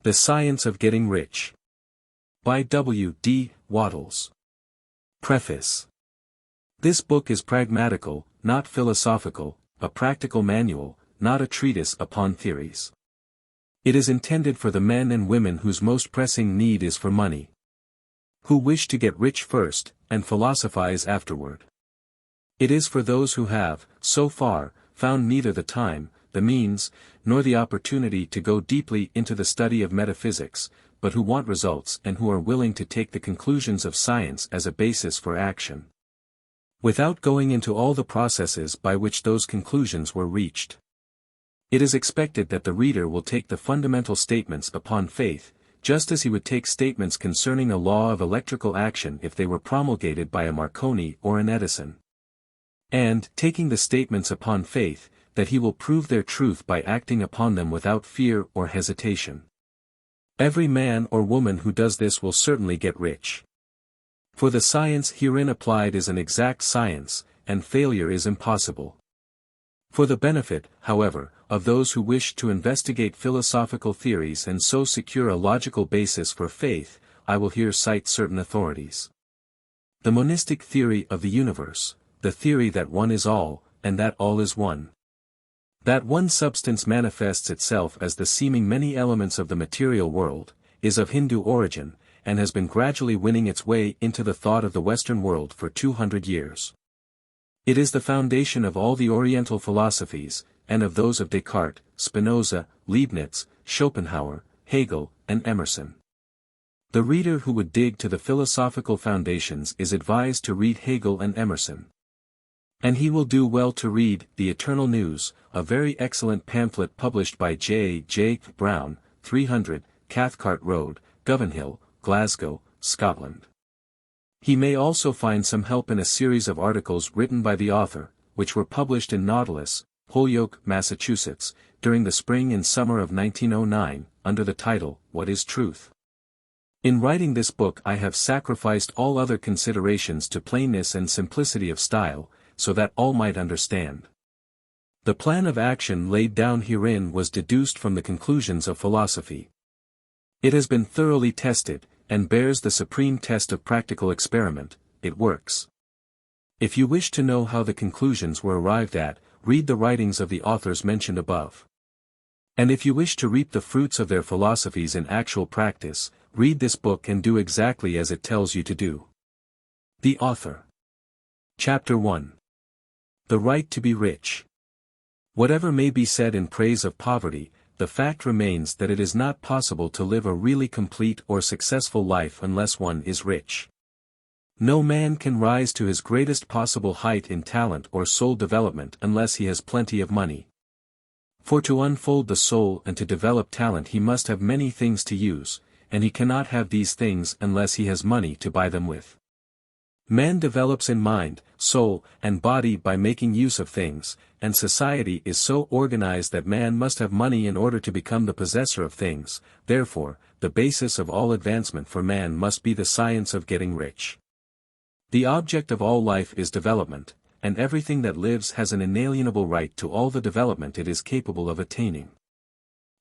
The Science of Getting Rich. By W. D. Wattles. Preface. This book is pragmatical, not philosophical, a practical manual, not a treatise upon theories. It is intended for the men and women whose most pressing need is for money, who wish to get rich first, and philosophize afterward. It is for those who have, so far, found neither the time, the means, nor the opportunity to go deeply into the study of metaphysics, but who want results and who are willing to take the conclusions of science as a basis for action, without going into all the processes by which those conclusions were reached. It is expected that the reader will take the fundamental statements upon faith, just as he would take statements concerning a law of electrical action if they were promulgated by a Marconi or an Edison. And, taking the statements upon faith, that he will prove their truth by acting upon them without fear or hesitation. Every man or woman who does this will certainly get rich. For the science herein applied is an exact science, and failure is impossible. For the benefit, however, of those who wish to investigate philosophical theories and so secure a logical basis for faith, I will here cite certain authorities. The monistic theory of the universe, the theory that one is all, and that all is one. That one substance manifests itself as the seeming many elements of the material world, is of Hindu origin, and has been gradually winning its way into the thought of the Western world for 200 years. It is the foundation of all the Oriental philosophies, and of those of Descartes, Spinoza, Leibniz, Schopenhauer, Hegel, and Emerson. The reader who would dig to the philosophical foundations is advised to read Hegel and Emerson. And he will do well to read The Eternal News, a very excellent pamphlet published by J. Brown, 300, Cathcart Road, Govanhill, Glasgow, Scotland. He may also find some help in a series of articles written by the author, which were published in Nautilus, Holyoke, Massachusetts, during the spring and summer of 1909, under the title, What is Truth? In writing this book I have sacrificed all other considerations to plainness and simplicity of style, so that all might understand. The plan of action laid down herein was deduced from the conclusions of philosophy. It has been thoroughly tested, and bears the supreme test of practical experiment. It works. If you wish to know how the conclusions were arrived at, read the writings of the authors mentioned above. And if you wish to reap the fruits of their philosophies in actual practice, read this book and do exactly as it tells you to do. The author. Chapter 1. The Right to be Rich. Whatever may be said in praise of poverty, the fact remains that it is not possible to live a really complete or successful life unless one is rich. No man can rise to his greatest possible height in talent or soul development unless he has plenty of money. For to unfold the soul and to develop talent he must have many things to use, and he cannot have these things unless he has money to buy them with. Man develops in mind, soul, and body by making use of things, and society is so organized that man must have money in order to become the possessor of things. Therefore, the basis of all advancement for man must be the science of getting rich. The object of all life is development, and everything that lives has an inalienable right to all the development it is capable of attaining.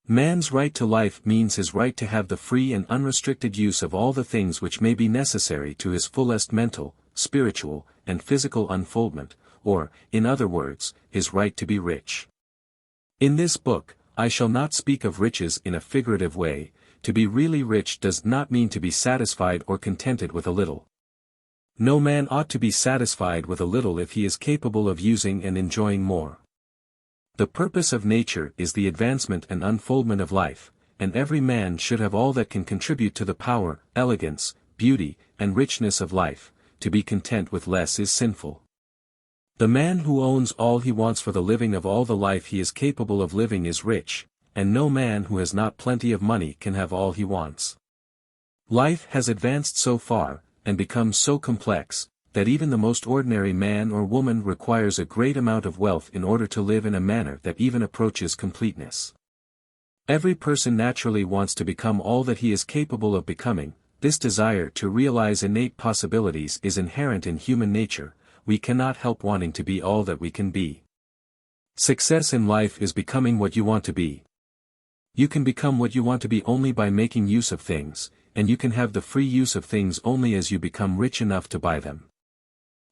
Man's right to life means his right to have the free and unrestricted use of all the things which may be necessary to his fullest mental, spiritual, and physical unfoldment, or, in other words, his right to be rich. In this book, I shall not speak of riches in a figurative way. To be really rich does not mean to be satisfied or contented with a little. No man ought to be satisfied with a little if he is capable of using and enjoying more. The purpose of nature is the advancement and unfoldment of life, and every man should have all that can contribute to the power, elegance, beauty, and richness of life. To be content with less is sinful. The man who owns all he wants for the living of all the life he is capable of living is rich, and no man who has not plenty of money can have all he wants. Life has advanced so far, and become so complex, that even the most ordinary man or woman requires a great amount of wealth in order to live in a manner that even approaches completeness. Every person naturally wants to become all that he is capable of becoming. This desire to realize innate possibilities is inherent in human nature. We cannot help wanting to be all that we can be. Success in life is becoming what you want to be. You can become what you want to be only by making use of things, and you can have the free use of things only as you become rich enough to buy them.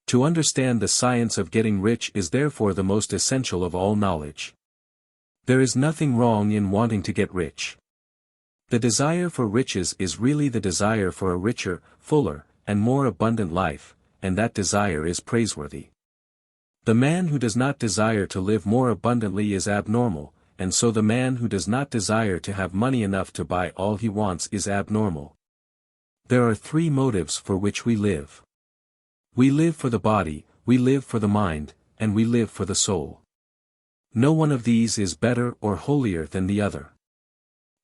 To understand the science of getting rich is therefore the most essential of all knowledge. There is nothing wrong in wanting to get rich. The desire for riches is really the desire for a richer, fuller, and more abundant life, and that desire is praiseworthy. The man who does not desire to live more abundantly is abnormal, and so the man who does not desire to have money enough to buy all he wants is abnormal. There are three motives for which we live. We live for the body, we live for the mind, and we live for the soul. No one of these is better or holier than the other.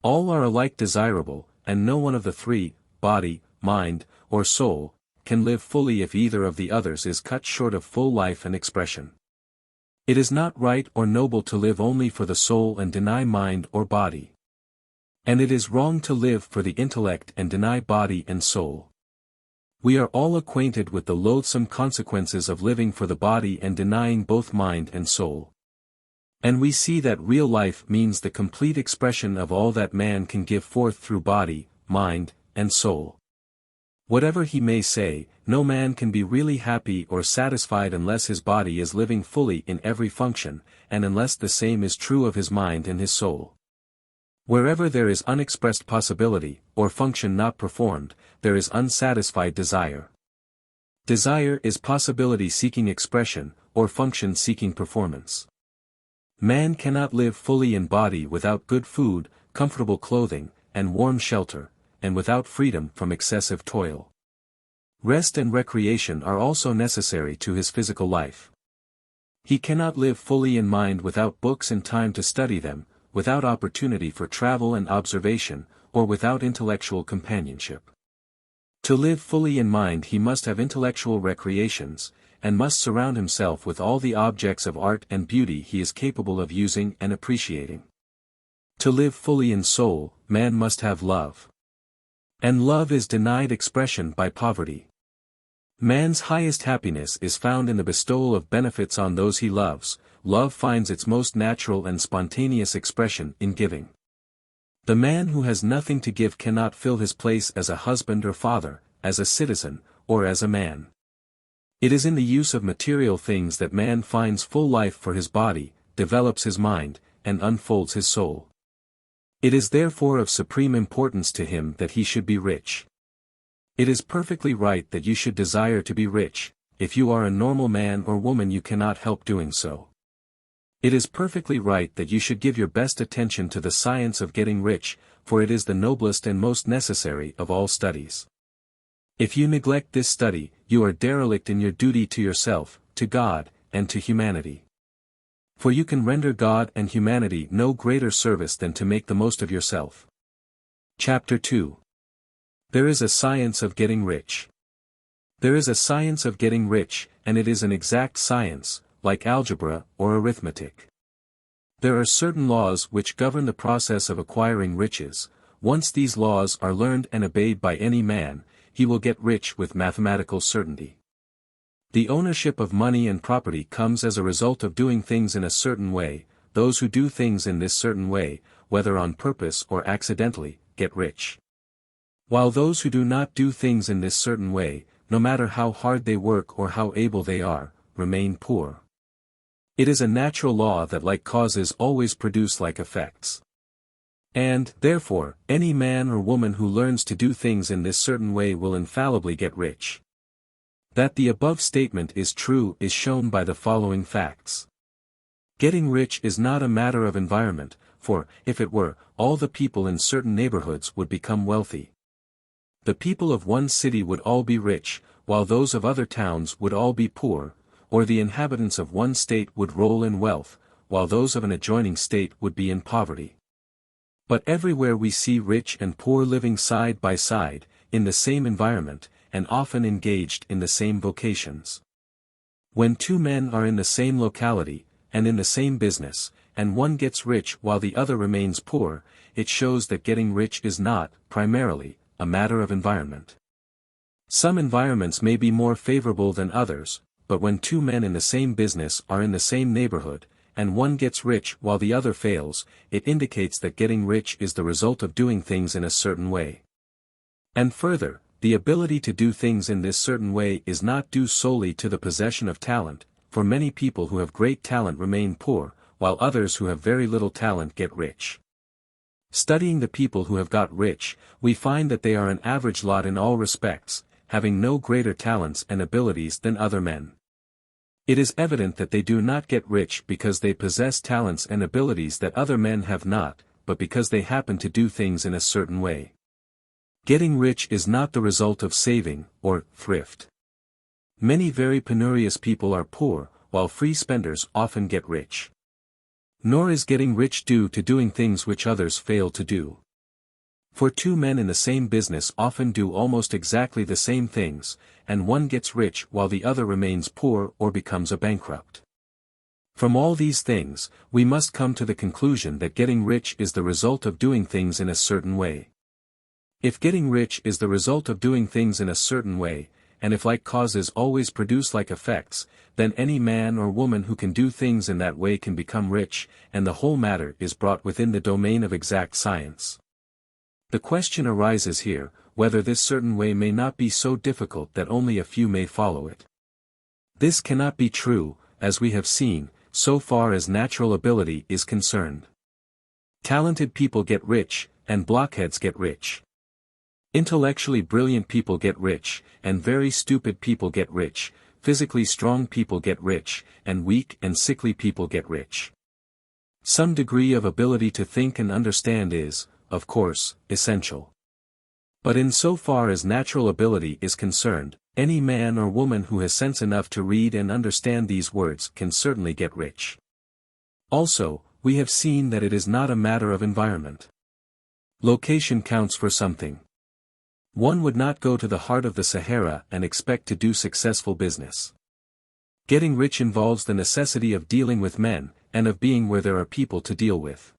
All are alike desirable, and no one of the three, body, mind, or soul, can live fully if either of the others is cut short of full life and expression. It is not right or noble to live only for the soul and deny mind or body. And it is wrong to live for the intellect and deny body and soul. We are all acquainted with the loathsome consequences of living for the body and denying both mind and soul. And we see that real life means the complete expression of all that man can give forth through body, mind, and soul. Whatever he may say, no man can be really happy or satisfied unless his body is living fully in every function, and unless the same is true of his mind and his soul. Wherever there is unexpressed possibility, or function not performed, there is unsatisfied desire. Desire is possibility seeking expression, or function seeking performance. Man cannot live fully in body without good food, comfortable clothing, and warm shelter, and without freedom from excessive toil. Rest and recreation are also necessary to his physical life. He cannot live fully in mind without books and time to study them, without opportunity for travel and observation, or without intellectual companionship. To live fully in mind he must have intellectual recreations, and must surround himself with all the objects of art and beauty he is capable of using and appreciating. To live fully in soul, man must have love. And love is denied expression by poverty. Man's highest happiness is found in the bestowal of benefits on those he loves. Love finds its most natural and spontaneous expression in giving. The man who has nothing to give cannot fill his place as a husband or father, as a citizen, or as a man. It is in the use of material things that man finds full life for his body, develops his mind, and unfolds his soul. It is therefore of supreme importance to him that he should be rich. It is perfectly right that you should desire to be rich. If you are a normal man or woman you cannot help doing so. It is perfectly right that you should give your best attention to the science of getting rich, for it is the noblest and most necessary of all studies. If you neglect this study, you are derelict in your duty to yourself, to God, and to humanity. For you can render God and humanity no greater service than to make the most of yourself. Chapter 2. There is a science of getting rich. There is a science of getting rich, and it is an exact science, like algebra or arithmetic. There are certain laws which govern the process of acquiring riches. Once these laws are learned and obeyed by any man, he will get rich with mathematical certainty. The ownership of money and property comes as a result of doing things in a certain way. Those who do things in this certain way, whether on purpose or accidentally, get rich. While those who do not do things in this certain way, no matter how hard they work or how able they are, remain poor. It is a natural law that like causes always produce like effects. And, therefore, any man or woman who learns to do things in this certain way will infallibly get rich. That the above statement is true is shown by the following facts. Getting rich is not a matter of environment, for, if it were, all the people in certain neighborhoods would become wealthy. The people of one city would all be rich, while those of other towns would all be poor, or the inhabitants of one state would roll in wealth, while those of an adjoining state would be in poverty. But everywhere we see rich and poor living side by side, in the same environment, and often engaged in the same vocations. When two men are in the same locality, and in the same business, and one gets rich while the other remains poor, it shows that getting rich is not, primarily, a matter of environment. Some environments may be more favorable than others, but when two men in the same business are in the same neighborhood, and one gets rich while the other fails, it indicates that getting rich is the result of doing things in a certain way. And further, the ability to do things in this certain way is not due solely to the possession of talent, for many people who have great talent remain poor, while others who have very little talent get rich. Studying the people who have got rich, we find that they are an average lot in all respects, having no greater talents and abilities than other men. It is evident that they do not get rich because they possess talents and abilities that other men have not, but because they happen to do things in a certain way. Getting rich is not the result of saving, or thrift. Many very penurious people are poor, while free spenders often get rich. Nor is getting rich due to doing things which others fail to do. For two men in the same business often do almost exactly the same things, and one gets rich while the other remains poor or becomes a bankrupt. From all these things, we must come to the conclusion that getting rich is the result of doing things in a certain way. If getting rich is the result of doing things in a certain way, and if like causes always produce like effects, then any man or woman who can do things in that way can become rich, and the whole matter is brought within the domain of exact science. The question arises here, whether this certain way may not be so difficult that only a few may follow it. This cannot be true, as we have seen, so far as natural ability is concerned. Talented people get rich, and blockheads get rich. Intellectually brilliant people get rich, and very stupid people get rich, physically strong people get rich, and weak and sickly people get rich. Some degree of ability to think and understand is, of course, essential. But in so far as natural ability is concerned, any man or woman who has sense enough to read and understand these words can certainly get rich. Also, we have seen that it is not a matter of environment. Location counts for something. One would not go to the heart of the Sahara and expect to do successful business. Getting rich involves the necessity of dealing with men, and of being where there are people to deal with.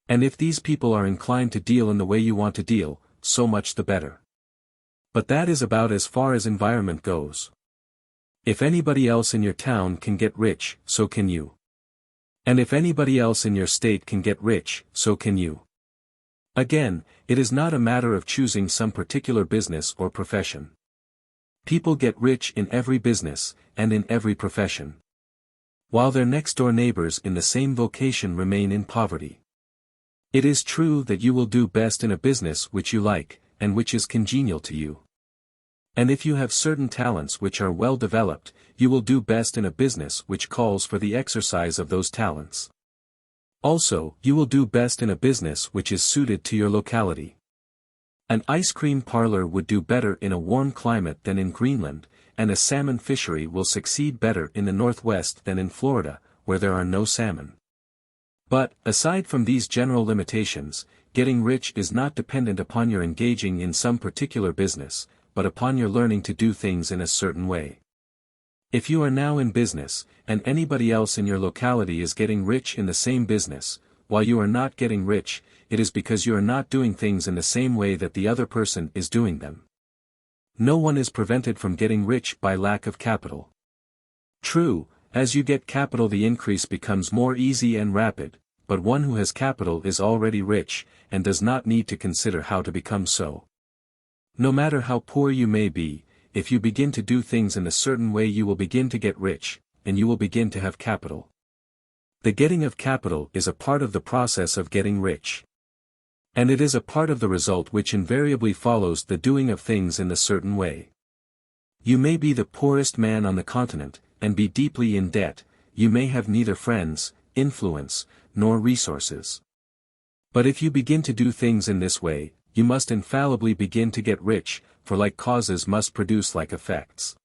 And if these people are inclined to deal in the way you want to deal, so much the better. But that is about as far as environment goes. If anybody else in your town can get rich, so can you. And if anybody else in your state can get rich, so can you. Again, it is not a matter of choosing some particular business or profession. People get rich in every business, and in every profession. While their next-door neighbors in the same vocation remain in poverty. It is true that you will do best in a business which you like, and which is congenial to you. And if you have certain talents which are well developed, you will do best in a business which calls for the exercise of those talents. Also, you will do best in a business which is suited to your locality. An ice cream parlor would do better in a warm climate than in Greenland, and a salmon fishery will succeed better in the Northwest than in Florida, where there are no salmon. But, aside from these general limitations, getting rich is not dependent upon your engaging in some particular business, but upon your learning to do things in a certain way. If you are now in business, and anybody else in your locality is getting rich in the same business, while you are not getting rich, it is because you are not doing things in the same way that the other person is doing them. No one is prevented from getting rich by lack of capital. True, as you get capital the increase becomes more easy and rapid, but one who has capital is already rich, and does not need to consider how to become so. No matter how poor you may be, if you begin to do things in a certain way you will begin to get rich, and you will begin to have capital. The getting of capital is a part of the process of getting rich. And it is a part of the result which invariably follows the doing of things in a certain way. You may be the poorest man on the continent, and be deeply in debt, you may have neither friends, influence, nor resources. But if you begin to do things in this way, you must infallibly begin to get rich, for like causes must produce like effects.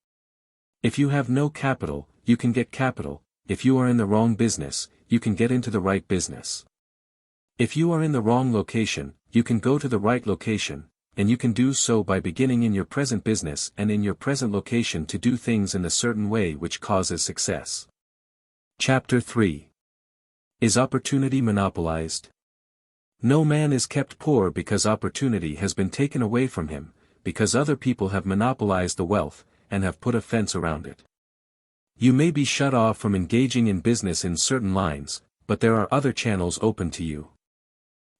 If you have no capital, you can get capital. If you are in the wrong business, you can get into the right business. If you are in the wrong location, you can go to the right location, and you can do so by beginning in your present business and in your present location to do things in a certain way which causes success. Chapter 3. Is opportunity monopolized? No man is kept poor because opportunity has been taken away from him, because other people have monopolized the wealth, and have put a fence around it. You may be shut off from engaging in business in certain lines, but there are other channels open to you.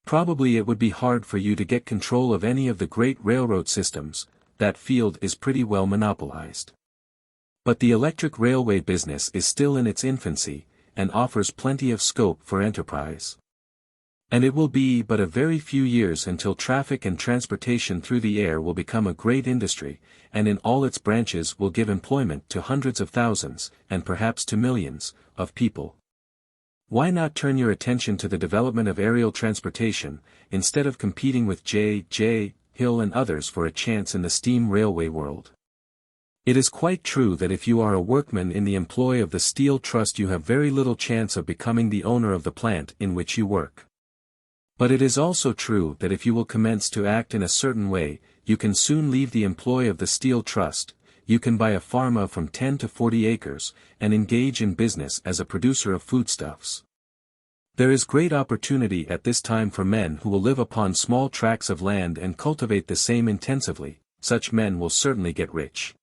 Probably it would be hard for you to get control of any of the great railroad systems, that field is pretty well monopolized. But the electric railway business is still in its infancy, and offers plenty of scope for enterprise. And it will be but a very few years until traffic and transportation through the air will become a great industry, and in all its branches will give employment to hundreds of thousands, and perhaps to millions, of people. Why not turn your attention to the development of aerial transportation, instead of competing with J. Hill and others for a chance in the steam railway world? It is quite true that if you are a workman in the employ of the Steel Trust you have very little chance of becoming the owner of the plant in which you work. But it is also true that if you will commence to act in a certain way, you can soon leave the employ of the Steel Trust. You can buy a farm of from 10 to 40 acres, and engage in business as a producer of foodstuffs. There is great opportunity at this time for men who will live upon small tracts of land and cultivate the same intensively. Such men will certainly get rich.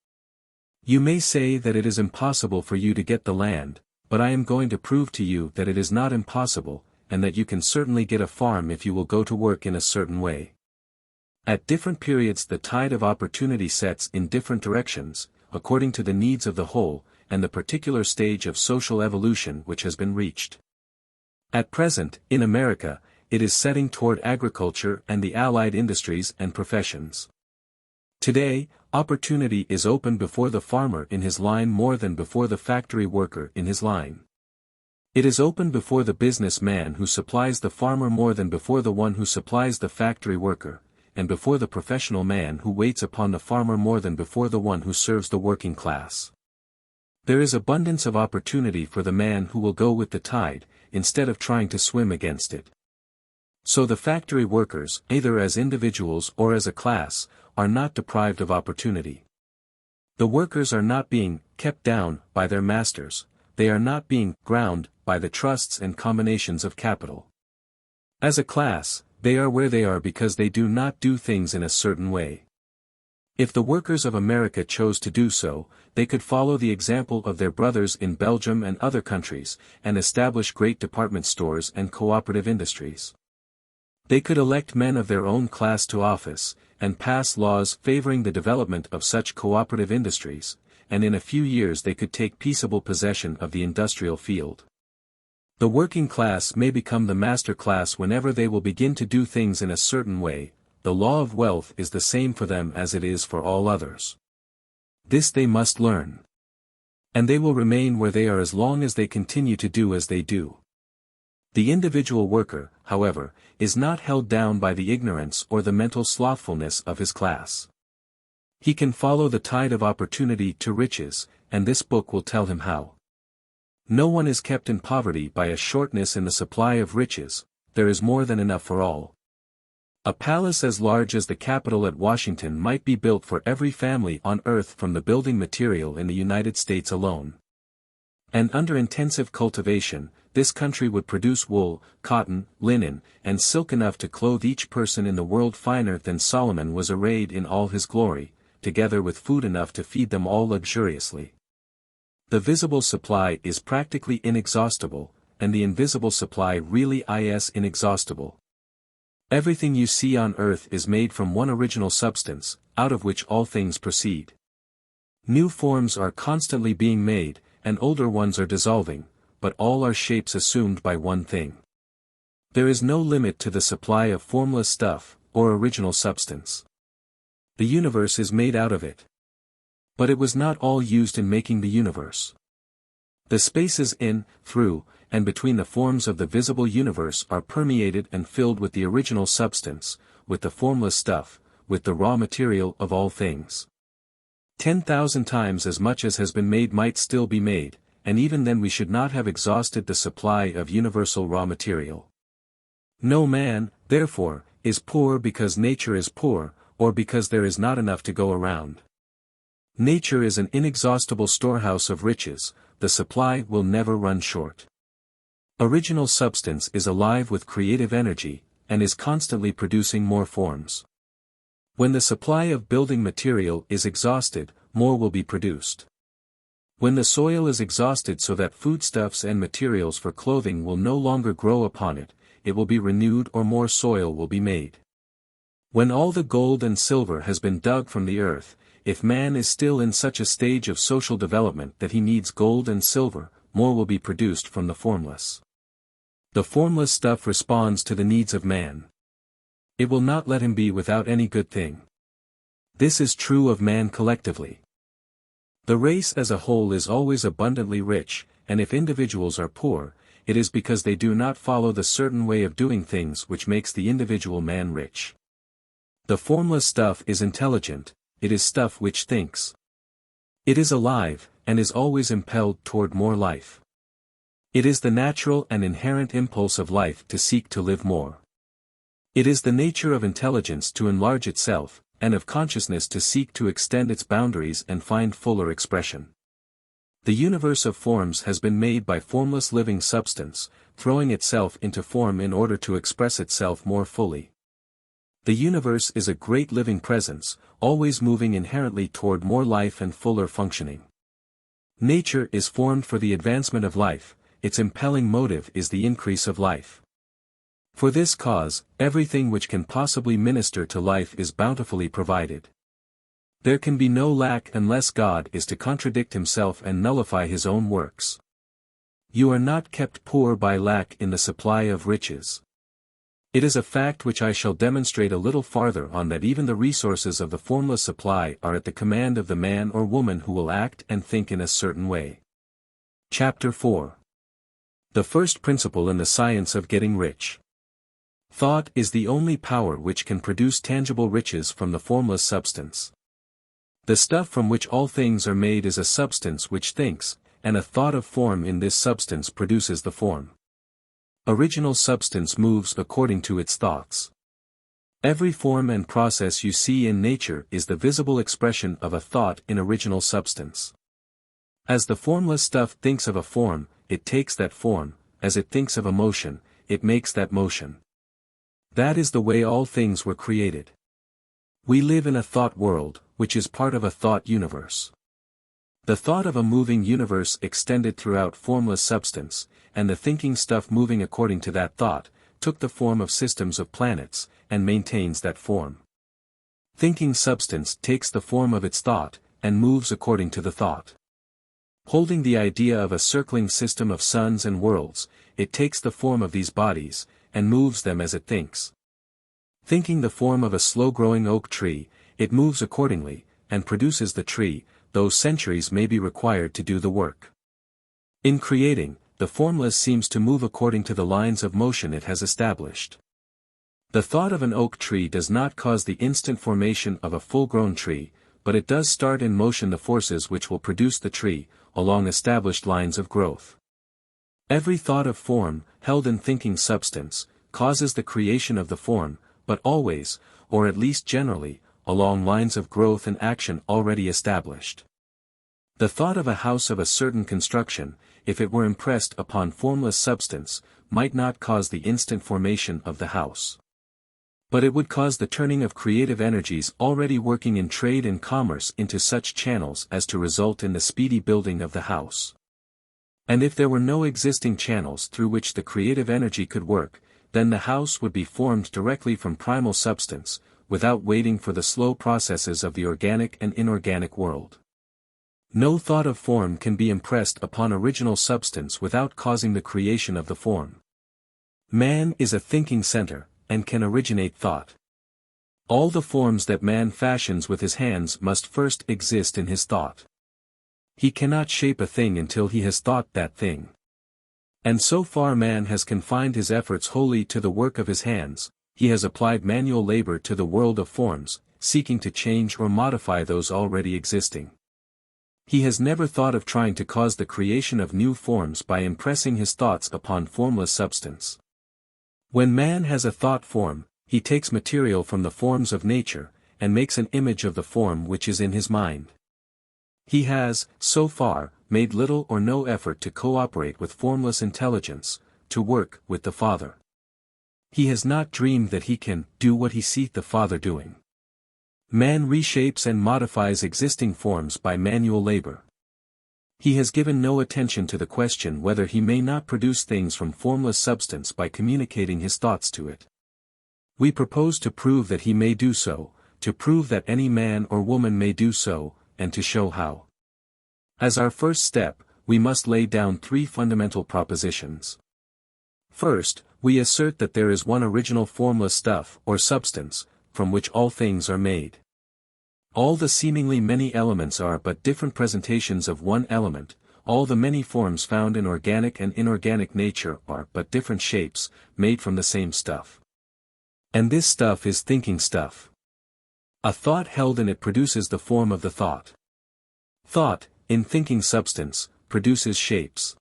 You may say that it is impossible for you to get the land, but I am going to prove to you that it is not impossible, and that you can certainly get a farm if you will go to work in a certain way. At different periods the tide of opportunity sets in different directions, according to the needs of the whole, and the particular stage of social evolution which has been reached. At present, in America, it is setting toward agriculture and the allied industries and professions. Today, opportunity is open before the farmer in his line more than before the factory worker in his line. It is open before the business man who supplies the farmer more than before the one who supplies the factory worker, and before the professional man who waits upon the farmer more than before the one who serves the working class. There is abundance of opportunity for the man who will go with the tide, instead of trying to swim against it. So the factory workers, either as individuals or as a class, are not deprived of opportunity. The workers are not being kept down by their masters, they are not being ground by the trusts and combinations of capital. As a class, they are where they are because they do not do things in a certain way. If the workers of America chose to do so, they could follow the example of their brothers in Belgium and other countries, and establish great department stores and cooperative industries. They could elect men of their own class to office, and pass laws favoring the development of such cooperative industries, and in a few years they could take peaceable possession of the industrial field. The working class may become the master class whenever they will begin to do things in a certain way. The law of wealth is the same for them as it is for all others. This they must learn. And they will remain where they are as long as they continue to do as they do. The individual worker, however, is not held down by the ignorance or the mental slothfulness of his class. He can follow the tide of opportunity to riches, and this book will tell him how. No one is kept in poverty by a shortness in the supply of riches, there is more than enough for all. A palace as large as the Capitol at Washington might be built for every family on earth from the building material in the United States alone. And under intensive cultivation, this country would produce wool, cotton, linen, and silk enough to clothe each person in the world finer than Solomon was arrayed in all his glory, together with food enough to feed them all luxuriously. The visible supply is practically inexhaustible, and the invisible supply really is inexhaustible. Everything you see on earth is made from one original substance, out of which all things proceed. New forms are constantly being made, and older ones are dissolving, but all are shapes assumed by one thing. There is no limit to the supply of formless stuff, or original substance. The universe is made out of it. But it was not all used in making the universe. The spaces in, through, and between the forms of the visible universe are permeated and filled with the original substance, with the formless stuff, with the raw material of all things. 10,000 times as much as has been made might still be made, and even then we should not have exhausted the supply of universal raw material. No man, therefore, is poor because nature is poor, or because there is not enough to go around. Nature is an inexhaustible storehouse of riches, the supply will never run short. Original substance is alive with creative energy, and is constantly producing more forms. When the supply of building material is exhausted, more will be produced. When the soil is exhausted so that foodstuffs and materials for clothing will no longer grow upon it, it will be renewed or more soil will be made. When all the gold and silver has been dug from the earth, if man is still in such a stage of social development that he needs gold and silver, more will be produced from the formless. The formless stuff responds to the needs of man. It will not let him be without any good thing. This is true of man collectively. The race as a whole is always abundantly rich, and if individuals are poor, it is because they do not follow the certain way of doing things which makes the individual man rich. The formless stuff is intelligent, it is stuff which thinks. It is alive, and is always impelled toward more life. It is the natural and inherent impulse of life to seek to live more. It is the nature of intelligence to enlarge itself, and of consciousness to seek to extend its boundaries and find fuller expression. The universe of forms has been made by formless living substance, throwing itself into form in order to express itself more fully. The universe is a great living presence, always moving inherently toward more life and fuller functioning. Nature is formed for the advancement of life, its impelling motive is the increase of life. For this cause, everything which can possibly minister to life is bountifully provided. There can be no lack unless God is to contradict himself and nullify his own works. You are not kept poor by lack in the supply of riches. It is a fact which I shall demonstrate a little farther on that even the resources of the formless supply are at the command of the man or woman who will act and think in a certain way. Chapter 4. The first principle in the science of getting rich. Thought is the only power which can produce tangible riches from the formless substance. The stuff from which all things are made is a substance which thinks, and a thought of form in this substance produces the form. Original substance moves according to its thoughts. Every form and process you see in nature is the visible expression of a thought in original substance. As the formless stuff thinks of a form, it takes that form, as it thinks of a motion, it makes that motion. That is the way all things were created. We live in a thought world, which is part of a thought universe. The thought of a moving universe extended throughout formless substance, and the thinking stuff moving according to that thought, took the form of systems of planets, and maintains that form. Thinking substance takes the form of its thought, and moves according to the thought. Holding the idea of a circling system of suns and worlds, it takes the form of these bodies, and moves them as it thinks. Thinking the form of a slow-growing oak tree, it moves accordingly, and produces the tree, though centuries may be required to do the work. In creating, the formless seems to move according to the lines of motion it has established. The thought of an oak tree does not cause the instant formation of a full-grown tree, but it does start in motion the forces which will produce the tree, along established lines of growth. Every thought of form, held in thinking substance, causes the creation of the form, but always, or at least generally, along lines of growth and action already established. The thought of a house of a certain construction, if it were impressed upon formless substance, might not cause the instant formation of the house. But it would cause the turning of creative energies already working in trade and commerce into such channels as to result in the speedy building of the house. And if there were no existing channels through which the creative energy could work, then the house would be formed directly from primal substance, without waiting for the slow processes of the organic and inorganic world. No thought of form can be impressed upon original substance without causing the creation of the form. Man is a thinking center, and can originate thought. All the forms that man fashions with his hands must first exist in his thought. He cannot shape a thing until he has thought that thing. And so far man has confined his efforts wholly to the work of his hands, he has applied manual labor to the world of forms, seeking to change or modify those already existing. He has never thought of trying to cause the creation of new forms by impressing his thoughts upon formless substance. When man has a thought form, he takes material from the forms of nature, and makes an image of the form which is in his mind. He has, so far, made little or no effort to cooperate with formless intelligence, to work with the Father. He has not dreamed that he can do what he seeth the Father doing. Man reshapes and modifies existing forms by manual labor. He has given no attention to the question whether he may not produce things from formless substance by communicating his thoughts to it. We propose to prove that he may do so, to prove that any man or woman may do so, and to show how. As our first step, we must lay down three fundamental propositions. First, we assert that there is one original formless stuff or substance, from which all things are made. All the seemingly many elements are but different presentations of one element, all the many forms found in organic and inorganic nature are but different shapes, made from the same stuff. And this stuff is thinking stuff. A thought held in it produces the form of the thought. Thought, in thinking substance, produces shapes.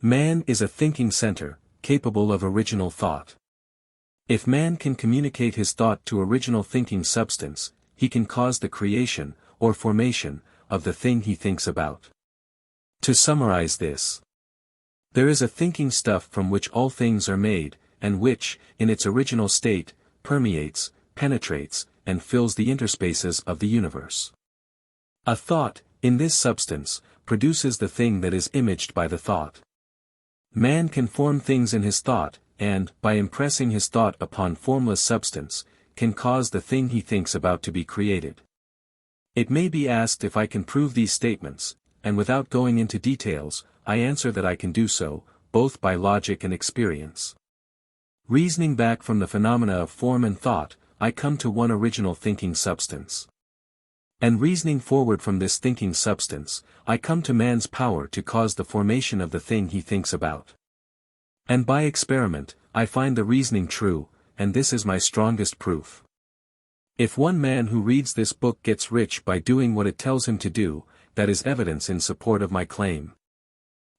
Man is a thinking center, capable of original thought. If man can communicate his thought to original thinking substance, he can cause the creation, or formation, of the thing he thinks about. To summarize this, there is a thinking stuff from which all things are made, and which, in its original state, permeates, penetrates, and fills the interspaces of the universe. A thought, in this substance, produces the thing that is imaged by the thought. Man can form things in his thought, and, by impressing his thought upon formless substance, can cause the thing he thinks about to be created. It may be asked if I can prove these statements, and without going into details, I answer that I can do so, both by logic and experience. Reasoning back from the phenomena of form and thought, I come to one original thinking substance. And reasoning forward from this thinking substance, I come to man's power to cause the formation of the thing he thinks about. And by experiment, I find the reasoning true, and this is my strongest proof. If one man who reads this book gets rich by doing what it tells him to do, that is evidence in support of my claim.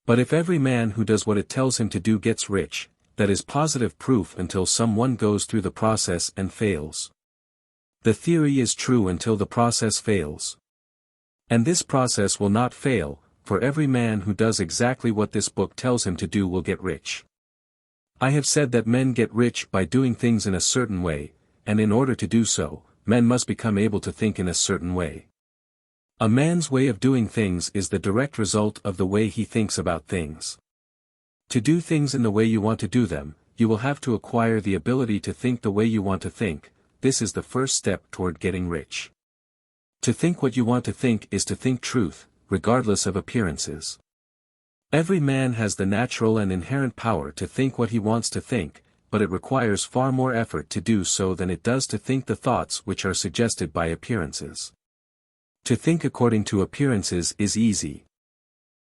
But if every man who does what it tells him to do gets rich, that is positive proof until someone goes through the process and fails. The theory is true until the process fails. And this process will not fail, for every man who does exactly what this book tells him to do will get rich. I have said that men get rich by doing things in a certain way, and in order to do so, men must become able to think in a certain way. A man's way of doing things is the direct result of the way he thinks about things. To do things in the way you want to do them, you will have to acquire the ability to think the way you want to think. This is the first step toward getting rich. To think what you want to think is to think truth, regardless of appearances. Every man has the natural and inherent power to think what he wants to think, but it requires far more effort to do so than it does to think the thoughts which are suggested by appearances. To think according to appearances is easy.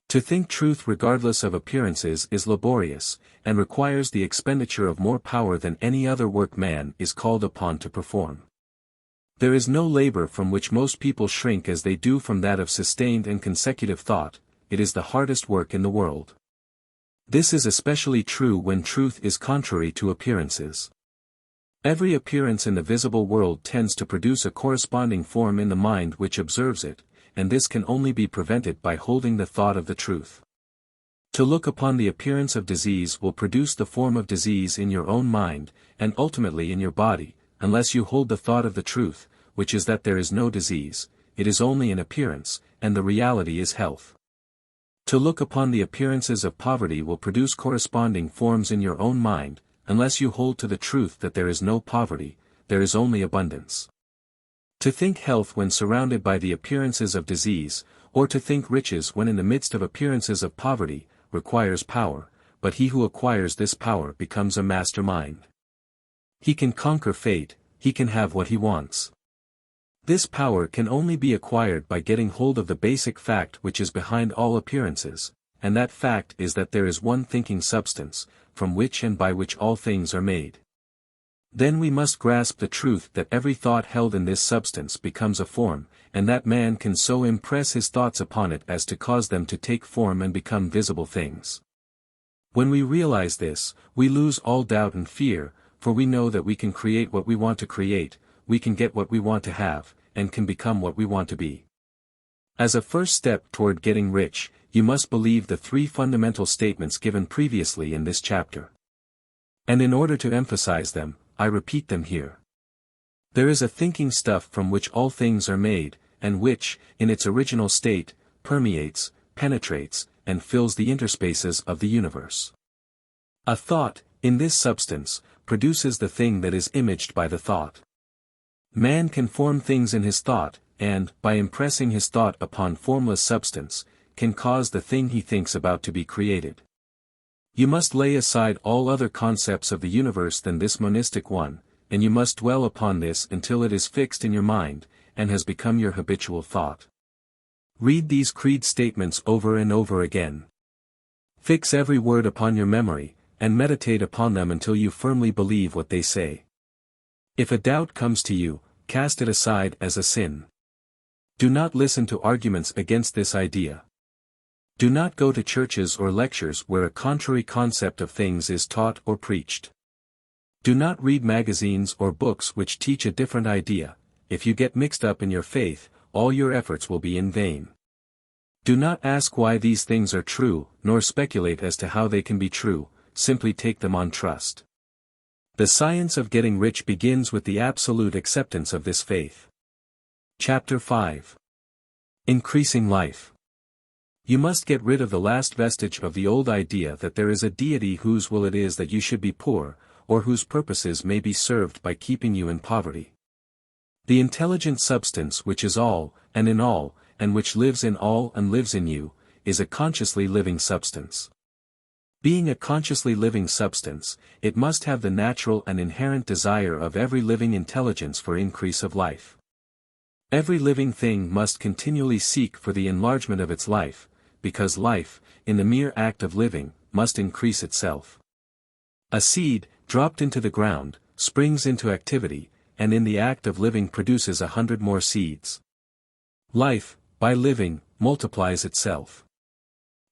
To think truth regardless of appearances is laborious, and requires the expenditure of more power than any other work man is called upon to perform. There is no labor from which most people shrink as they do from that of sustained and consecutive thought. It is the hardest work in the world. This is especially true when truth is contrary to appearances. Every appearance in the visible world tends to produce a corresponding form in the mind which observes it, and this can only be prevented by holding the thought of the truth. To look upon the appearance of disease will produce the form of disease in your own mind, and ultimately in your body, unless you hold the thought of the truth, which is that there is no disease, it is only an appearance, and the reality is health. To look upon the appearances of poverty will produce corresponding forms in your own mind, unless you hold to the truth that there is no poverty, there is only abundance. To think health when surrounded by the appearances of disease, or to think riches when in the midst of appearances of poverty, requires power, but he who acquires this power becomes a master mind. He can conquer fate, he can have what he wants. This power can only be acquired by getting hold of the basic fact which is behind all appearances, and that fact is that there is one thinking substance, from which and by which all things are made. Then we must grasp the truth that every thought held in this substance becomes a form, and that man can so impress his thoughts upon it as to cause them to take form and become visible things. When we realize this, we lose all doubt and fear, for we know that we can create what we want to create, we can get what we want to have, and can become what we want to be. As a first step toward getting rich, you must believe the three fundamental statements given previously in this chapter. And in order to emphasize them, I repeat them here. There is a thinking stuff from which all things are made, and which, in its original state, permeates, penetrates, and fills the interspaces of the universe. A thought, in this substance, produces the thing that is imaged by the thought. Man can form things in his thought, and, by impressing his thought upon formless substance, can cause the thing he thinks about to be created. You must lay aside all other concepts of the universe than this monistic one, and you must dwell upon this until it is fixed in your mind, and has become your habitual thought. Read these creed statements over and over again. Fix every word upon your memory, and meditate upon them until you firmly believe what they say. If a doubt comes to you, cast it aside as a sin. Do not listen to arguments against this idea. Do not go to churches or lectures where a contrary concept of things is taught or preached. Do not read magazines or books which teach a different idea. If you get mixed up in your faith, all your efforts will be in vain. Do not ask why these things are true, nor speculate as to how they can be true, simply take them on trust. The science of getting rich begins with the absolute acceptance of this faith. Chapter 5. Increasing life. You must get rid of the last vestige of the old idea that there is a deity whose will it is that you should be poor, or whose purposes may be served by keeping you in poverty. The intelligent substance which is all, and which lives in all and lives in you, is a consciously living substance. Being a consciously living substance, it must have the natural and inherent desire of every living intelligence for increase of life. Every living thing must continually seek for the enlargement of its life, because life, in the mere act of living, must increase itself. A seed, dropped into the ground, springs into activity, and in the act of living produces 100 more seeds. Life, by living, multiplies itself.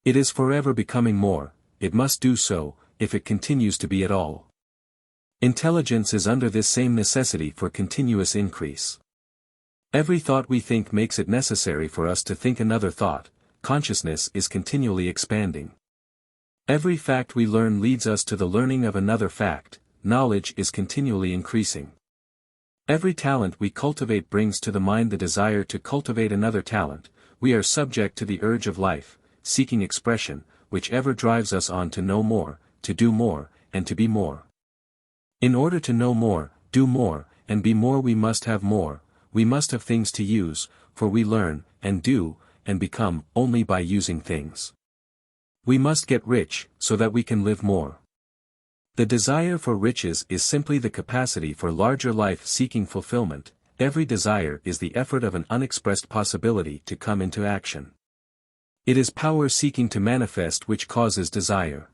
It is forever becoming more. It must do so, if it continues to be at all. Intelligence is under this same necessity for continuous increase. Every thought we think makes it necessary for us to think another thought. Consciousness is continually expanding. Every fact we learn leads us to the learning of another fact. Knowledge is continually increasing. Every talent we cultivate brings to the mind the desire to cultivate another talent. We are subject to the urge of life, seeking expression, which ever drives us on to know more, to do more, and to be more. In order to know more, do more, and be more we must have more, we must have things to use, for we learn, and do, and become, only by using things. We must get rich, so that we can live more. The desire for riches is simply the capacity for larger life-seeking fulfillment. Every desire is the effort of an unexpressed possibility to come into action. It is power seeking to manifest which causes desire.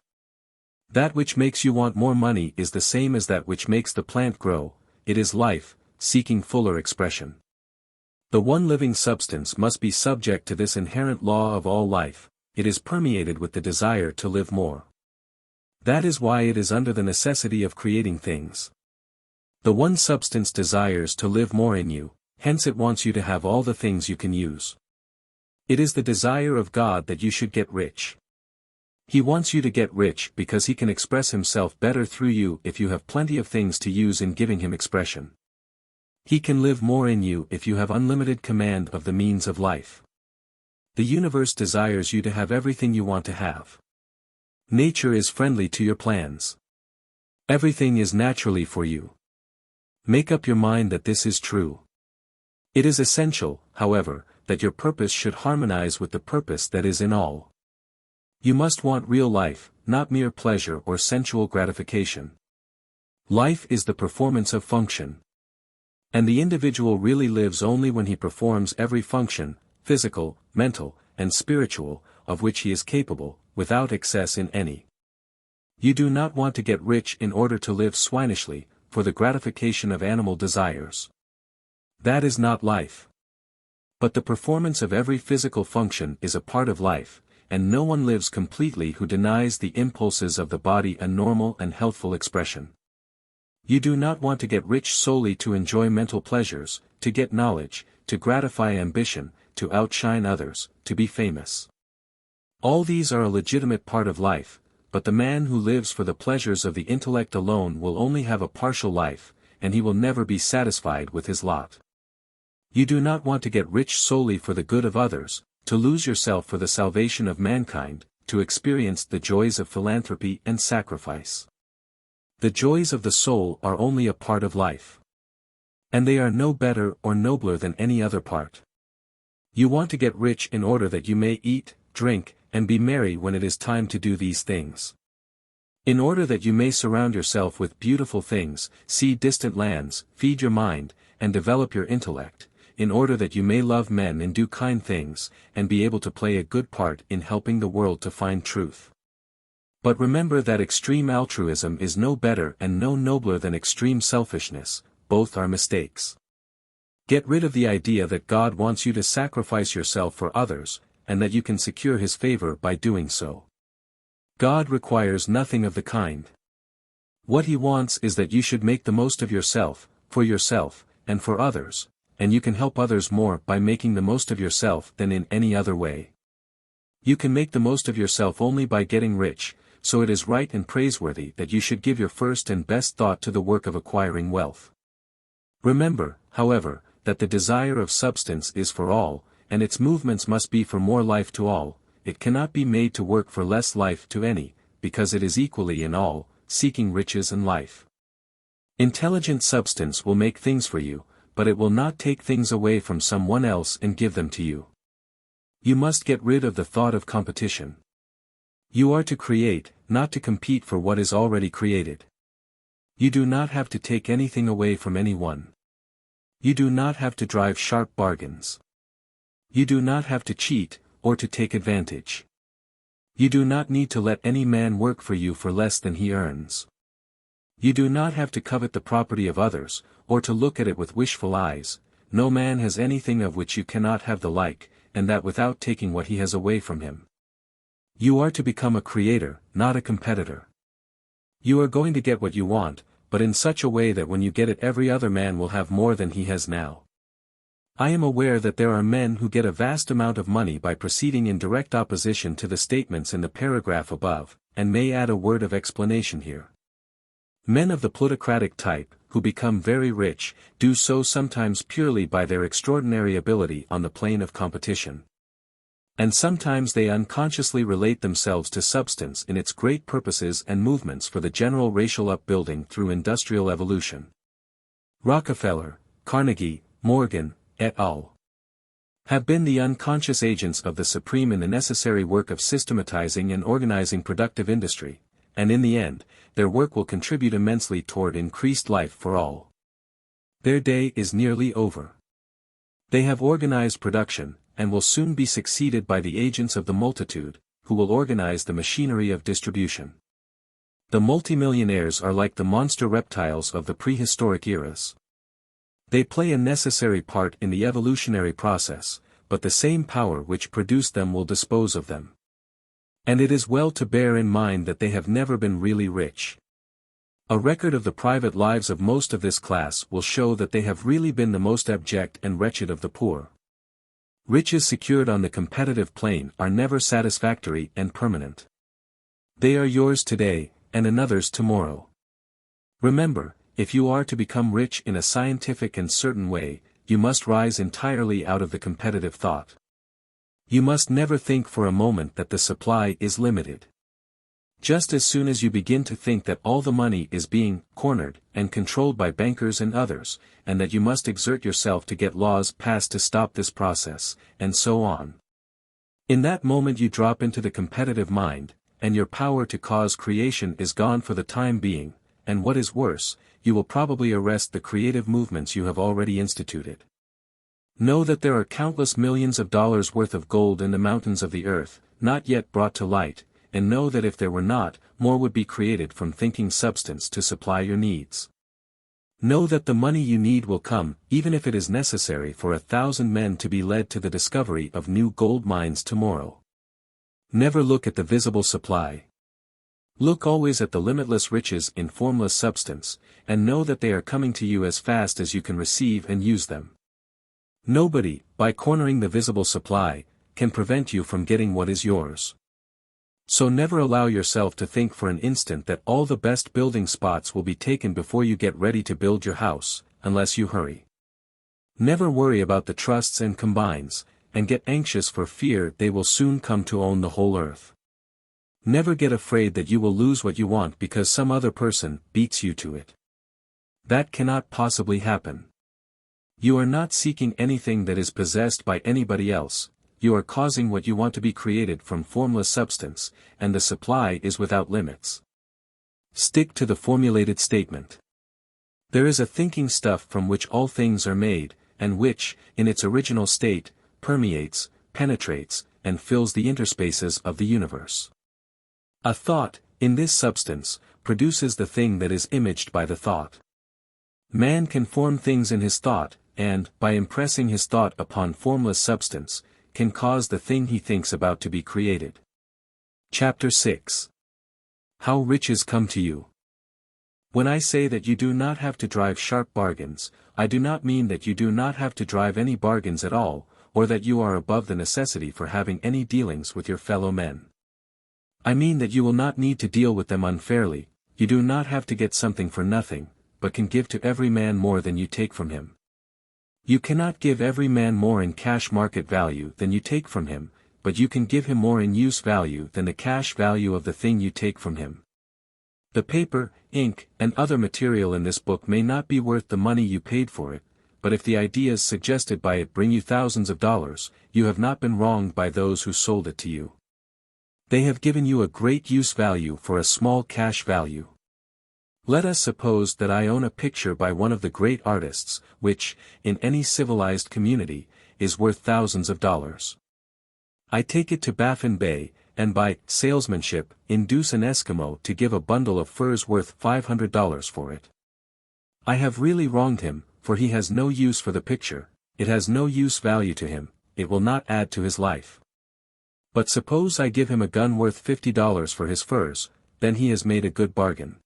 That which makes you want more money is the same as that which makes the plant grow. It is life, seeking fuller expression. The one living substance must be subject to this inherent law of all life. It is permeated with the desire to live more. That is why it is under the necessity of creating things. The one substance desires to live more in you, hence it wants you to have all the things you can use. It is the desire of God that you should get rich. He wants you to get rich because he can express himself better through you if you have plenty of things to use in giving him expression. He can live more in you if you have unlimited command of the means of life. The universe desires you to have everything you want to have. Nature is friendly to your plans. Everything is naturally for you. Make up your mind that this is true. It is essential, however, that your purpose should harmonize with the purpose that is in all. You must want real life, not mere pleasure or sensual gratification. Life is the performance of function. And the individual really lives only when he performs every function, physical, mental, and spiritual, of which he is capable, without excess in any. You do not want to get rich in order to live swinishly, for the gratification of animal desires. That is not life. But the performance of every physical function is a part of life, and no one lives completely who denies the impulses of the body a normal and healthful expression. You do not want to get rich solely to enjoy mental pleasures, to get knowledge, to gratify ambition, to outshine others, to be famous. All these are a legitimate part of life, but the man who lives for the pleasures of the intellect alone will only have a partial life, and he will never be satisfied with his lot. You do not want to get rich solely for the good of others, to lose yourself for the salvation of mankind, to experience the joys of philanthropy and sacrifice. The joys of the soul are only a part of life. And they are no better or nobler than any other part. You want to get rich in order that you may eat, drink, and be merry when it is time to do these things. In order that you may surround yourself with beautiful things, see distant lands, feed your mind, and develop your intellect, in order that you may love men and do kind things, and be able to play a good part in helping the world to find truth. But remember that extreme altruism is no better and no nobler than extreme selfishness, both are mistakes. Get rid of the idea that God wants you to sacrifice yourself for others, and that you can secure His favor by doing so. God requires nothing of the kind. What He wants is that you should make the most of yourself, for yourself, and for others, and you can help others more by making the most of yourself than in any other way. You can make the most of yourself only by getting rich, so it is right and praiseworthy that you should give your first and best thought to the work of acquiring wealth. Remember, however, that the desire of substance is for all, and its movements must be for more life to all. It cannot be made to work for less life to any, because it is equally in all, seeking riches and life. Intelligent substance will make things for you, but it will not take things away from someone else and give them to you. You must get rid of the thought of competition. You are to create, not to compete for what is already created. You do not have to take anything away from anyone. You do not have to drive sharp bargains. You do not have to cheat, or to take advantage. You do not need to let any man work for you for less than he earns. You do not have to covet the property of others, or to look at it with wishful eyes. No man has anything of which you cannot have the like, and that without taking what he has away from him. You are to become a creator, not a competitor. You are going to get what you want, but in such a way that when you get it every other man will have more than he has now. I am aware that there are men who get a vast amount of money by proceeding in direct opposition to the statements in the paragraph above, and may add a word of explanation here. Men of the plutocratic type, who become very rich, do so sometimes purely by their extraordinary ability on the plane of competition. And sometimes they unconsciously relate themselves to substance in its great purposes and movements for the general racial upbuilding through industrial evolution. Rockefeller, Carnegie, Morgan, et al. Have been the unconscious agents of the supreme in the necessary work of systematizing and organizing productive industry, and in the end, their work will contribute immensely toward increased life for all. Their day is nearly over. They have organized production, and will soon be succeeded by the agents of the multitude, who will organize the machinery of distribution. The multimillionaires are like the monster reptiles of the prehistoric eras. They play a necessary part in the evolutionary process, but the same power which produced them will dispose of them. And it is well to bear in mind that they have never been really rich. A record of the private lives of most of this class will show that they have really been the most abject and wretched of the poor. Riches secured on the competitive plane are never satisfactory and permanent. They are yours today, and another's tomorrow. Remember, if you are to become rich in a scientific and certain way, you must rise entirely out of the competitive thought. You must never think for a moment that the supply is limited. Just as soon as you begin to think that all the money is being cornered and controlled by bankers and others, and that you must exert yourself to get laws passed to stop this process, and so on. In that moment you drop into the competitive mind, and your power to cause creation is gone for the time being, and what is worse, you will probably arrest the creative movements you have already instituted. Know that there are countless millions of dollars worth of gold in the mountains of the earth, not yet brought to light, and know that if there were not, more would be created from thinking substance to supply your needs. Know that the money you need will come, even if it is necessary for 1,000 men to be led to the discovery of new gold mines tomorrow. Never look at the visible supply. Look always at the limitless riches in formless substance, and know that they are coming to you as fast as you can receive and use them. Nobody, by cornering the visible supply, can prevent you from getting what is yours. So never allow yourself to think for an instant that all the best building spots will be taken before you get ready to build your house, unless you hurry. Never worry about the trusts and combines, and get anxious for fear they will soon come to own the whole earth. Never get afraid that you will lose what you want because some other person beats you to it. That cannot possibly happen. You are not seeking anything that is possessed by anybody else, you are causing what you want to be created from formless substance, and the supply is without limits. Stick to the formulated statement. There is a thinking stuff from which all things are made, and which, in its original state, permeates, penetrates, and fills the interspaces of the universe. A thought, in this substance, produces the thing that is imaged by the thought. Man can form things in his thought, and, by impressing his thought upon formless substance, can cause the thing he thinks about to be created. Chapter 6. How Riches Come to You. When I say that you do not have to drive sharp bargains, I do not mean that you do not have to drive any bargains at all, or that you are above the necessity for having any dealings with your fellow men. I mean that you will not need to deal with them unfairly, you do not have to get something for nothing, but can give to every man more than you take from him. You cannot give every man more in cash market value than you take from him, but you can give him more in use value than the cash value of the thing you take from him. The paper, ink, and other material in this book may not be worth the money you paid for it, but if the ideas suggested by it bring you thousands of dollars, you have not been wronged by those who sold it to you. They have given you a great use value for a small cash value. Let us suppose that I own a picture by one of the great artists, which, in any civilized community, is worth thousands of dollars. I take it to Baffin Bay, and by salesmanship, induce an Eskimo to give a bundle of furs worth $500 for it. I have really wronged him, for he has no use for the picture, it has no use value to him, it will not add to his life. But suppose I give him a gun worth $50 for his furs, then he has made a good bargain.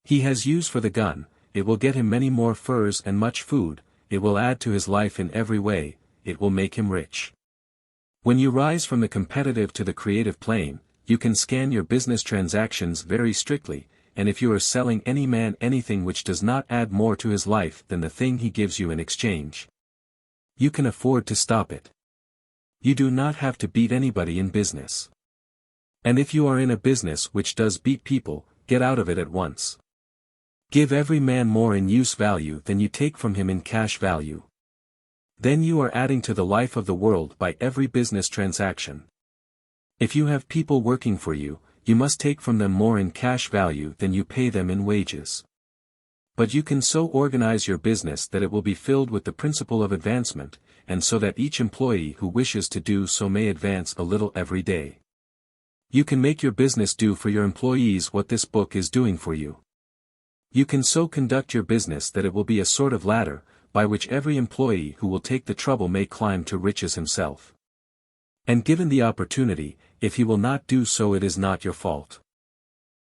He has use for the gun, it will get him many more furs and much food, it will add to his life in every way, it will make him rich. When you rise from the competitive to the creative plane, you can scan your business transactions very strictly, and if you are selling any man anything which does not add more to his life than the thing he gives you in exchange, you can afford to stop it. You do not have to beat anybody in business. And if you are in a business which does beat people, get out of it at once. Give every man more in use value than you take from him in cash value. Then you are adding to the life of the world by every business transaction. If you have people working for you, you must take from them more in cash value than you pay them in wages. But you can so organize your business that it will be filled with the principle of advancement, and so that each employee who wishes to do so may advance a little every day. You can make your business do for your employees what this book is doing for you. You can so conduct your business that it will be a sort of ladder, by which every employee who will take the trouble may climb to riches himself. And given the opportunity, if he will not do so, it is not your fault.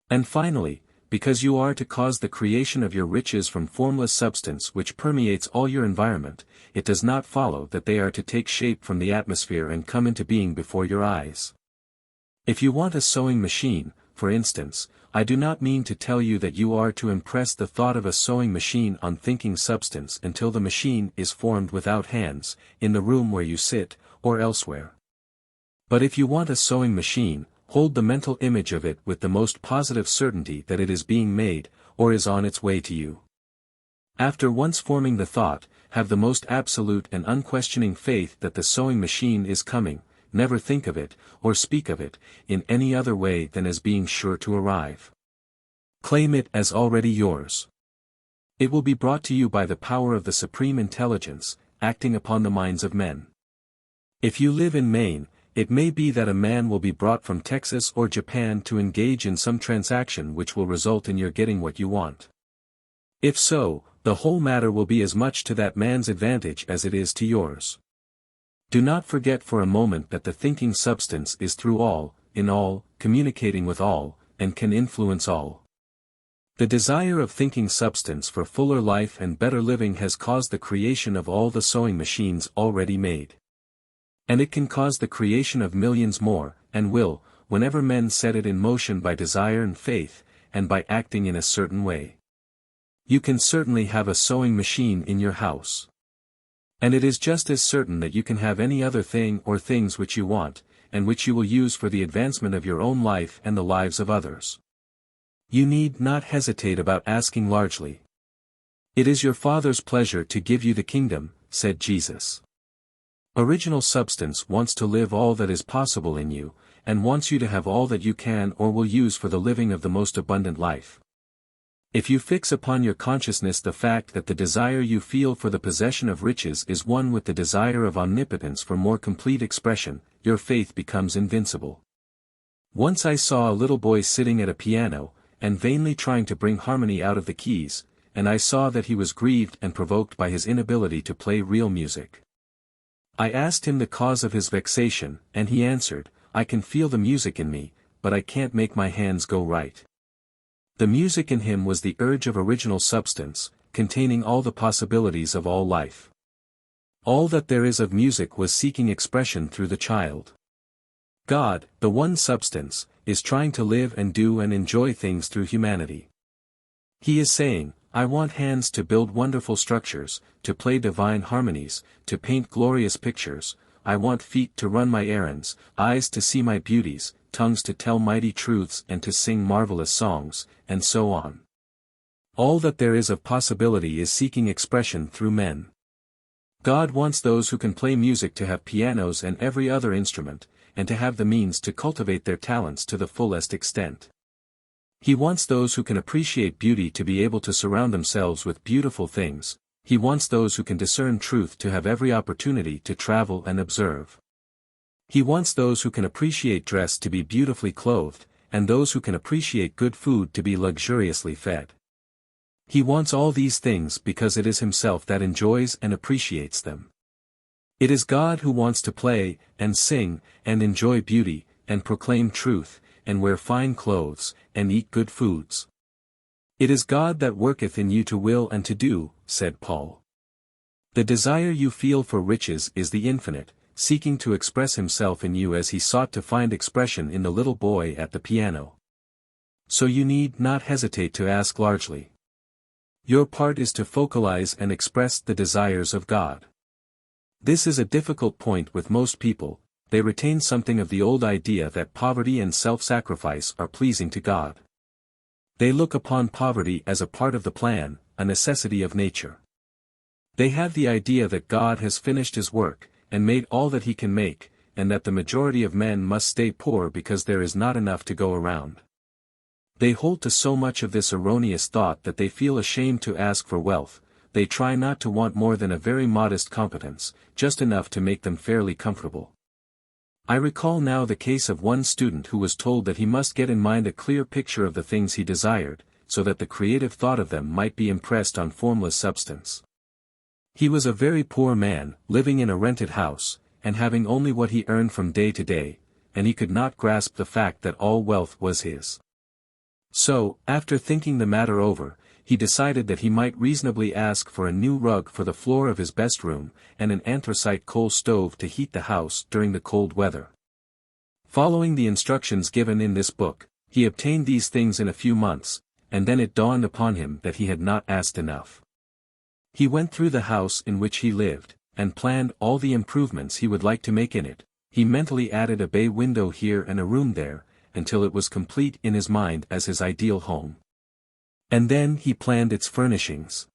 And finally, because you are to cause the creation of your riches from formless substance which permeates all your environment, it does not follow that they are to take shape from the atmosphere and come into being before your eyes. If you want a sewing machine, for instance, I do not mean to tell you that you are to impress the thought of a sewing machine on thinking substance until the machine is formed without hands, in the room where you sit, or elsewhere. But if you want a sewing machine, hold the mental image of it with the most positive certainty that it is being made, or is on its way to you. After once forming the thought, have the most absolute and unquestioning faith that the sewing machine is coming. Never think of it, or speak of it, in any other way than as being sure to arrive. Claim it as already yours. It will be brought to you by the power of the Supreme Intelligence, acting upon the minds of men. If you live in Maine, it may be that a man will be brought from Texas or Japan to engage in some transaction which will result in your getting what you want. If so, the whole matter will be as much to that man's advantage as it is to yours. Do not forget for a moment that the thinking substance is through all, in all, communicating with all, and can influence all. The desire of thinking substance for fuller life and better living has caused the creation of all the sewing machines already made. And it can cause the creation of millions more, and will, whenever men set it in motion by desire and faith, and by acting in a certain way. You can certainly have a sewing machine in your house. And it is just as certain that you can have any other thing or things which you want, and which you will use for the advancement of your own life and the lives of others. You need not hesitate about asking largely. It is your Father's pleasure to give you the kingdom, said Jesus. Original substance wants to live all that is possible in you, and wants you to have all that you can or will use for the living of the most abundant life. If you fix upon your consciousness the fact that the desire you feel for the possession of riches is one with the desire of omnipotence for more complete expression, your faith becomes invincible. Once I saw a little boy sitting at a piano, and vainly trying to bring harmony out of the keys, and I saw that he was grieved and provoked by his inability to play real music. I asked him the cause of his vexation, and he answered, I can feel the music in me, but I can't make my hands go right. The music in him was the urge of original substance, containing all the possibilities of all life. All that there is of music was seeking expression through the child. God, the one substance, is trying to live and do and enjoy things through humanity. He is saying, I want hands to build wonderful structures, to play divine harmonies, to paint glorious pictures. I want feet to run my errands, eyes to see my beauties, tongues to tell mighty truths and to sing marvelous songs, and so on. All that there is of possibility is seeking expression through men. God wants those who can play music to have pianos and every other instrument, and to have the means to cultivate their talents to the fullest extent. He wants those who can appreciate beauty to be able to surround themselves with beautiful things. He wants those who can discern truth to have every opportunity to travel and observe. He wants those who can appreciate dress to be beautifully clothed, and those who can appreciate good food to be luxuriously fed. He wants all these things because it is himself that enjoys and appreciates them. It is God who wants to play, and sing, and enjoy beauty, and proclaim truth, and wear fine clothes, and eat good foods. It is God that worketh in you to will and to do, said Paul. The desire you feel for riches is the infinite, seeking to express himself in you as he sought to find expression in the little boy at the piano. So you need not hesitate to ask largely. Your part is to focalize and express the desires of God. This is a difficult point with most people. They retain something of the old idea that poverty and self-sacrifice are pleasing to God. They look upon poverty as a part of the plan, a necessity of nature. They have the idea that God has finished his work, and made all that he can make, and that the majority of men must stay poor because there is not enough to go around. They hold to so much of this erroneous thought that they feel ashamed to ask for wealth. They try not to want more than a very modest competence, just enough to make them fairly comfortable. I recall now the case of one student who was told that he must get in mind a clear picture of the things he desired, so that the creative thought of them might be impressed on formless substance. He was a very poor man, living in a rented house, and having only what he earned from day to day, and he could not grasp the fact that all wealth was his. So, after thinking the matter over, he decided that he might reasonably ask for a new rug for the floor of his best room, and an anthracite coal stove to heat the house during the cold weather. Following the instructions given in this book, he obtained these things in a few months, and then it dawned upon him that he had not asked enough. He went through the house in which he lived, and planned all the improvements he would like to make in it. He mentally added a bay window here and a room there, until it was complete in his mind as his ideal home. And then he planned its furnishings.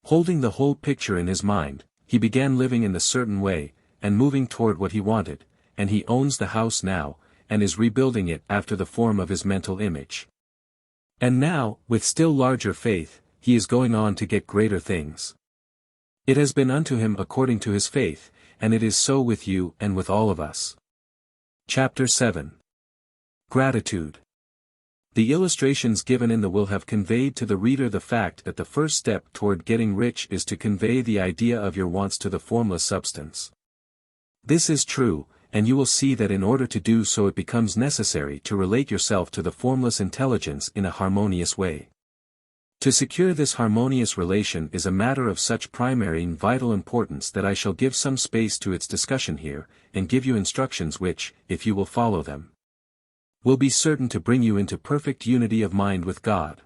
Holding the whole picture in his mind, he began living in a certain way, and moving toward what he wanted, and he owns the house now, and is rebuilding it after the form of his mental image. And now, with still larger faith, he is going on to get greater things. It has been unto him according to his faith, and it is so with you and with all of us. Chapter 7. Gratitude. The illustrations given in the will have conveyed to the reader the fact that the first step toward getting rich is to convey the idea of your wants to the formless substance. This is true, and you will see that in order to do so it becomes necessary to relate yourself to the formless intelligence in a harmonious way. To secure this harmonious relation is a matter of such primary and vital importance that I shall give some space to its discussion here, and give you instructions which, if you will follow them, will be certain to bring you into perfect unity of mind with God.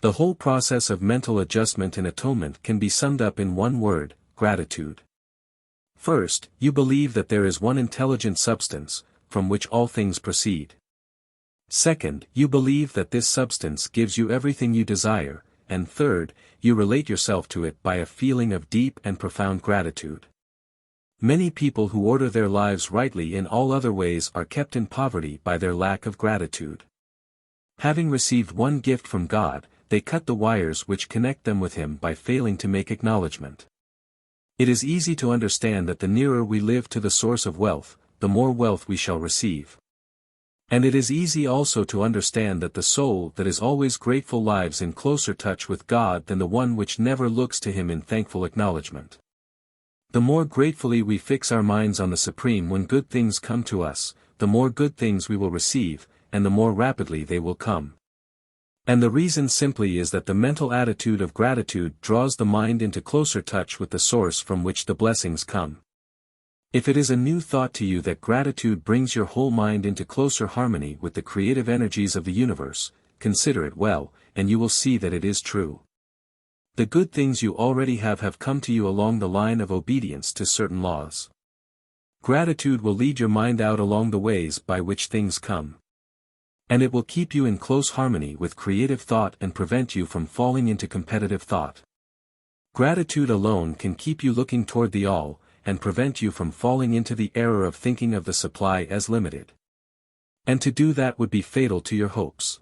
The whole process of mental adjustment and atonement can be summed up in one word: gratitude. First, you believe that there is one intelligent substance, from which all things proceed. Second, you believe that this substance gives you everything you desire, and third, you relate yourself to it by a feeling of deep and profound gratitude. Many people who order their lives rightly in all other ways are kept in poverty by their lack of gratitude. Having received one gift from God, they cut the wires which connect them with Him by failing to make acknowledgement. It is easy to understand that the nearer we live to the source of wealth, the more wealth we shall receive. And it is easy also to understand that the soul that is always grateful lives in closer touch with God than the one which never looks to Him in thankful acknowledgement. The more gratefully we fix our minds on the Supreme when good things come to us, the more good things we will receive, and the more rapidly they will come. And the reason simply is that the mental attitude of gratitude draws the mind into closer touch with the source from which the blessings come. If it is a new thought to you that gratitude brings your whole mind into closer harmony with the creative energies of the universe, consider it well, and you will see that it is true. The good things you already have come to you along the line of obedience to certain laws. Gratitude will lead your mind out along the ways by which things come. And it will keep you in close harmony with creative thought and prevent you from falling into competitive thought. Gratitude alone can keep you looking toward the all, and prevent you from falling into the error of thinking of the supply as limited. And to do that would be fatal to your hopes.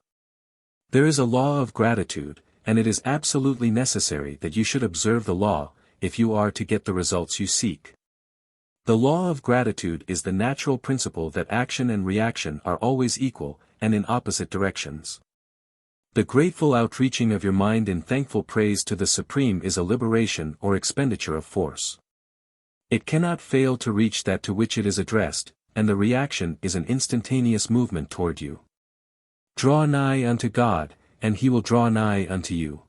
There is a law of gratitude, and it is absolutely necessary that you should observe the law, if you are to get the results you seek. The law of gratitude is the natural principle that action and reaction are always equal, and in opposite directions. The grateful outreaching of your mind in thankful praise to the Supreme is a liberation or expenditure of force. It cannot fail to reach that to which it is addressed, and the reaction is an instantaneous movement toward you. Draw nigh unto God, and He will draw nigh unto you.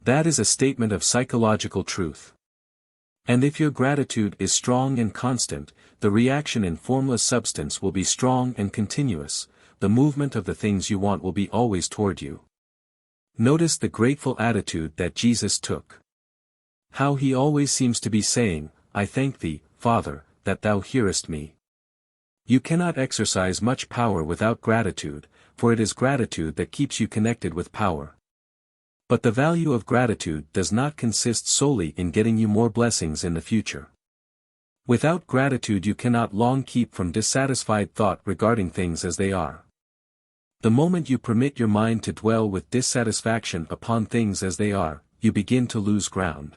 That is a statement of psychological truth. And if your gratitude is strong and constant, the reaction in formless substance will be strong and continuous, the movement of the things you want will be always toward you. Notice the grateful attitude that Jesus took. How He always seems to be saying, I thank Thee, Father, that Thou hearest me. You cannot exercise much power without gratitude, for it is gratitude that keeps you connected with power. But the value of gratitude does not consist solely in getting you more blessings in the future. Without gratitude you cannot long keep from dissatisfied thought regarding things as they are. The moment you permit your mind to dwell with dissatisfaction upon things as they are, you begin to lose ground.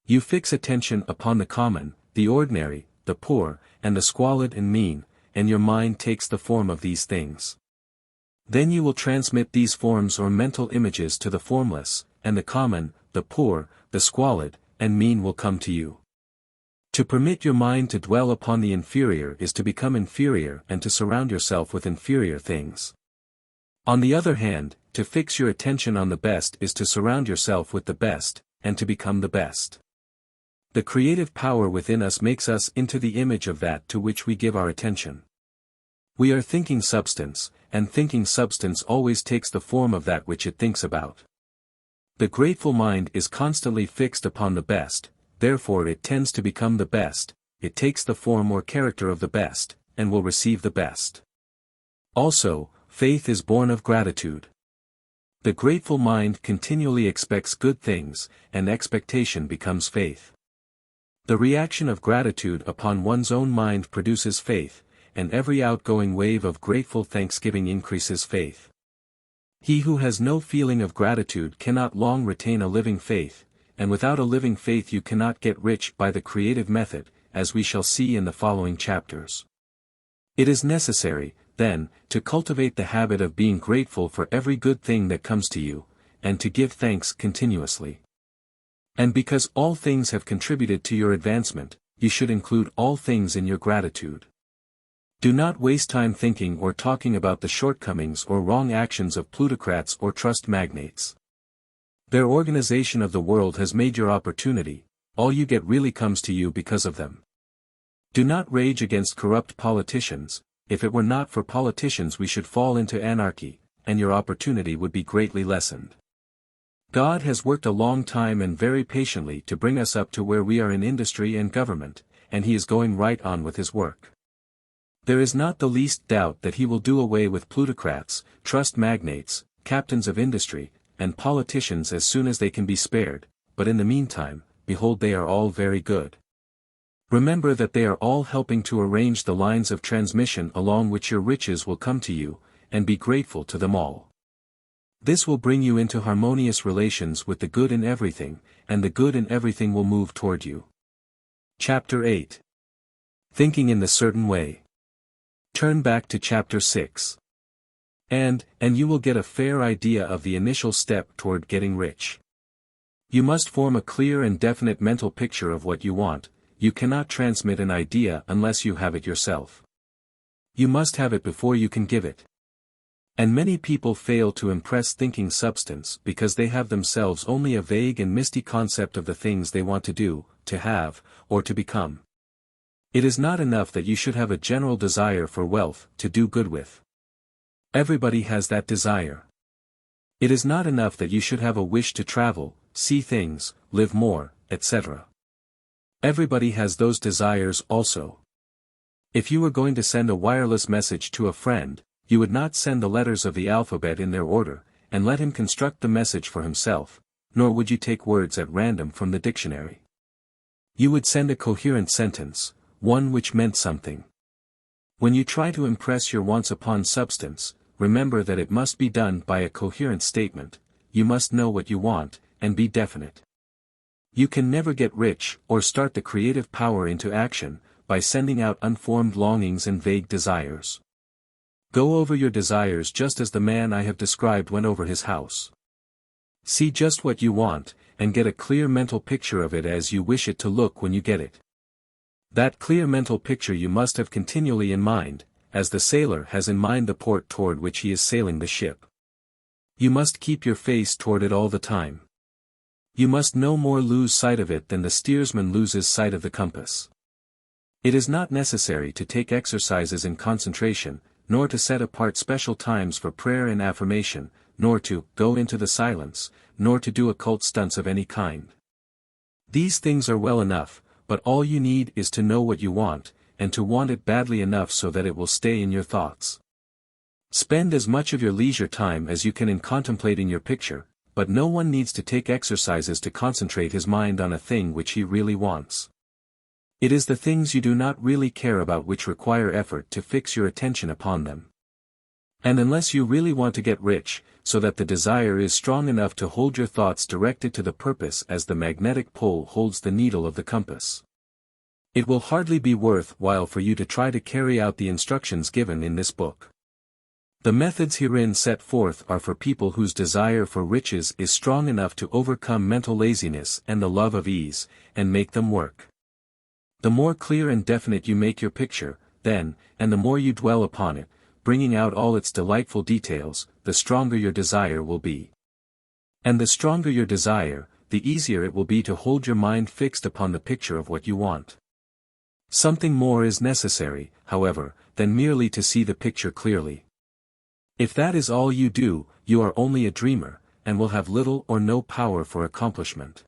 You fix attention upon the common, the ordinary, the poor, and the squalid and mean, and your mind takes the form of these things. Then you will transmit these forms or mental images to the formless, and the common, the poor, the squalid, and mean will come to you. To permit your mind to dwell upon the inferior is to become inferior and to surround yourself with inferior things. On the other hand, to fix your attention on the best is to surround yourself with the best, and to become the best. The creative power within us makes us into the image of that to which we give our attention. We are thinking substance, and thinking substance always takes the form of that which it thinks about. The grateful mind is constantly fixed upon the best, therefore it tends to become the best, it takes the form or character of the best, and will receive the best. Also, faith is born of gratitude. The grateful mind continually expects good things, and expectation becomes faith. The reaction of gratitude upon one's own mind produces faith, and every outgoing wave of grateful thanksgiving increases faith. He who has no feeling of gratitude cannot long retain a living faith, and without a living faith you cannot get rich by the creative method, as we shall see in the following chapters. It is necessary, then, to cultivate the habit of being grateful for every good thing that comes to you, and to give thanks continuously. And because all things have contributed to your advancement, you should include all things in your gratitude. Do not waste time thinking or talking about the shortcomings or wrong actions of plutocrats or trust magnates. Their organization of the world has made your opportunity, all you get really comes to you because of them. Do not rage against corrupt politicians, if it were not for politicians we should fall into anarchy, and your opportunity would be greatly lessened. God has worked a long time and very patiently to bring us up to where we are in industry and government, and He is going right on with His work. There is not the least doubt that He will do away with plutocrats, trust magnates, captains of industry, and politicians as soon as they can be spared, but in the meantime, behold, they are all very good. Remember that they are all helping to arrange the lines of transmission along which your riches will come to you, and be grateful to them all. This will bring you into harmonious relations with the good in everything, and the good in everything will move toward you. Chapter 8. Thinking in the Certain Way. Turn back to Chapter 6. And you will get a fair idea of the initial step toward getting rich. You must form a clear and definite mental picture of what you want. You cannot transmit an idea unless you have it yourself. You must have it before you can give it. And many people fail to impress thinking substance because they have themselves only a vague and misty concept of the things they want to do, to have, or to become. It is not enough that you should have a general desire for wealth to do good with. Everybody has that desire. It is not enough that you should have a wish to travel, see things, live more, etc. Everybody has those desires also. If you were going to send a wireless message to a friend, you would not send the letters of the alphabet in their order, and let him construct the message for himself, nor would you take words at random from the dictionary. You would send a coherent sentence, one which meant something. When you try to impress your wants upon substance, remember that it must be done by a coherent statement. You must know what you want, and be definite. You can never get rich, or start the creative power into action, by sending out unformed longings and vague desires. Go over your desires just as the man I have described went over his house. See just what you want, and get a clear mental picture of it as you wish it to look when you get it. That clear mental picture you must have continually in mind, as the sailor has in mind the port toward which he is sailing the ship. You must keep your face toward it all the time. You must no more lose sight of it than the steersman loses sight of the compass. It is not necessary to take exercises in concentration, nor to set apart special times for prayer and affirmation, nor to go into the silence, nor to do occult stunts of any kind. These things are well enough, but all you need is to know what you want, and to want it badly enough so that it will stay in your thoughts. Spend as much of your leisure time as you can in contemplating your picture, but no one needs to take exercises to concentrate his mind on a thing which he really wants. It is the things you do not really care about which require effort to fix your attention upon them. And unless you really want to get rich, so that the desire is strong enough to hold your thoughts directed to the purpose as the magnetic pole holds the needle of the compass, it will hardly be worth while for you to try to carry out the instructions given in this book. The methods herein set forth are for people whose desire for riches is strong enough to overcome mental laziness and the love of ease, and make them work. The more clear and definite you make your picture, then, and the more you dwell upon it, bringing out all its delightful details, the stronger your desire will be. And the stronger your desire, the easier it will be to hold your mind fixed upon the picture of what you want. Something more is necessary, however, than merely to see the picture clearly. If that is all you do, you are only a dreamer, and will have little or no power for accomplishment.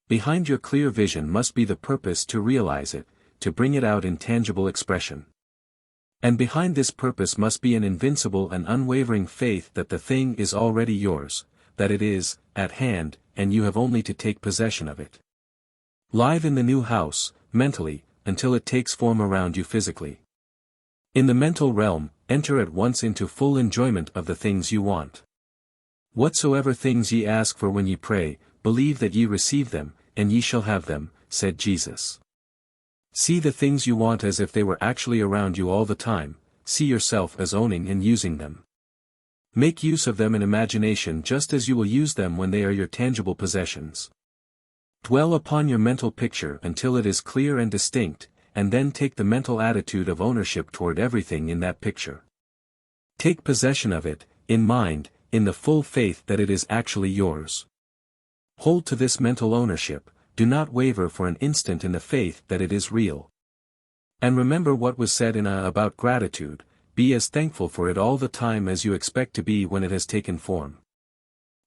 Behind your clear vision must be the purpose to realize it, to bring it out in tangible expression. And behind this purpose must be an invincible and unwavering faith that the thing is already yours, that it is, at hand, and you have only to take possession of it. Live in the new house, mentally, until it takes form around you physically. In the mental realm, enter at once into full enjoyment of the things you want. Whatsoever things ye ask for when ye pray, believe that ye receive them, and ye shall have them, said Jesus. See the things you want as if they were actually around you all the time, see yourself as owning and using them. Make use of them in imagination just as you will use them when they are your tangible possessions. Dwell upon your mental picture until it is clear and distinct, and then take the mental attitude of ownership toward everything in that picture. Take possession of it, in mind, in the full faith that it is actually yours. Hold to this mental ownership, do not waver for an instant in the faith that it is real. And remember what was said in about gratitude, be as thankful for it all the time as you expect to be when it has taken form.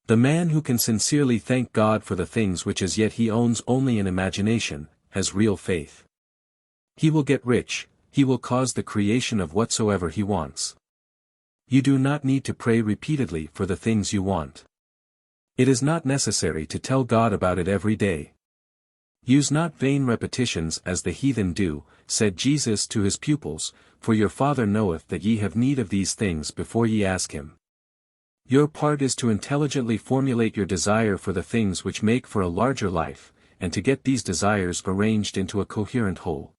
The man who can sincerely thank God for the things which as yet he owns only in imagination, has real faith. He will get rich, he will cause the creation of whatsoever he wants. You do not need to pray repeatedly for the things you want. It is not necessary to tell God about it every day. Use not vain repetitions as the heathen do, said Jesus to his pupils, for your Father knoweth that ye have need of these things before ye ask him. Your part is to intelligently formulate your desire for the things which make for a larger life, and to get these desires arranged into a coherent whole.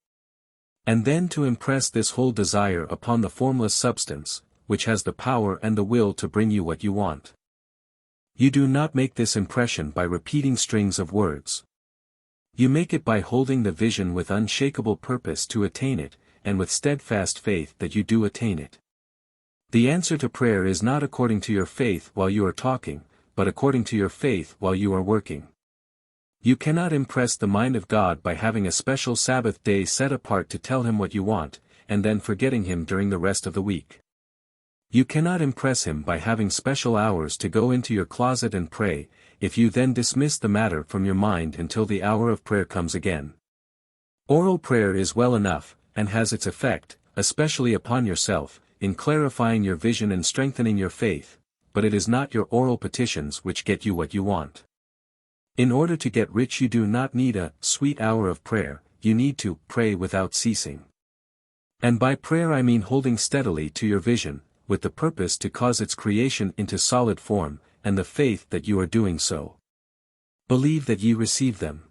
And then to impress this whole desire upon the formless substance, which has the power and the will to bring you what you want. You do not make this impression by repeating strings of words. You make it by holding the vision with unshakable purpose to attain it, and with steadfast faith that you do attain it. The answer to prayer is not according to your faith while you are talking, but according to your faith while you are working. You cannot impress the mind of God by having a special Sabbath day set apart to tell him what you want, and then forgetting him during the rest of the week. You cannot impress him by having special hours to go into your closet and pray, if you then dismiss the matter from your mind until the hour of prayer comes again. Oral prayer is well enough, and has its effect, especially upon yourself, in clarifying your vision and strengthening your faith, but it is not your oral petitions which get you what you want. In order to get rich you do not need a sweet hour of prayer, you need to pray without ceasing. And by prayer I mean holding steadily to your vision, with the purpose to cause its creation into solid form, and the faith that you are doing so. Believe that ye receive them.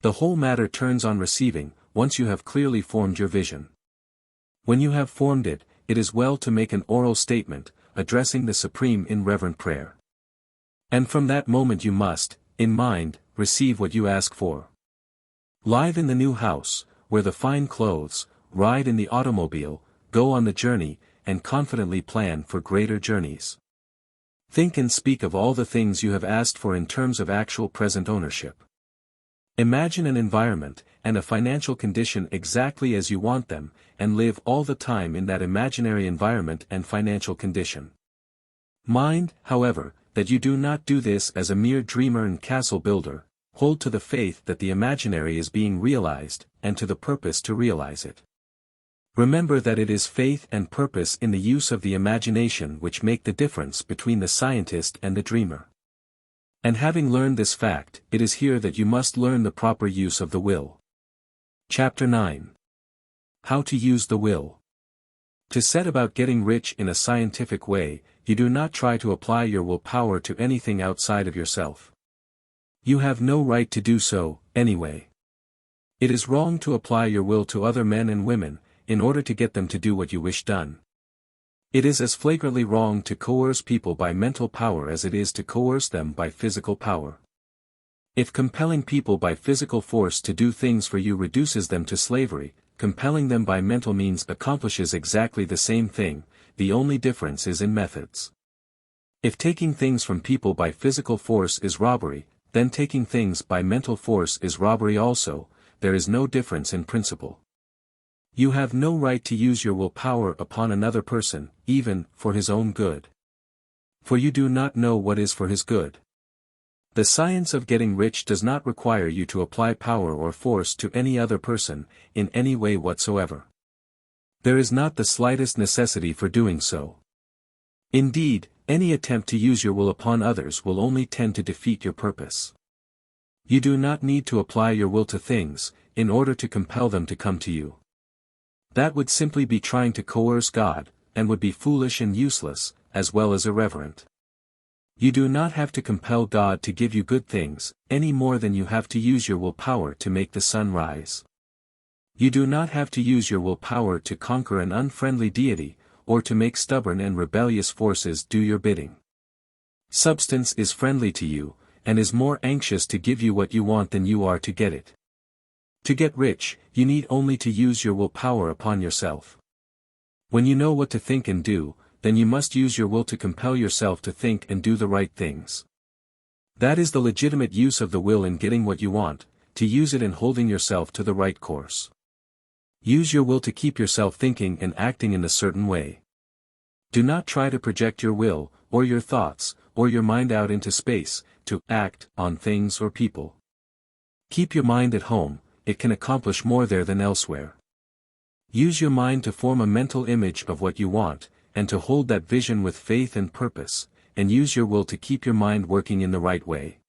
The whole matter turns on receiving, once you have clearly formed your vision. When you have formed it, it is well to make an oral statement, addressing the Supreme in reverent prayer. And from that moment you must, in mind, receive what you ask for. Live in the new house, wear the fine clothes, ride in the automobile, go on the journey, and confidently plan for greater journeys. Think and speak of all the things you have asked for in terms of actual present ownership. Imagine an environment, and a financial condition exactly as you want them, and live all the time in that imaginary environment and financial condition. Mind, however, that you do not do this as a mere dreamer and castle builder, hold to the faith that the imaginary is being realized, and to the purpose to realize it. Remember that it is faith and purpose in the use of the imagination which make the difference between the scientist and the dreamer. And having learned this fact, it is here that you must learn the proper use of the will. Chapter 9. How to use the will. To set about getting rich in a scientific way, you do not try to apply your willpower to anything outside of yourself. You have no right to do so, anyway. It is wrong to apply your will to other men and women, in order to get them to do what you wish done. It is as flagrantly wrong to coerce people by mental power as it is to coerce them by physical power. If compelling people by physical force to do things for you reduces them to slavery, compelling them by mental means accomplishes exactly the same thing, the only difference is in methods. If taking things from people by physical force is robbery, then taking things by mental force is robbery also, there is no difference in principle. You have no right to use your willpower upon another person, even for his own good. For you do not know what is for his good. The science of getting rich does not require you to apply power or force to any other person, in any way whatsoever. There is not the slightest necessity for doing so. Indeed, any attempt to use your will upon others will only tend to defeat your purpose. You do not need to apply your will to things, in order to compel them to come to you. That would simply be trying to coerce God, and would be foolish and useless, as well as irreverent. You do not have to compel God to give you good things, any more than you have to use your willpower to make the sun rise. You do not have to use your willpower to conquer an unfriendly deity, or to make stubborn and rebellious forces do your bidding. Substance is friendly to you, and is more anxious to give you what you want than you are to get it. To get rich, you need only to use your willpower upon yourself. When you know what to think and do, then you must use your will to compel yourself to think and do the right things. That is the legitimate use of the will in getting what you want, to use it in holding yourself to the right course. Use your will to keep yourself thinking and acting in a certain way. Do not try to project your will, or your thoughts, or your mind out into space, to act on things or people. Keep your mind at home, it can accomplish more there than elsewhere. Use your mind to form a mental image of what you want, and to hold that vision with faith and purpose, and use your will to keep your mind working in the right way.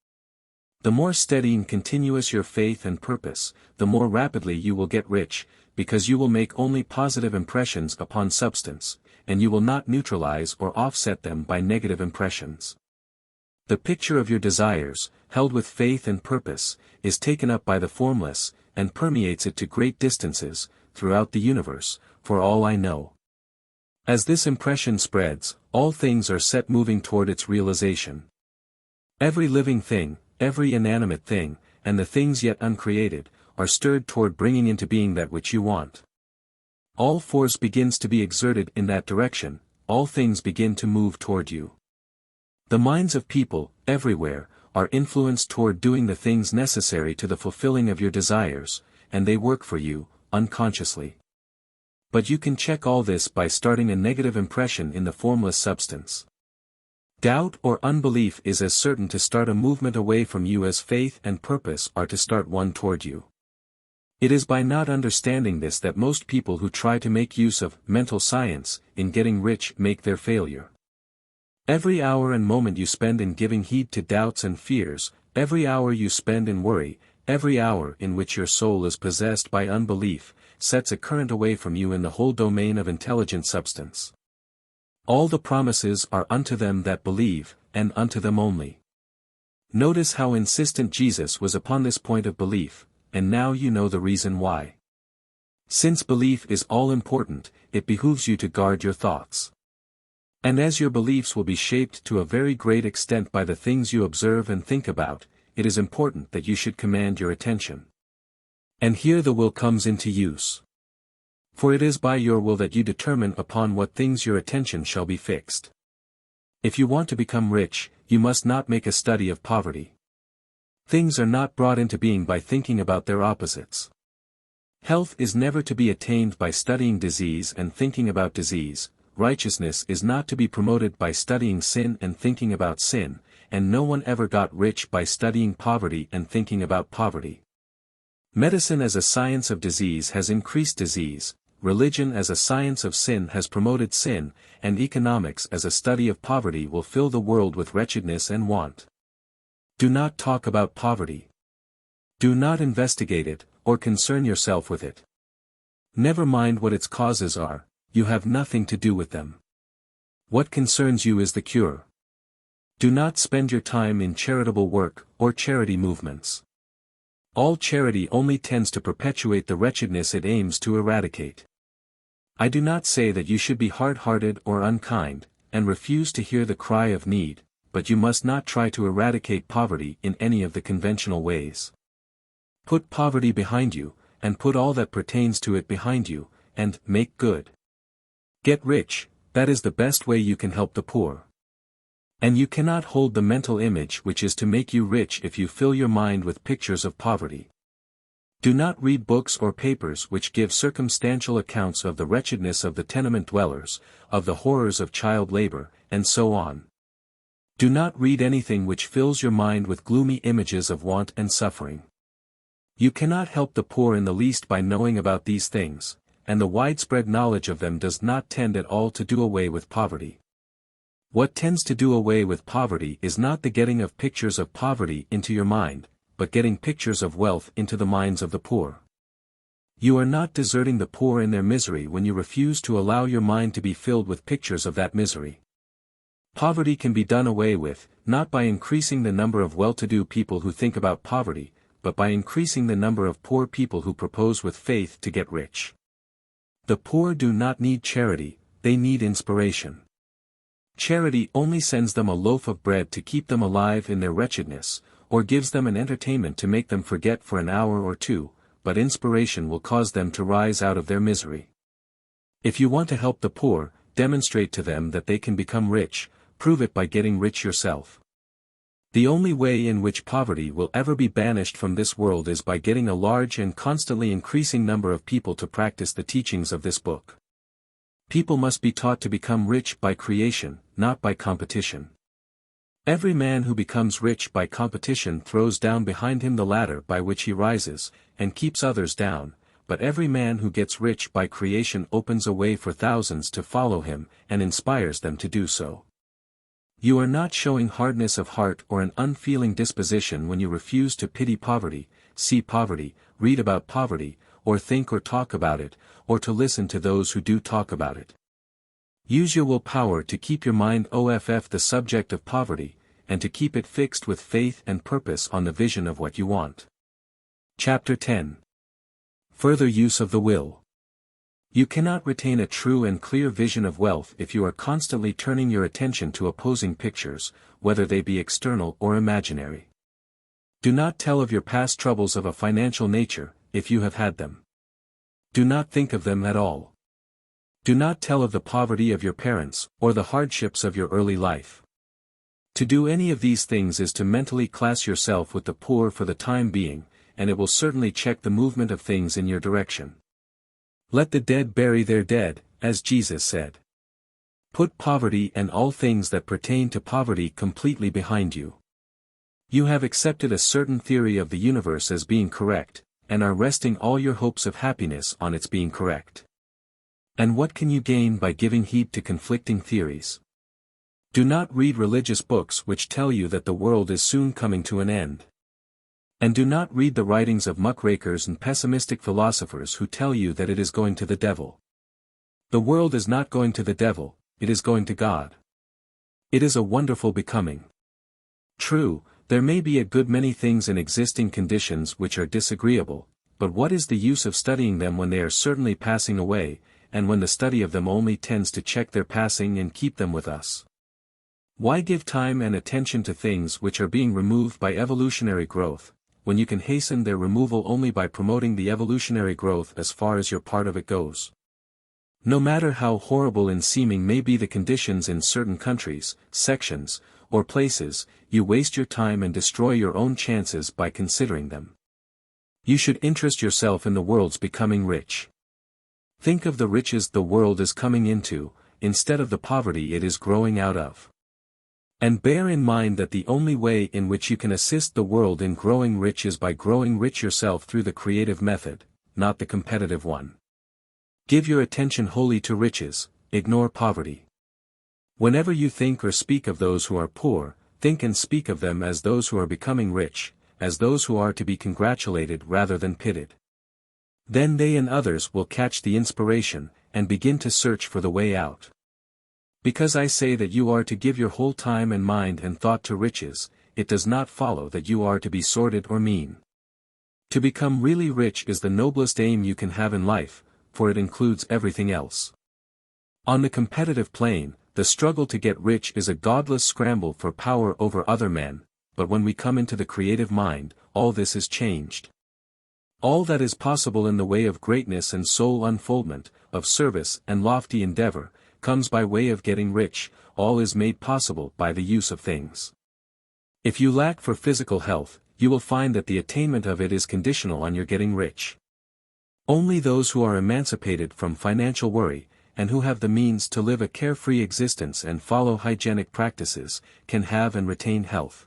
The more steady and continuous your faith and purpose, the more rapidly you will get rich, because you will make only positive impressions upon substance, and you will not neutralize or offset them by negative impressions. The picture of your desires, held with faith and purpose, is taken up by the formless, and permeates it to great distances, throughout the universe, for all I know. As this impression spreads, all things are set moving toward its realization. Every living thing, every inanimate thing, and the things yet uncreated, are stirred toward bringing into being that which you want. All force begins to be exerted in that direction, all things begin to move toward you. The minds of people, everywhere, are influenced toward doing the things necessary to the fulfilling of your desires, and they work for you, unconsciously. But you can check all this by starting a negative impression in the formless substance. Doubt or unbelief is as certain to start a movement away from you as faith and purpose are to start one toward you. It is by not understanding this that most people who try to make use of mental science in getting rich make their failure. Every hour and moment you spend in giving heed to doubts and fears, every hour you spend in worry, every hour in which your soul is possessed by unbelief, sets a current away from you in the whole domain of intelligent substance. All the promises are unto them that believe, and unto them only. Notice how insistent Jesus was upon this point of belief, and now you know the reason why. Since belief is all important, it behooves you to guard your thoughts. And as your beliefs will be shaped to a very great extent by the things you observe and think about, it is important that you should command your attention. And here the will comes into use. For it is by your will that you determine upon what things your attention shall be fixed. If you want to become rich, you must not make a study of poverty. Things are not brought into being by thinking about their opposites. Health is never to be attained by studying disease and thinking about disease, righteousness is not to be promoted by studying sin and thinking about sin, and no one ever got rich by studying poverty and thinking about poverty. Medicine as a science of disease has increased disease, religion as a science of sin has promoted sin, and economics as a study of poverty will fill the world with wretchedness and want. Do not talk about poverty. Do not investigate it, or concern yourself with it. Never mind what its causes are, you have nothing to do with them. What concerns you is the cure. Do not spend your time in charitable work, or charity movements. All charity only tends to perpetuate the wretchedness it aims to eradicate. I do not say that you should be hard-hearted or unkind, and refuse to hear the cry of need, but you must not try to eradicate poverty in any of the conventional ways. Put poverty behind you, and put all that pertains to it behind you, and make good. Get rich, that is the best way you can help the poor. And you cannot hold the mental image which is to make you rich if you fill your mind with pictures of poverty. Do not read books or papers which give circumstantial accounts of the wretchedness of the tenement dwellers, of the horrors of child labor, and so on. Do not read anything which fills your mind with gloomy images of want and suffering. You cannot help the poor in the least by knowing about these things, and the widespread knowledge of them does not tend at all to do away with poverty. What tends to do away with poverty is not the getting of pictures of poverty into your mind, but getting pictures of wealth into the minds of the poor. You are not deserting the poor in their misery when you refuse to allow your mind to be filled with pictures of that misery. Poverty can be done away with, not by increasing the number of well-to-do people who think about poverty, but by increasing the number of poor people who propose with faith to get rich. The poor do not need charity, they need inspiration. Charity only sends them a loaf of bread to keep them alive in their wretchedness, or gives them an entertainment to make them forget for an hour or two, but inspiration will cause them to rise out of their misery. If you want to help the poor, demonstrate to them that they can become rich, prove it by getting rich yourself. The only way in which poverty will ever be banished from this world is by getting a large and constantly increasing number of people to practice the teachings of this book. People must be taught to become rich by creation, not by competition. Every man who becomes rich by competition throws down behind him the ladder by which he rises, and keeps others down, but every man who gets rich by creation opens a way for thousands to follow him, and inspires them to do so. You are not showing hardness of heart or an unfeeling disposition when you refuse to pity poverty, see poverty, read about poverty, or think or talk about it, or to listen to those who do talk about it. Use your willpower to keep your mind off the subject of poverty, and to keep it fixed with faith and purpose on the vision of what you want. Chapter 10. Further use of the will. You cannot retain a true and clear vision of wealth if you are constantly turning your attention to opposing pictures, whether they be external or imaginary. Do not tell of your past troubles of a financial nature, if you have had them. Do not think of them at all. Do not tell of the poverty of your parents, or the hardships of your early life. To do any of these things is to mentally class yourself with the poor for the time being, and it will certainly check the movement of things in your direction. Let the dead bury their dead, as Jesus said. Put poverty and all things that pertain to poverty completely behind you. You have accepted a certain theory of the universe as being correct, and are resting all your hopes of happiness on its being correct. And what can you gain by giving heed to conflicting theories? Do not read religious books which tell you that the world is soon coming to an end. And do not read the writings of muckrakers and pessimistic philosophers who tell you that it is going to the devil. The world is not going to the devil, it is going to God. It is a wonderful becoming. True, there may be a good many things in existing conditions which are disagreeable, but what is the use of studying them when they are certainly passing away, and when the study of them only tends to check their passing and keep them with us? Why give time and attention to things which are being removed by evolutionary growth, when you can hasten their removal only by promoting the evolutionary growth as far as your part of it goes? No matter how horrible in seeming may be the conditions in certain countries, sections, or places, you waste your time and destroy your own chances by considering them. You should interest yourself in the world's becoming rich. Think of the riches the world is coming into, instead of the poverty it is growing out of. And bear in mind that the only way in which you can assist the world in growing rich is by growing rich yourself through the creative method, not the competitive one. Give your attention wholly to riches, ignore poverty. Whenever you think or speak of those who are poor, think and speak of them as those who are becoming rich, as those who are to be congratulated rather than pitied. Then they and others will catch the inspiration, and begin to search for the way out. Because I say that you are to give your whole time and mind and thought to riches, it does not follow that you are to be sordid or mean. To become really rich is the noblest aim you can have in life, for it includes everything else. On the competitive plane, the struggle to get rich is a godless scramble for power over other men, but when we come into the creative mind, all this is changed. All that is possible in the way of greatness and soul unfoldment, of service and lofty endeavor, comes by way of getting rich. All is made possible by the use of things. If you lack for physical health, you will find that the attainment of it is conditional on your getting rich. Only those who are emancipated from financial worry, and who have the means to live a carefree existence and follow hygienic practices, can have and retain health.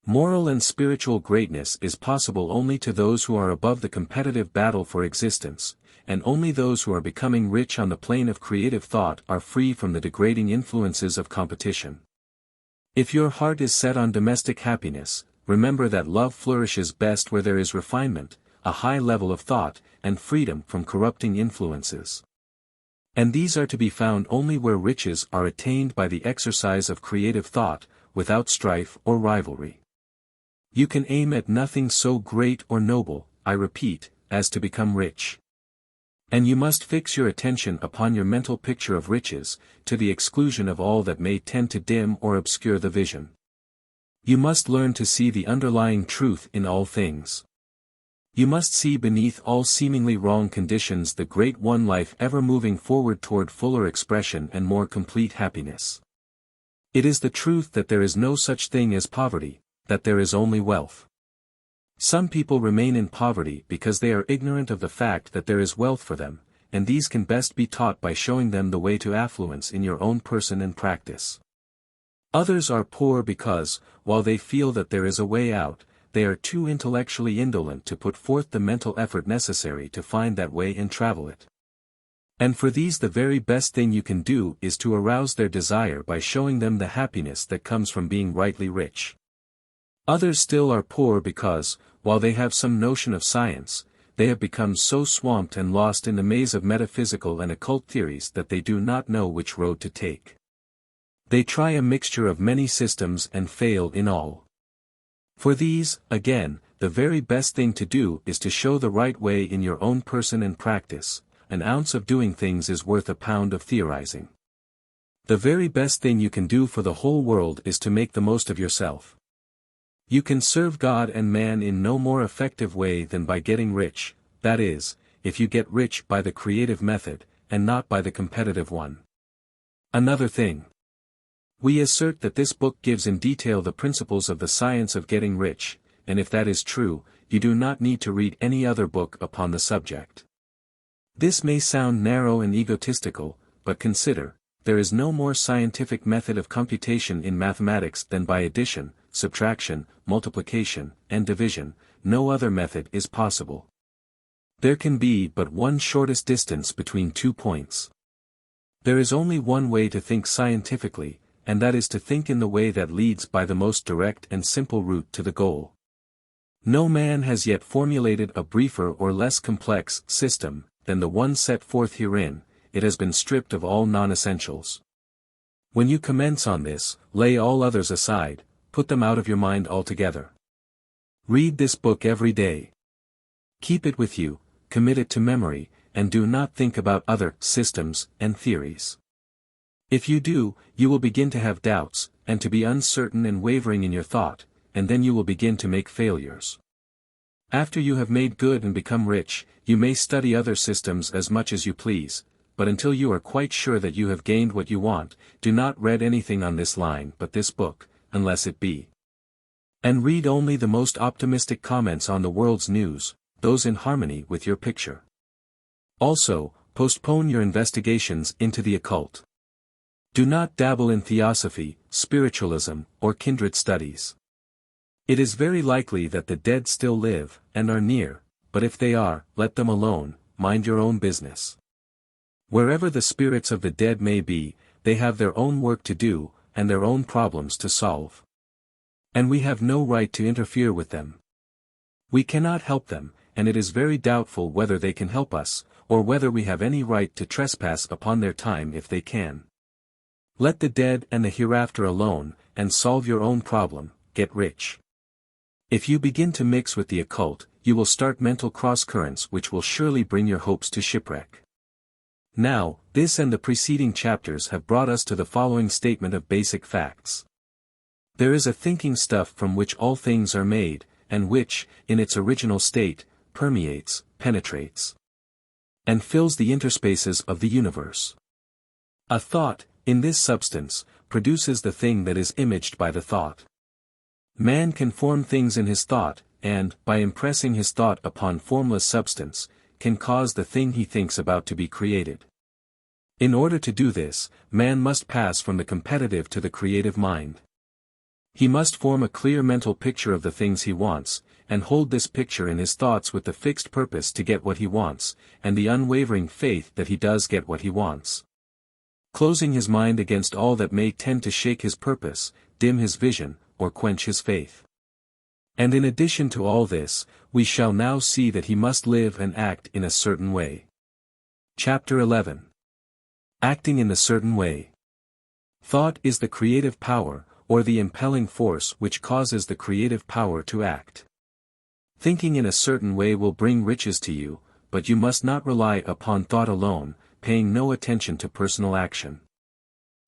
Moral and spiritual greatness is possible only to those who are above the competitive battle for existence, and only those who are becoming rich on the plane of creative thought are free from the degrading influences of competition. If your heart is set on domestic happiness, remember that love flourishes best where there is refinement, a high level of thought, and freedom from corrupting influences. And these are to be found only where riches are attained by the exercise of creative thought, without strife or rivalry. You can aim at nothing so great or noble, I repeat, as to become rich. And you must fix your attention upon your mental picture of riches, to the exclusion of all that may tend to dim or obscure the vision. You must learn to see the underlying truth in all things. You must see beneath all seemingly wrong conditions the great one life ever moving forward toward fuller expression and more complete happiness. It is the truth that there is no such thing as poverty, that there is only wealth. Some people remain in poverty because they are ignorant of the fact that there is wealth for them, and these can best be taught by showing them the way to affluence in your own person and practice. Others are poor because, while they feel that there is a way out, they are too intellectually indolent to put forth the mental effort necessary to find that way and travel it. And for these the very best thing you can do is to arouse their desire by showing them the happiness that comes from being rightly rich. Others still are poor because, while they have some notion of science, they have become so swamped and lost in the maze of metaphysical and occult theories that they do not know which road to take. They try a mixture of many systems and fail in all. For these, again, the very best thing to do is to show the right way in your own person and practice. An ounce of doing things is worth a pound of theorizing. The very best thing you can do for the whole world is to make the most of yourself. You can serve God and man in no more effective way than by getting rich, that is, if you get rich by the creative method, and not by the competitive one. Another thing. We assert that this book gives in detail the principles of the science of getting rich, and if that is true, you do not need to read any other book upon the subject. This may sound narrow and egotistical, but consider, there is no more scientific method of computation in mathematics than by addition, subtraction, multiplication, and division. No other method is possible. There can be but one shortest distance between 2 points. There is only one way to think scientifically, and that is to think in the way that leads by the most direct and simple route to the goal. No man has yet formulated a briefer or less complex system than the one set forth herein. It has been stripped of all non-essentials. When you commence on this, lay all others aside, put them out of your mind altogether. Read this book every day. Keep it with you, commit it to memory, and do not think about other systems and theories. If you do, you will begin to have doubts, and to be uncertain and wavering in your thought, and then you will begin to make failures. After you have made good and become rich, you may study other systems as much as you please, but until you are quite sure that you have gained what you want, do not read anything on this line but this book, unless it be. And read only the most optimistic comments on the world's news, those in harmony with your picture. Also, postpone your investigations into the occult. Do not dabble in theosophy, spiritualism, or kindred studies. It is very likely that the dead still live, and are near, but if they are, let them alone, mind your own business. Wherever the spirits of the dead may be, they have their own work to do, and their own problems to solve. And we have no right to interfere with them. We cannot help them, and it is very doubtful whether they can help us, or whether we have any right to trespass upon their time if they can. Let the dead and the hereafter alone, and solve your own problem, get rich. If you begin to mix with the occult, you will start mental cross-currents which will surely bring your hopes to shipwreck. Now, this and the preceding chapters have brought us to the following statement of basic facts. There is a thinking stuff from which all things are made, and which, in its original state, permeates, penetrates, and fills the interspaces of the universe. A thought, in this substance, produces the thing that is imaged by the thought. Man can form things in his thought, and, by impressing his thought upon formless substance, can cause the thing he thinks about to be created. In order to do this, man must pass from the competitive to the creative mind. He must form a clear mental picture of the things he wants, and hold this picture in his thoughts with the fixed purpose to get what he wants, and the unwavering faith that he does get what he wants. Closing his mind against all that may tend to shake his purpose, dim his vision, or quench his faith. And in addition to all this, we shall now see that he must live and act in a certain way. Chapter 11. Acting in a certain way. Thought is the creative power, or the impelling force which causes the creative power to act. Thinking in a certain way will bring riches to you, but you must not rely upon thought alone, paying no attention to personal action.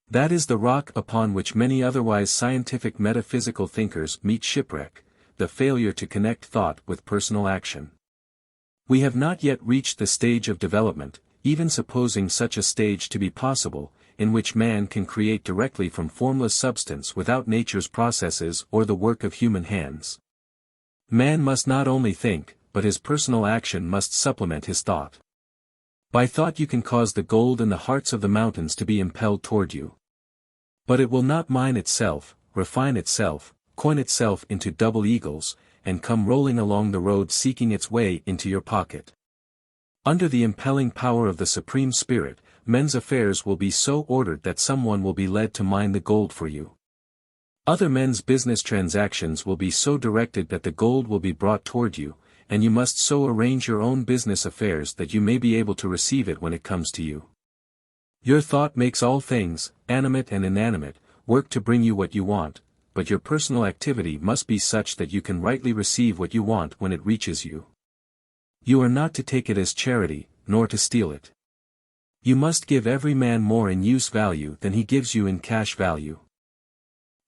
That is the rock upon which many otherwise scientific metaphysical thinkers meet shipwreck, the failure to connect thought with personal action. We have not yet reached the stage of development, even supposing such a stage to be possible, in which man can create directly from formless substance without nature's processes or the work of human hands. Man must not only think, but his personal action must supplement his thought. By thought you can cause the gold in the hearts of the mountains to be impelled toward you. But it will not mine itself, refine itself, coin itself into double eagles, and come rolling along the road seeking its way into your pocket. Under the impelling power of the Supreme Spirit, men's affairs will be so ordered that someone will be led to mine the gold for you. Other men's business transactions will be so directed that the gold will be brought toward you, and you must so arrange your own business affairs that you may be able to receive it when it comes to you. Your thought makes all things, animate and inanimate, work to bring you what you want, but your personal activity must be such that you can rightly receive what you want when it reaches you. You are not to take it as charity, nor to steal it. You must give every man more in use value than he gives you in cash value.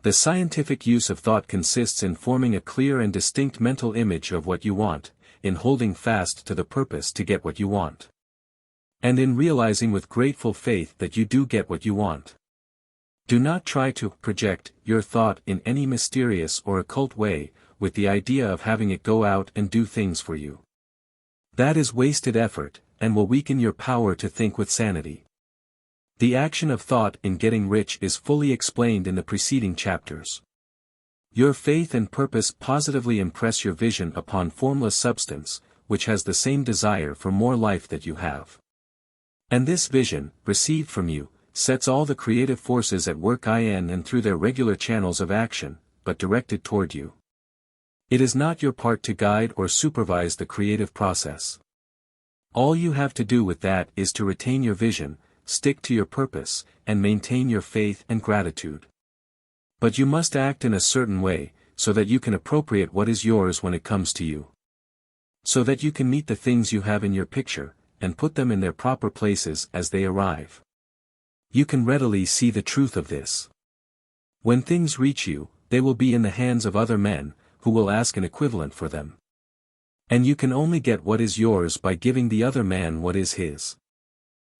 The scientific use of thought consists in forming a clear and distinct mental image of what you want, in holding fast to the purpose to get what you want, and in realizing with grateful faith that you do get what you want. Do not try to project your thought in any mysterious or occult way, with the idea of having it go out and do things for you. That is wasted effort, and will weaken your power to think with sanity. The action of thought in getting rich is fully explained in the preceding chapters. Your faith and purpose positively impress your vision upon formless substance, which has the same desire for more life that you have. And this vision, received from you, sets all the creative forces at work in and through their regular channels of action, but directed toward you. It is not your part to guide or supervise the creative process. All you have to do with that is to retain your vision, stick to your purpose, and maintain your faith and gratitude. But you must act in a certain way, so that you can appropriate what is yours when it comes to you. So that you can meet the things you have in your picture, and put them in their proper places as they arrive. You can readily see the truth of this. When things reach you, they will be in the hands of other men, who will ask an equivalent for them. And you can only get what is yours by giving the other man what is his.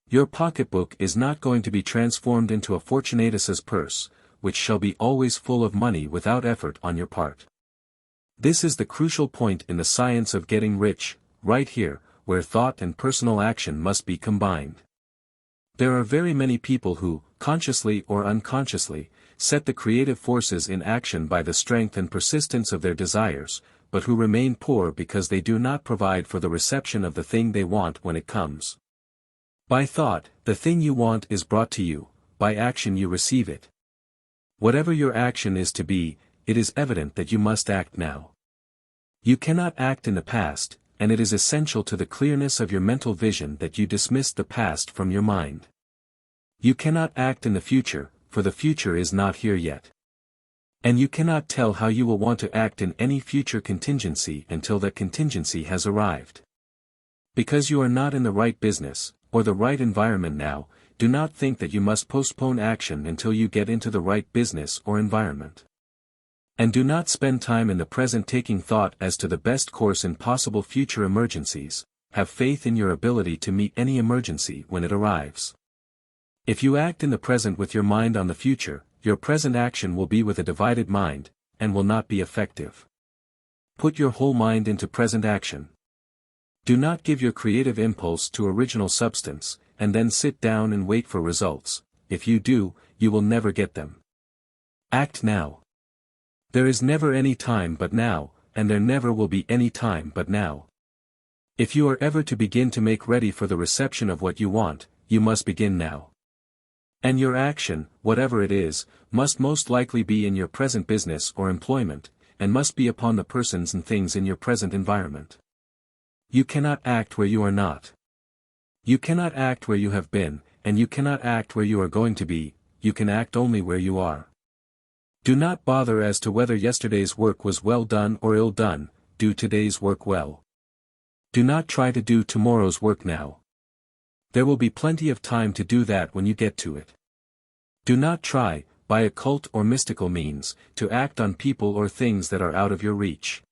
Your pocketbook is not going to be transformed into a Fortunatus's purse, which shall be always full of money without effort on your part. This is the crucial point in the science of getting rich, right here, where thought and personal action must be combined. There are very many people who, consciously or unconsciously, set the creative forces in action by the strength and persistence of their desires, but who remain poor because they do not provide for the reception of the thing they want when it comes. By thought, the thing you want is brought to you, by action you receive it. Whatever your action is to be, it is evident that you must act now. You cannot act in the past, and it is essential to the clearness of your mental vision that you dismiss the past from your mind. You cannot act in the future, for the future is not here yet. And you cannot tell how you will want to act in any future contingency until that contingency has arrived. Because you are not in the right business, or the right environment now, do not think that you must postpone action until you get into the right business or environment. And do not spend time in the present taking thought as to the best course in possible future emergencies. Have faith in your ability to meet any emergency when it arrives. If you act in the present with your mind on the future, your present action will be with a divided mind, and will not be effective. Put your whole mind into present action. Do not give your creative impulse to original substance, and then sit down and wait for results. If you do, you will never get them. Act now. There is never any time but now, and there never will be any time but now. If you are ever to begin to make ready for the reception of what you want, you must begin now. And your action, whatever it is, must most likely be in your present business or employment, and must be upon the persons and things in your present environment. You cannot act where you are not. You cannot act where you have been, and you cannot act where you are going to be. You can act only where you are. Do not bother as to whether yesterday's work was well done or ill done. Do today's work well. Do not try to do tomorrow's work now. There will be plenty of time to do that when you get to it. Do not try, by occult or mystical means, to act on people or things that are out of your reach.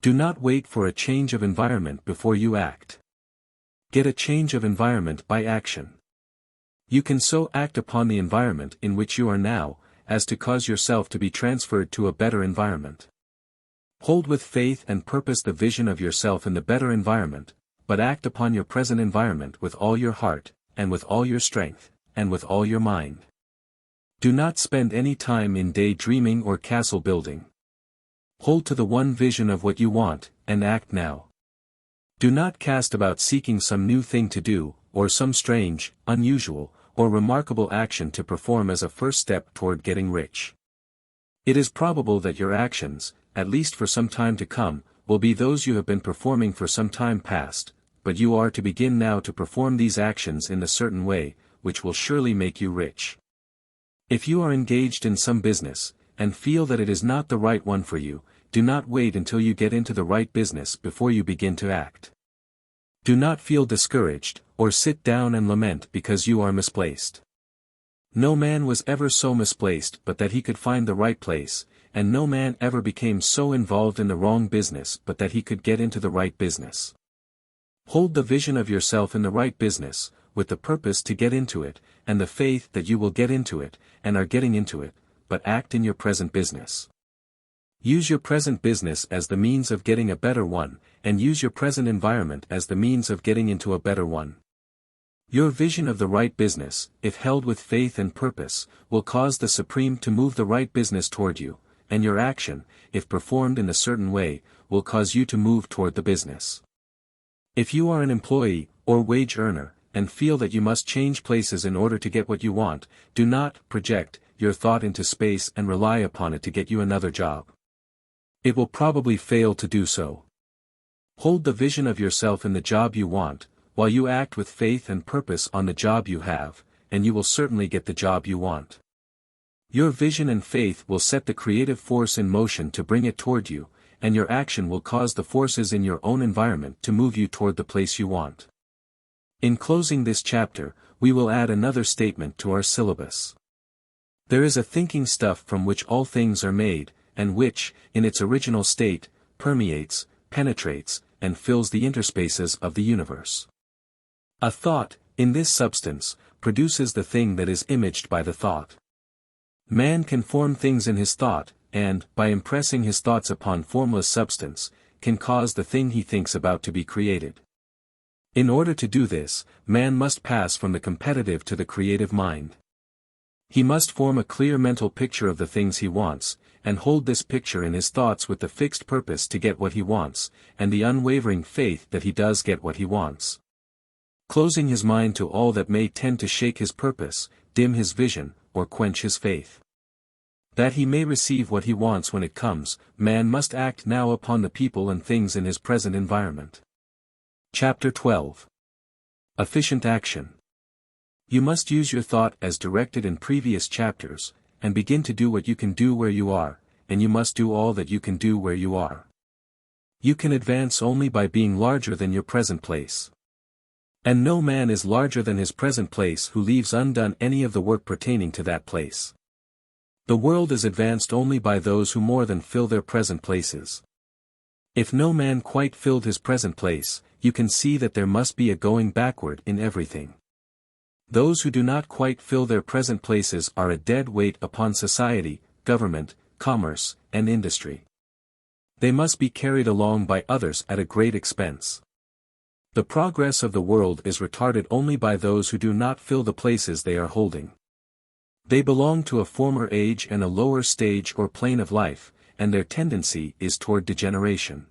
Do not wait for a change of environment before you act. Get a change of environment by action. You can so act upon the environment in which you are now, as to cause yourself to be transferred to a better environment. Hold with faith and purpose the vision of yourself in the better environment, but act upon your present environment with all your heart, and with all your strength, and with all your mind. Do not spend any time in daydreaming or castle building. Hold to the one vision of what you want, and act now. Do not cast about seeking some new thing to do, or some strange, unusual, or remarkable action to perform as a first step toward getting rich. It is probable that your actions, at least for some time to come, will be those you have been performing for some time past, but you are to begin now to perform these actions in a certain way, which will surely make you rich. If you are engaged in some business, and feel that it is not the right one for you, do not wait until you get into the right business before you begin to act. Do not feel discouraged, or sit down and lament because you are misplaced. No man was ever so misplaced but that he could find the right place, and no man ever became so involved in the wrong business but that he could get into the right business. Hold the vision of yourself in the right business, with the purpose to get into it, and the faith that you will get into it, and are getting into it, but act in your present business. Use your present business as the means of getting a better one, and use your present environment as the means of getting into a better one. Your vision of the right business, if held with faith and purpose, will cause the Supreme to move the right business toward you, and your action, if performed in a certain way, will cause you to move toward the business. If you are an employee, or wage earner, and feel that you must change places in order to get what you want, do not project your thought into space and rely upon it to get you another job. It will probably fail to do so. Hold the vision of yourself in the job you want, while you act with faith and purpose on the job you have, and you will certainly get the job you want. Your vision and faith will set the creative force in motion to bring it toward you, and your action will cause the forces in your own environment to move you toward the place you want. In closing this chapter, we will add another statement to our syllabus. There is a thinking stuff from which all things are made, and which, in its original state, permeates, penetrates, and fills the interspaces of the universe. A thought, in this substance, produces the thing that is imaged by the thought. Man can form things in his thought, and, by impressing his thoughts upon formless substance, can cause the thing he thinks about to be created. In order to do this, man must pass from the competitive to the creative mind. He must form a clear mental picture of the things he wants, and hold this picture in his thoughts with the fixed purpose to get what he wants, and the unwavering faith that he does get what he wants. Closing his mind to all that may tend to shake his purpose, dim his vision, or quench his faith. That he may receive what he wants when it comes, man must act now upon the people and things in his present environment. Chapter 12. Efficient Action. You must use your thought as directed in previous chapters, and begin to do what you can do where you are, and you must do all that you can do where you are. You can advance only by being larger than your present place. And no man is larger than his present place who leaves undone any of the work pertaining to that place. The world is advanced only by those who more than fill their present places. If no man quite filled his present place, you can see that there must be a going backward in everything. Those who do not quite fill their present places are a dead weight upon society, government, commerce, and industry. They must be carried along by others at a great expense. The progress of the world is retarded only by those who do not fill the places they are holding. They belong to a former age and a lower stage or plane of life, and their tendency is toward degeneration.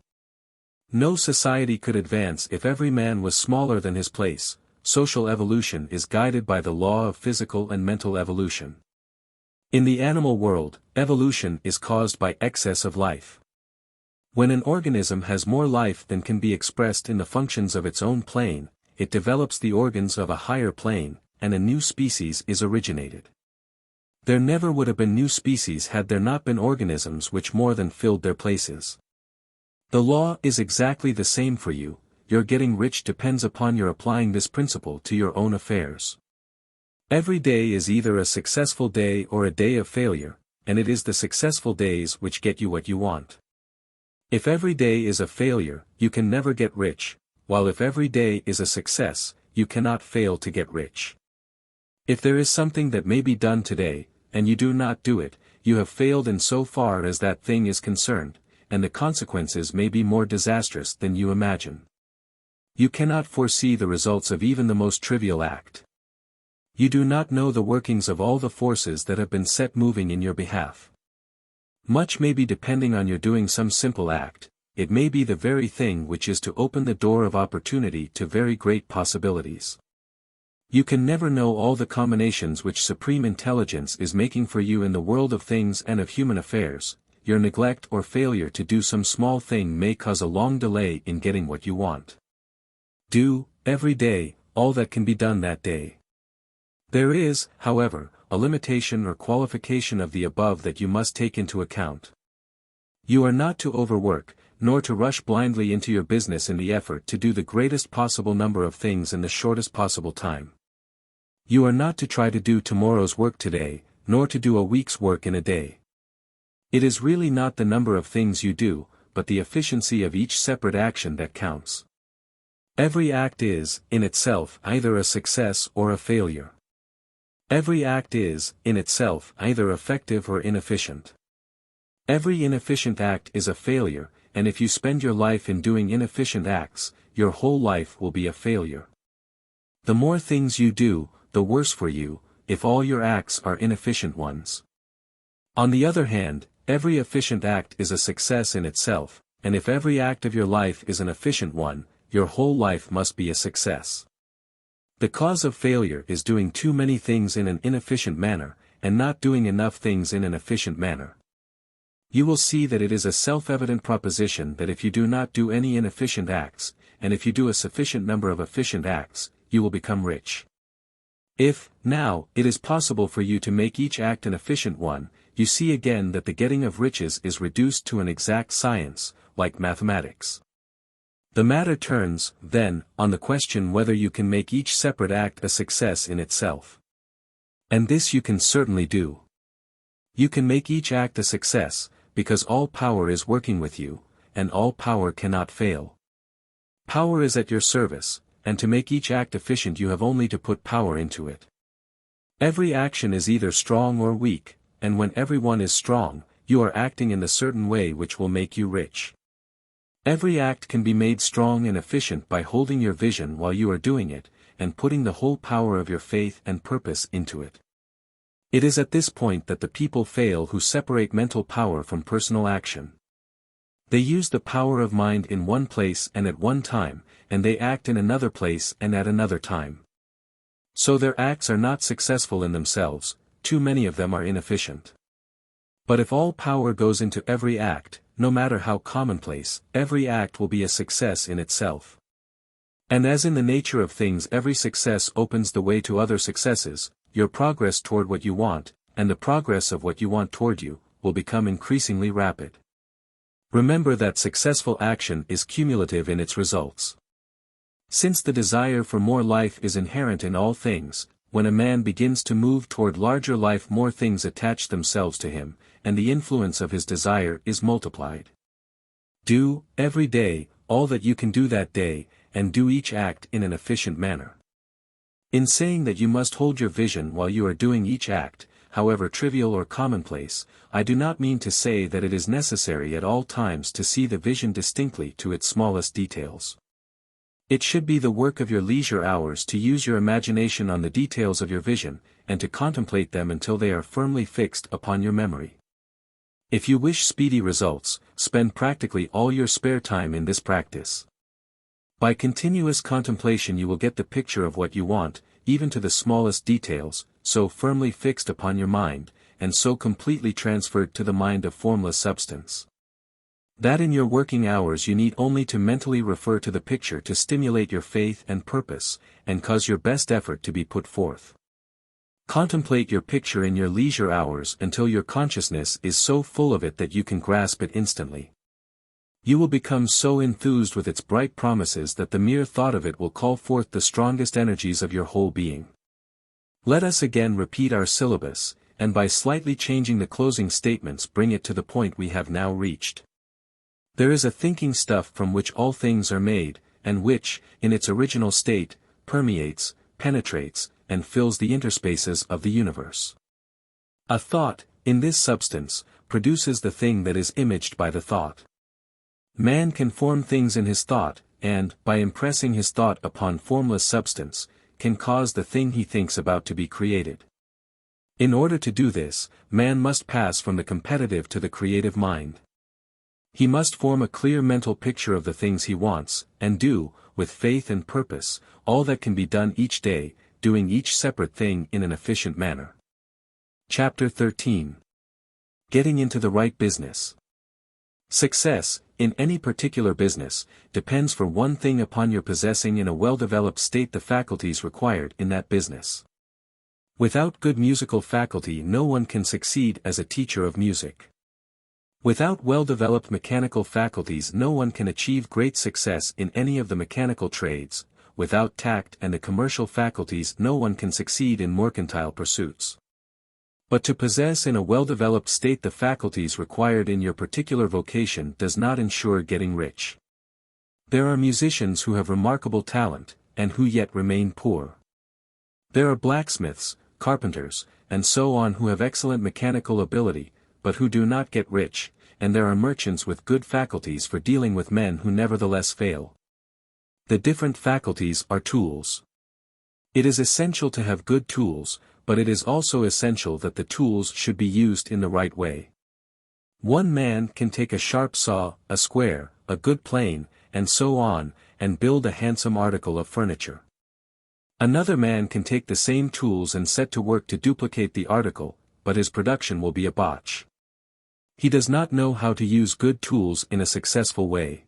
No society could advance if every man was smaller than his place. Social evolution is guided by the law of physical and mental evolution. In the animal world, evolution is caused by excess of life. When an organism has more life than can be expressed in the functions of its own plane, it develops the organs of a higher plane, and a new species is originated. There never would have been new species had there not been organisms which more than filled their places. The law is exactly the same for you. Your getting rich depends upon your applying this principle to your own affairs. Every day is either a successful day or a day of failure, and it is the successful days which get you what you want. If every day is a failure, you can never get rich, while if every day is a success, you cannot fail to get rich. If there is something that may be done today, and you do not do it, you have failed in so far as that thing is concerned, and the consequences may be more disastrous than you imagine. You cannot foresee the results of even the most trivial act. You do not know the workings of all the forces that have been set moving in your behalf. Much may be depending on your doing some simple act. It may be the very thing which is to open the door of opportunity to very great possibilities. You can never know all the combinations which Supreme Intelligence is making for you in the world of things and of human affairs. Your neglect or failure to do some small thing may cause a long delay in getting what you want. Do, every day, all that can be done that day. There is, however, a limitation or qualification of the above that you must take into account. You are not to overwork, nor to rush blindly into your business in the effort to do the greatest possible number of things in the shortest possible time. You are not to try to do tomorrow's work today, nor to do a week's work in a day. It is really not the number of things you do, but the efficiency of each separate action that counts. Every act is, in itself, either a success or a failure. Every act is, in itself, either effective or inefficient. Every inefficient act is a failure, and if you spend your life in doing inefficient acts, your whole life will be a failure. The more things you do, the worse for you, if all your acts are inefficient ones. On the other hand, every efficient act is a success in itself, and if every act of your life is an efficient one, your whole life must be a success. The cause of failure is doing too many things in an inefficient manner, and not doing enough things in an efficient manner. You will see that it is a self-evident proposition that if you do not do any inefficient acts, and if you do a sufficient number of efficient acts, you will become rich. If, now, it is possible for you to make each act an efficient one, you see again that the getting of riches is reduced to an exact science, like mathematics. The matter turns, then, on the question whether you can make each separate act a success in itself. And this you can certainly do. You can make each act a success, because all power is working with you, and all power cannot fail. Power is at your service, and to make each act efficient you have only to put power into it. Every action is either strong or weak, and when everyone is strong, you are acting in the certain way which will make you rich. Every act can be made strong and efficient by holding your vision while you are doing it, and putting the whole power of your faith and purpose into it. It is at this point that the people fail who separate mental power from personal action. They use the power of mind in one place and at one time, and they act in another place and at another time. So their acts are not successful in themselves, too many of them are inefficient. But if all power goes into every act, no matter how commonplace, every act will be a success in itself. And as in the nature of things every success opens the way to other successes, your progress toward what you want, and the progress of what you want toward you, will become increasingly rapid. Remember that successful action is cumulative in its results. Since the desire for more life is inherent in all things, when a man begins to move toward larger life more things attach themselves to him, and the influence of his desire is multiplied. Do, every day, all that you can do that day, and do each act in an efficient manner. In saying that you must hold your vision while you are doing each act, however trivial or commonplace, I do not mean to say that it is necessary at all times to see the vision distinctly to its smallest details. It should be the work of your leisure hours to use your imagination on the details of your vision, and to contemplate them until they are firmly fixed upon your memory. If you wish speedy results, spend practically all your spare time in this practice. By continuous contemplation you will get the picture of what you want, even to the smallest details, so firmly fixed upon your mind, and so completely transferred to the mind of formless substance, that in your working hours you need only to mentally refer to the picture to stimulate your faith and purpose, and cause your best effort to be put forth. Contemplate your picture in your leisure hours until your consciousness is so full of it that you can grasp it instantly. You will become so enthused with its bright promises that the mere thought of it will call forth the strongest energies of your whole being. Let us again repeat our syllabus, and by slightly changing the closing statements bring it to the point we have now reached. There is a thinking stuff from which all things are made, and which, in its original state, permeates, penetrates, and fills the interspaces of the universe. A thought, in this substance, produces the thing that is imaged by the thought. Man can form things in his thought, and, by impressing his thought upon formless substance, can cause the thing he thinks about to be created. In order to do this, man must pass from the competitive to the creative mind. He must form a clear mental picture of the things he wants, and do, with faith and purpose, all that can be done each day, doing each separate thing in an efficient manner. Chapter 13. Getting into the right business. Success, in any particular business, depends for one thing upon your possessing in a well-developed state the faculties required in that business. Without good musical faculty no one can succeed as a teacher of music. Without well-developed mechanical faculties no one can achieve great success in any of the mechanical trades. Without tact and the commercial faculties no one can succeed in mercantile pursuits. But to possess in a well-developed state the faculties required in your particular vocation does not ensure getting rich. There are musicians who have remarkable talent, and who yet remain poor. There are blacksmiths, carpenters, and so on who have excellent mechanical ability, but who do not get rich, and there are merchants with good faculties for dealing with men who nevertheless fail. The different faculties are tools. It is essential to have good tools, but it is also essential that the tools should be used in the right way. One man can take a sharp saw, a square, a good plane, and so on, and build a handsome article of furniture. Another man can take the same tools and set to work to duplicate the article, but his production will be a botch. He does not know how to use good tools in a successful way.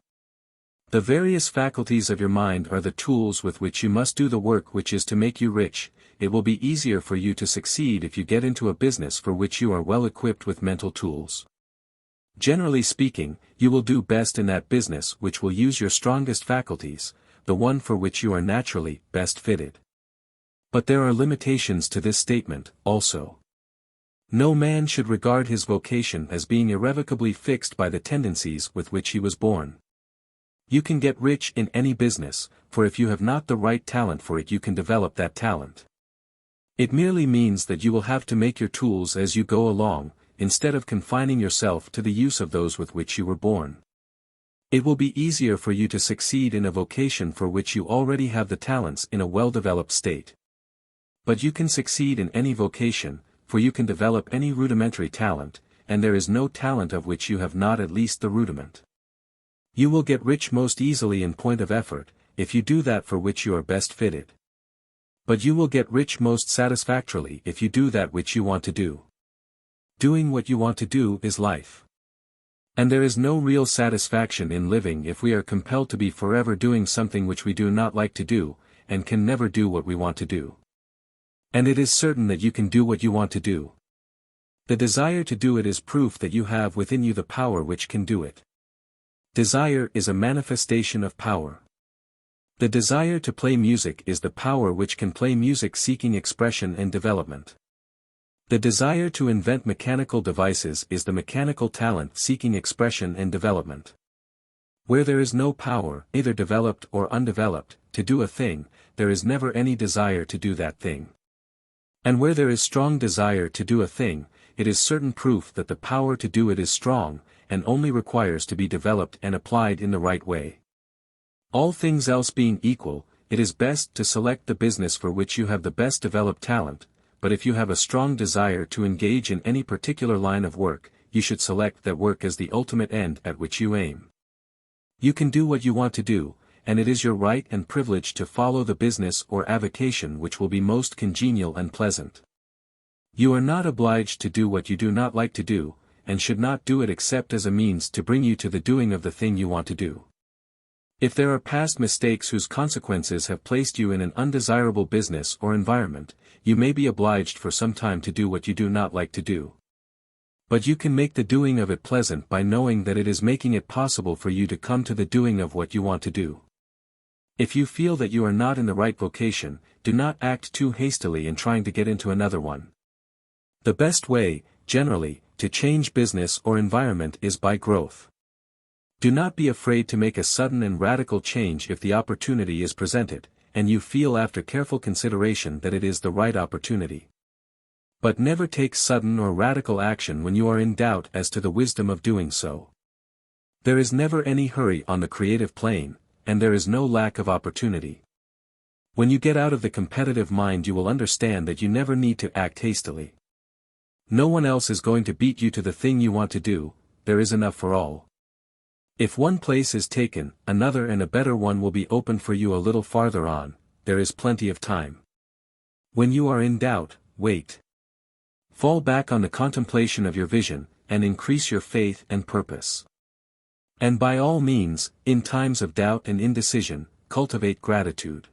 The various faculties of your mind are the tools with which you must do the work which is to make you rich. It will be easier for you to succeed if you get into a business for which you are well equipped with mental tools. Generally speaking, you will do best in that business which will use your strongest faculties, the one for which you are naturally best fitted. But there are limitations to this statement, also. No man should regard his vocation as being irrevocably fixed by the tendencies with which he was born. You can get rich in any business, for if you have not the right talent for it you can develop that talent. It merely means that you will have to make your tools as you go along, instead of confining yourself to the use of those with which you were born. It will be easier for you to succeed in a vocation for which you already have the talents in a well-developed state. But you can succeed in any vocation, for you can develop any rudimentary talent, and there is no talent of which you have not at least the rudiment. You will get rich most easily in point of effort, if you do that for which you are best fitted. But you will get rich most satisfactorily if you do that which you want to do. Doing what you want to do is life. And there is no real satisfaction in living if we are compelled to be forever doing something which we do not like to do, and can never do what we want to do. And it is certain that you can do what you want to do. The desire to do it is proof that you have within you the power which can do it. Desire is a manifestation of power. The desire to play music is the power which can play music seeking expression and development. The desire to invent mechanical devices is the mechanical talent seeking expression and development. Where there is no power, either developed or undeveloped, to do a thing, there is never any desire to do that thing. And where there is strong desire to do a thing, it is certain proof that the power to do it is strong, and only requires to be developed and applied in the right way. All things else being equal, it is best to select the business for which you have the best developed talent, but if you have a strong desire to engage in any particular line of work, you should select that work as the ultimate end at which you aim. You can do what you want to do, and it is your right and privilege to follow the business or avocation which will be most congenial and pleasant. You are not obliged to do what you do not like to do, and should not do it except as a means to bring you to the doing of the thing you want to do. If there are past mistakes whose consequences have placed you in an undesirable business or environment, you may be obliged for some time to do what you do not like to do. But you can make the doing of it pleasant by knowing that it is making it possible for you to come to the doing of what you want to do. If you feel that you are not in the right vocation, do not act too hastily in trying to get into another one. The best way, generally, to change business or environment is by growth. Do not be afraid to make a sudden and radical change if the opportunity is presented, and you feel after careful consideration that it is the right opportunity. But never take sudden or radical action when you are in doubt as to the wisdom of doing so. There is never any hurry on the creative plane, and there is no lack of opportunity. When you get out of the competitive mind, you will understand that you never need to act hastily. No one else is going to beat you to the thing you want to do, there is enough for all. If one place is taken, another and a better one will be opened for you a little farther on, there is plenty of time. When you are in doubt, wait. Fall back on the contemplation of your vision, and increase your faith and purpose. And by all means, in times of doubt and indecision, cultivate gratitude.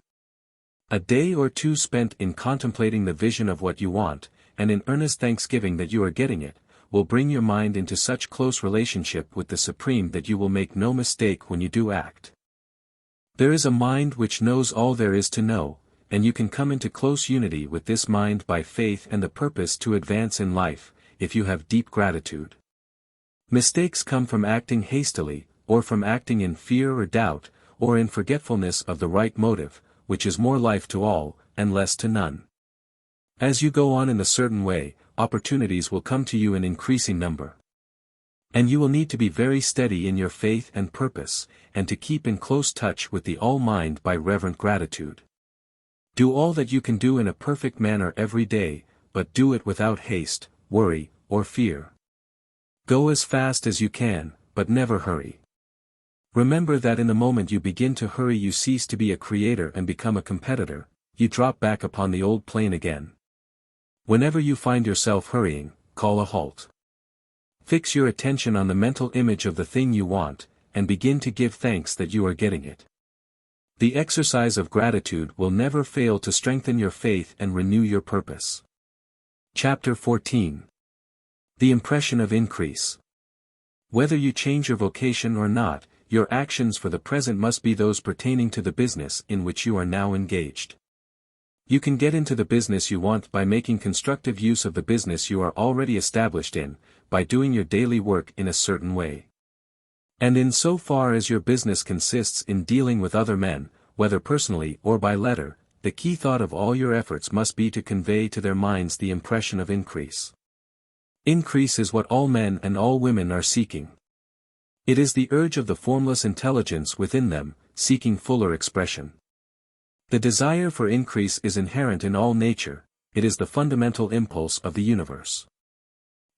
A day or two spent in contemplating the vision of what you want, and in earnest thanksgiving that you are getting it, will bring your mind into such close relationship with the Supreme that you will make no mistake when you do act. There is a mind which knows all there is to know, and you can come into close unity with this mind by faith and the purpose to advance in life, if you have deep gratitude. Mistakes come from acting hastily, or from acting in fear or doubt, or in forgetfulness of the right motive, which is more life to all, and less to none. As you go on in a certain way, opportunities will come to you in increasing number. And you will need to be very steady in your faith and purpose, and to keep in close touch with the All-Mind by reverent gratitude. Do all that you can do in a perfect manner every day, but do it without haste, worry, or fear. Go as fast as you can, but never hurry. Remember that in the moment you begin to hurry you cease to be a creator and become a competitor, you drop back upon the old plane again. Whenever you find yourself hurrying, call a halt. Fix your attention on the mental image of the thing you want, and begin to give thanks that you are getting it. The exercise of gratitude will never fail to strengthen your faith and renew your purpose. Chapter 14. The Impression of Increase. Whether you change your vocation or not, your actions for the present must be those pertaining to the business in which you are now engaged. You can get into the business you want by making constructive use of the business you are already established in, by doing your daily work in a certain way. And in so far as your business consists in dealing with other men, whether personally or by letter, the key thought of all your efforts must be to convey to their minds the impression of increase. Increase is what all men and all women are seeking. It is the urge of the formless intelligence within them, seeking fuller expression. The desire for increase is inherent in all nature, it is the fundamental impulse of the universe.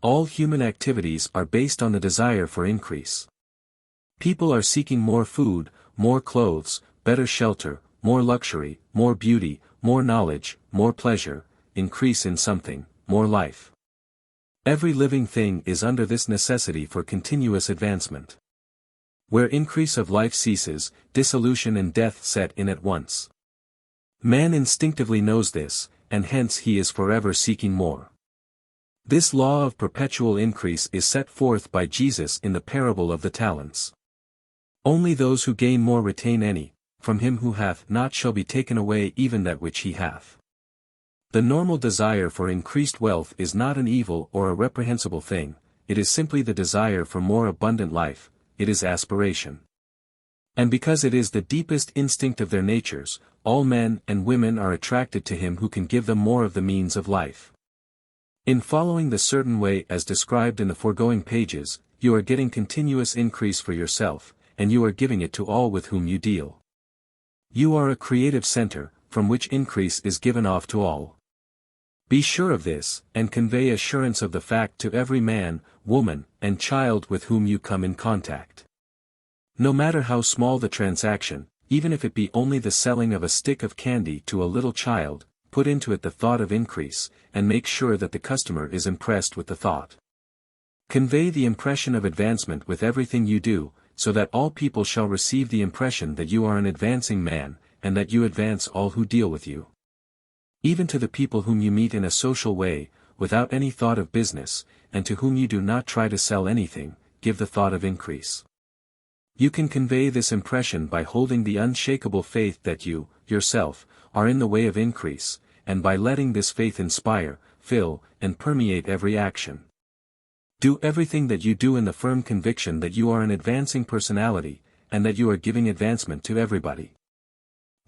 All human activities are based on the desire for increase. People are seeking more food, more clothes, better shelter, more luxury, more beauty, more knowledge, more pleasure, increase in something, more life. Every living thing is under this necessity for continuous advancement. Where increase of life ceases, dissolution and death set in at once. Man instinctively knows this, and hence he is forever seeking more. This law of perpetual increase is set forth by Jesus in the parable of the talents. Only those who gain more retain any, from him who hath not shall be taken away even that which he hath. The normal desire for increased wealth is not an evil or a reprehensible thing, it is simply the desire for more abundant life, it is aspiration. And because it is the deepest instinct of their natures, all men and women are attracted to him who can give them more of the means of life. In following the certain way as described in the foregoing pages, you are getting continuous increase for yourself, and you are giving it to all with whom you deal. You are a creative center, from which increase is given off to all. Be sure of this, and convey assurance of the fact to every man, woman, and child with whom you come in contact. No matter how small the transaction, even if it be only the selling of a stick of candy to a little child, put into it the thought of increase, and make sure that the customer is impressed with the thought. Convey the impression of advancement with everything you do, so that all people shall receive the impression that you are an advancing man, and that you advance all who deal with you. Even to the people whom you meet in a social way, without any thought of business, and to whom you do not try to sell anything, give the thought of increase. You can convey this impression by holding the unshakable faith that you, yourself, are in the way of increase, and by letting this faith inspire, fill, and permeate every action. Do everything that you do in the firm conviction that you are an advancing personality, and that you are giving advancement to everybody.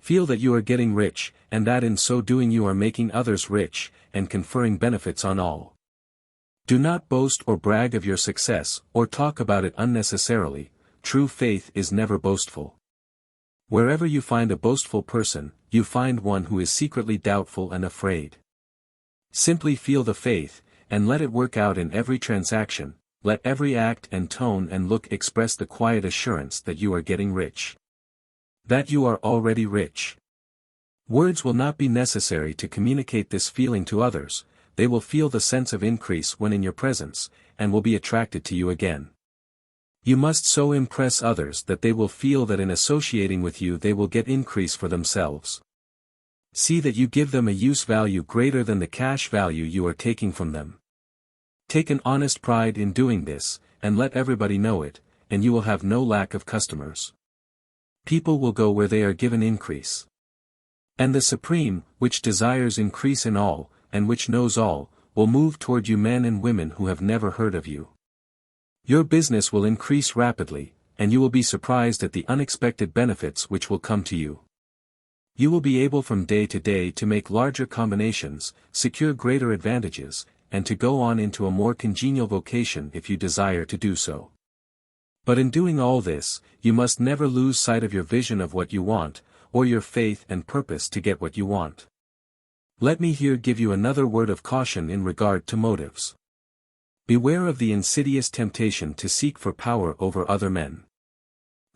Feel that you are getting rich, and that in so doing you are making others rich, and conferring benefits on all. Do not boast or brag of your success, or talk about it unnecessarily. True faith is never boastful. Wherever you find a boastful person, you find one who is secretly doubtful and afraid. Simply feel the faith, and let it work out in every transaction. Let every act and tone and look express the quiet assurance that you are getting rich. That you are already rich. Words will not be necessary to communicate this feeling to others, they will feel the sense of increase when in your presence, and will be attracted to you again. You must so impress others that they will feel that in associating with you they will get increase for themselves. See that you give them a use value greater than the cash value you are taking from them. Take an honest pride in doing this, and let everybody know it, and you will have no lack of customers. People will go where they are given increase. And the Supreme, which desires increase in all, and which knows all, will move toward you men and women who have never heard of you. Your business will increase rapidly, and you will be surprised at the unexpected benefits which will come to you. You will be able from day to day to make larger combinations, secure greater advantages, and to go on into a more congenial vocation if you desire to do so. But in doing all this, you must never lose sight of your vision of what you want, or your faith and purpose to get what you want. Let me here give you another word of caution in regard to motives. Beware of the insidious temptation to seek for power over other men.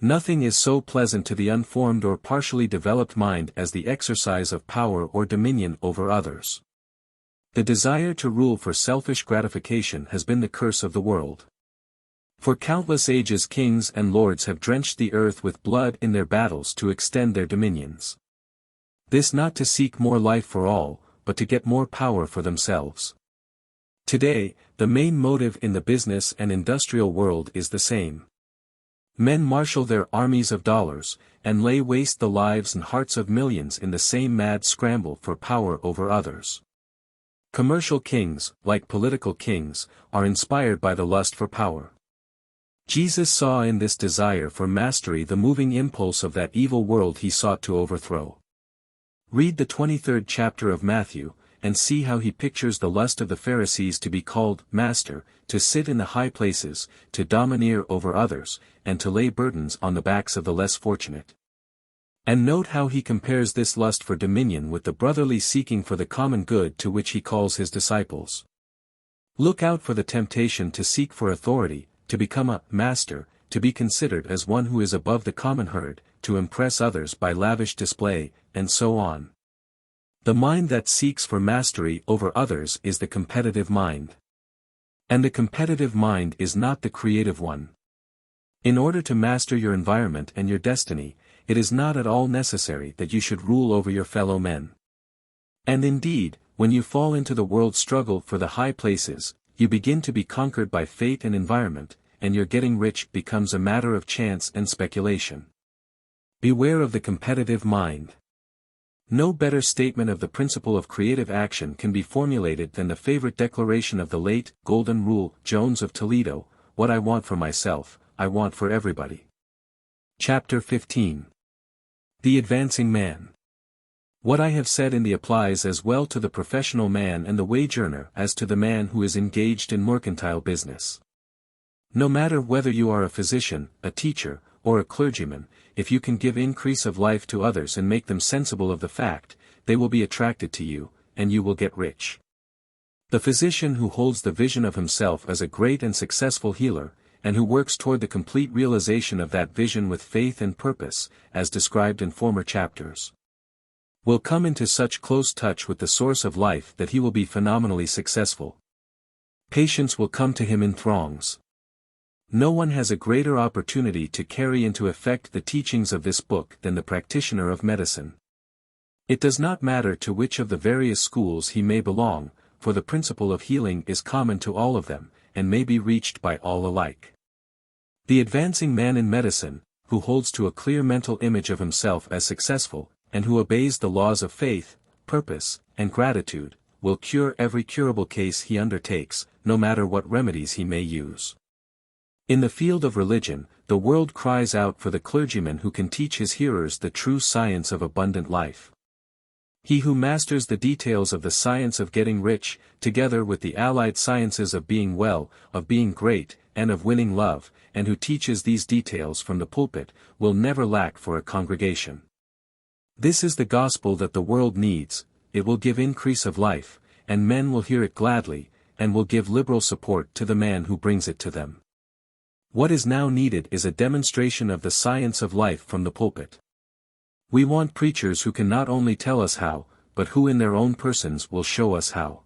Nothing is so pleasant to the unformed or partially developed mind as the exercise of power or dominion over others. The desire to rule for selfish gratification has been the curse of the world. For countless ages kings and lords have drenched the earth with blood in their battles to extend their dominions. This not to seek more life for all, but to get more power for themselves. Today, the main motive in the business and industrial world is the same. Men marshal their armies of dollars, and lay waste the lives and hearts of millions in the same mad scramble for power over others. Commercial kings, like political kings, are inspired by the lust for power. Jesus saw in this desire for mastery the moving impulse of that evil world he sought to overthrow. Read the 23rd chapter of Matthew, and see how he pictures the lust of the Pharisees to be called master, to sit in the high places, to domineer over others, and to lay burdens on the backs of the less fortunate. And note how he compares this lust for dominion with the brotherly seeking for the common good to which he calls his disciples. Look out for the temptation to seek for authority, to become a master, to be considered as one who is above the common herd, to impress others by lavish display, and so on. The mind that seeks for mastery over others is the competitive mind. And the competitive mind is not the creative one. In order to master your environment and your destiny, it is not at all necessary that you should rule over your fellow men. And indeed, when you fall into the world's struggle for the high places, you begin to be conquered by fate and environment, and your getting rich becomes a matter of chance and speculation. Beware of the competitive mind. No better statement of the principle of creative action can be formulated than the favorite declaration of the late, Golden Rule, Jones of Toledo: "What I want for myself, I want for everybody." Chapter 15. The Advancing Man. What I have said in the applies as well to the professional man and the wage earner as to the man who is engaged in mercantile business. No matter whether you are a physician, a teacher, or a clergyman, if you can give increase of life to others and make them sensible of the fact, they will be attracted to you, and you will get rich. The physician who holds the vision of himself as a great and successful healer, and who works toward the complete realization of that vision with faith and purpose, as described in former chapters, will come into such close touch with the source of life that he will be phenomenally successful. Patients will come to him in throngs. No one has a greater opportunity to carry into effect the teachings of this book than the practitioner of medicine. It does not matter to which of the various schools he may belong, for the principle of healing is common to all of them, and may be reached by all alike. The advancing man in medicine, who holds to a clear mental image of himself as successful, and who obeys the laws of faith, purpose, and gratitude, will cure every curable case he undertakes, no matter what remedies he may use. In the field of religion, the world cries out for the clergyman who can teach his hearers the true science of abundant life. He who masters the details of the science of getting rich, together with the allied sciences of being well, of being great, and of winning love, and who teaches these details from the pulpit, will never lack for a congregation. This is the gospel that the world needs. It will give increase of life, and men will hear it gladly, and will give liberal support to the man who brings it to them. What is now needed is a demonstration of the science of life from the pulpit. We want preachers who can not only tell us how, but who in their own persons will show us how.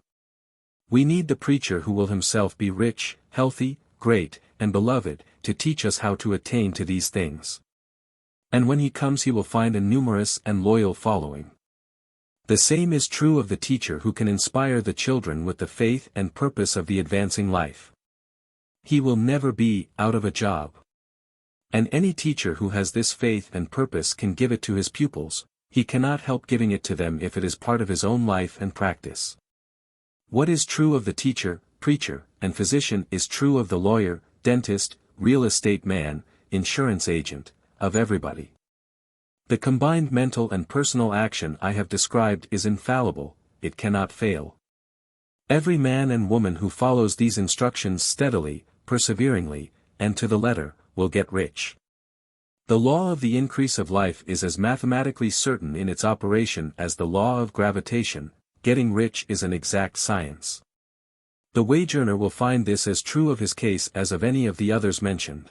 We need the preacher who will himself be rich, healthy, great, and beloved, to teach us how to attain to these things. And when he comes he will find a numerous and loyal following. The same is true of the teacher who can inspire the children with the faith and purpose of the advancing life. He will never be out of a job. And any teacher who has this faith and purpose can give it to his pupils. He cannot help giving it to them if it is part of his own life and practice. What is true of the teacher, preacher, and physician is true of the lawyer, dentist, real estate man, insurance agent, of everybody. The combined mental and personal action I have described is infallible, it cannot fail. Every man and woman who follows these instructions steadily, perseveringly, and to the letter, will get rich. The law of the increase of life is as mathematically certain in its operation as the law of gravitation. Getting rich is an exact science. The wage earner will find this as true of his case as of any of the others mentioned.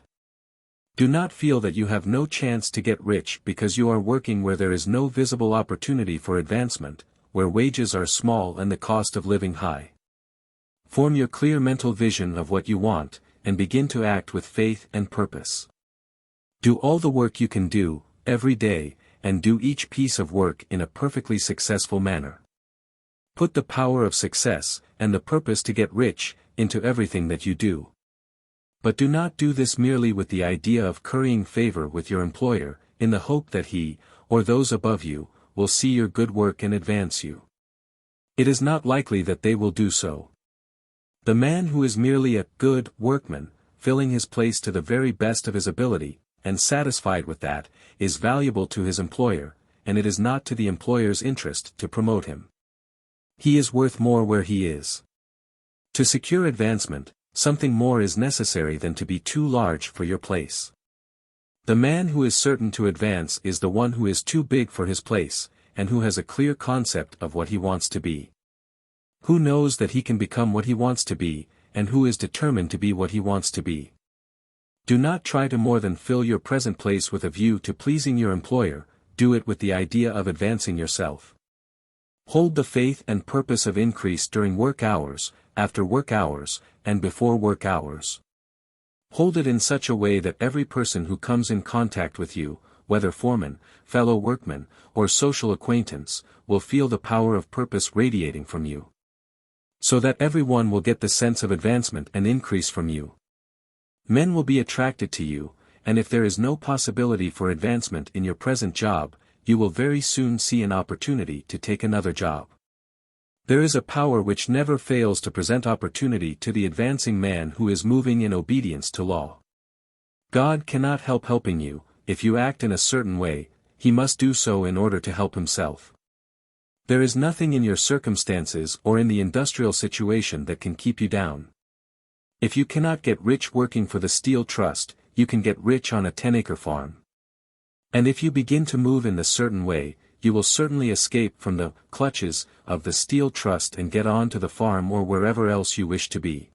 Do not feel that you have no chance to get rich because you are working where there is no visible opportunity for advancement, where wages are small and the cost of living high. Form your clear mental vision of what you want, and begin to act with faith and purpose. Do all the work you can do, every day, and do each piece of work in a perfectly successful manner. Put the power of success, and the purpose to get rich, into everything that you do. But do not do this merely with the idea of currying favor with your employer, in the hope that he, or those above you, will see your good work and advance you. It is not likely that they will do so. The man who is merely a good workman, filling his place to the very best of his ability, and satisfied with that, is valuable to his employer, and it is not to the employer's interest to promote him. He is worth more where he is. To secure advancement, something more is necessary than to be too large for your place. The man who is certain to advance is the one who is too big for his place, and who has a clear concept of what he wants to be. Who knows that he can become what he wants to be, and who is determined to be what he wants to be. Do not try to more than fill your present place with a view to pleasing your employer, do it with the idea of advancing yourself. Hold the faith and purpose of increase during work hours, after work hours, and before work hours. Hold it in such a way that every person who comes in contact with you, whether foreman, fellow workman, or social acquaintance, will feel the power of purpose radiating from you. So that everyone will get the sense of advancement and increase from you. Men will be attracted to you, and if there is no possibility for advancement in your present job, you will very soon see an opportunity to take another job. There is a power which never fails to present opportunity to the advancing man who is moving in obedience to law. God cannot help helping you, if you act in a certain way, he must do so in order to help himself. There is nothing in your circumstances or in the industrial situation that can keep you down. If you cannot get rich working for the Steel Trust, you can get rich on a 10-acre farm. And if you begin to move in the certain way, you will certainly escape from the clutches of the Steel Trust and get on to the farm or wherever else you wish to be.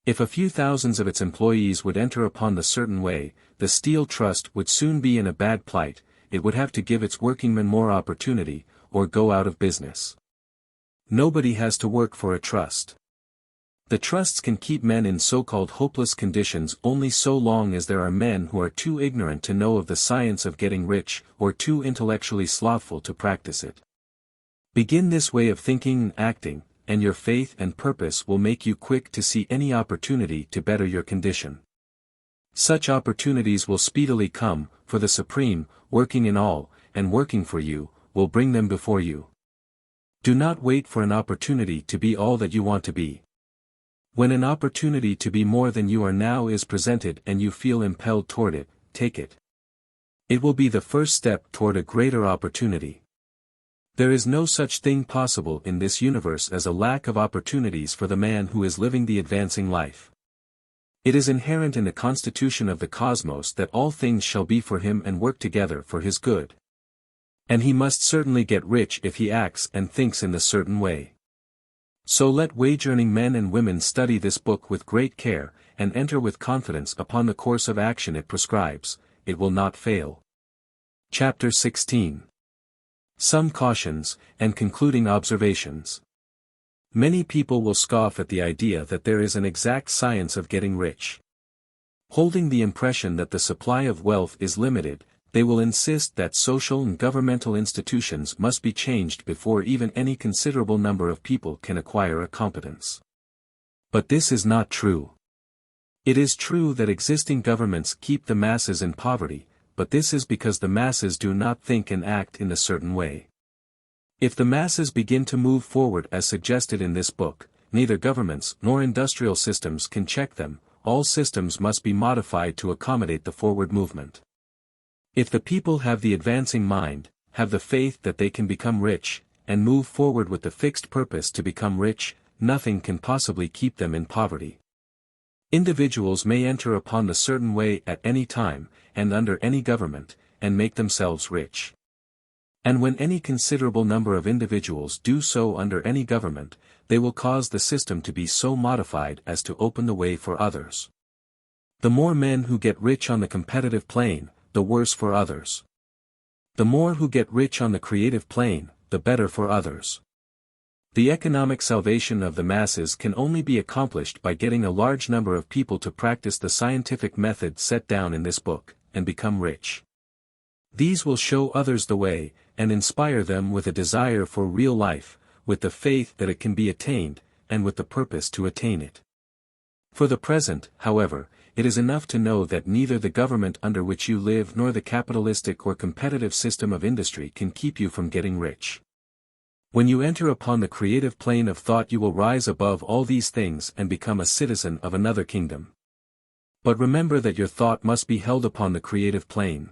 If a few thousands of its employees would enter upon the certain way, the Steel Trust would soon be in a bad plight, it would have to give its workingmen more opportunity, or go out of business. Nobody has to work for a trust. The trusts can keep men in so-called hopeless conditions only so long as there are men who are too ignorant to know of the science of getting rich, or too intellectually slothful to practice it. Begin this way of thinking and acting, and your faith and purpose will make you quick to see any opportunity to better your condition. Such opportunities will speedily come, for the Supreme, working in all, and working for you, will bring them before you. Do not wait for an opportunity to be all that you want to be. When an opportunity to be more than you are now is presented and you feel impelled toward it, take it. It will be the first step toward a greater opportunity. There is no such thing possible in this universe as a lack of opportunities for the man who is living the advancing life. It is inherent in the constitution of the cosmos that all things shall be for him and work together for his good. And he must certainly get rich if he acts and thinks in the certain way. So let wage-earning men and women study this book with great care, and enter with confidence upon the course of action it prescribes. It will not fail. Chapter 16. Some cautions, and concluding observations. Many people will scoff at the idea that there is an exact science of getting rich. Holding the impression that the supply of wealth is limited, they will insist that social and governmental institutions must be changed before even any considerable number of people can acquire a competence. But this is not true. It is true that existing governments keep the masses in poverty, but this is because the masses do not think and act in a certain way. If the masses begin to move forward as suggested in this book, neither governments nor industrial systems can check them. All systems must be modified to accommodate the forward movement. If the people have the advancing mind, have the faith that they can become rich, and move forward with the fixed purpose to become rich, nothing can possibly keep them in poverty. Individuals may enter upon the certain way at any time, and under any government, and make themselves rich. And when any considerable number of individuals do so under any government, they will cause the system to be so modified as to open the way for others. The more men who get rich on the competitive plane, the worse for others. The more who get rich on the creative plane, the better for others. The economic salvation of the masses can only be accomplished by getting a large number of people to practice the scientific method set down in this book, and become rich. These will show others the way, and inspire them with a desire for real life, with the faith that it can be attained, and with the purpose to attain it. For the present, however, it is enough to know that neither the government under which you live nor the capitalistic or competitive system of industry can keep you from getting rich. When you enter upon the creative plane of thought, you will rise above all these things and become a citizen of another kingdom. But remember that your thought must be held upon the creative plane.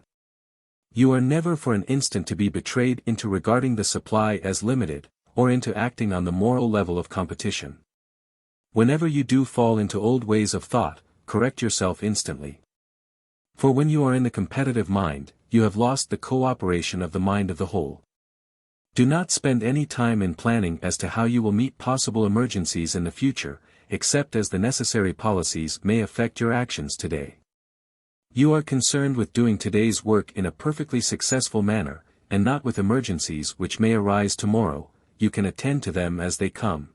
You are never for an instant to be betrayed into regarding the supply as limited, or into acting on the moral level of competition. Whenever you do fall into old ways of thought, correct yourself instantly. For when you are in the competitive mind, you have lost the cooperation of the mind of the whole. Do not spend any time in planning as to how you will meet possible emergencies in the future, except as the necessary policies may affect your actions today. You are concerned with doing today's work in a perfectly successful manner, and not with emergencies which may arise tomorrow. You can attend to them as they come.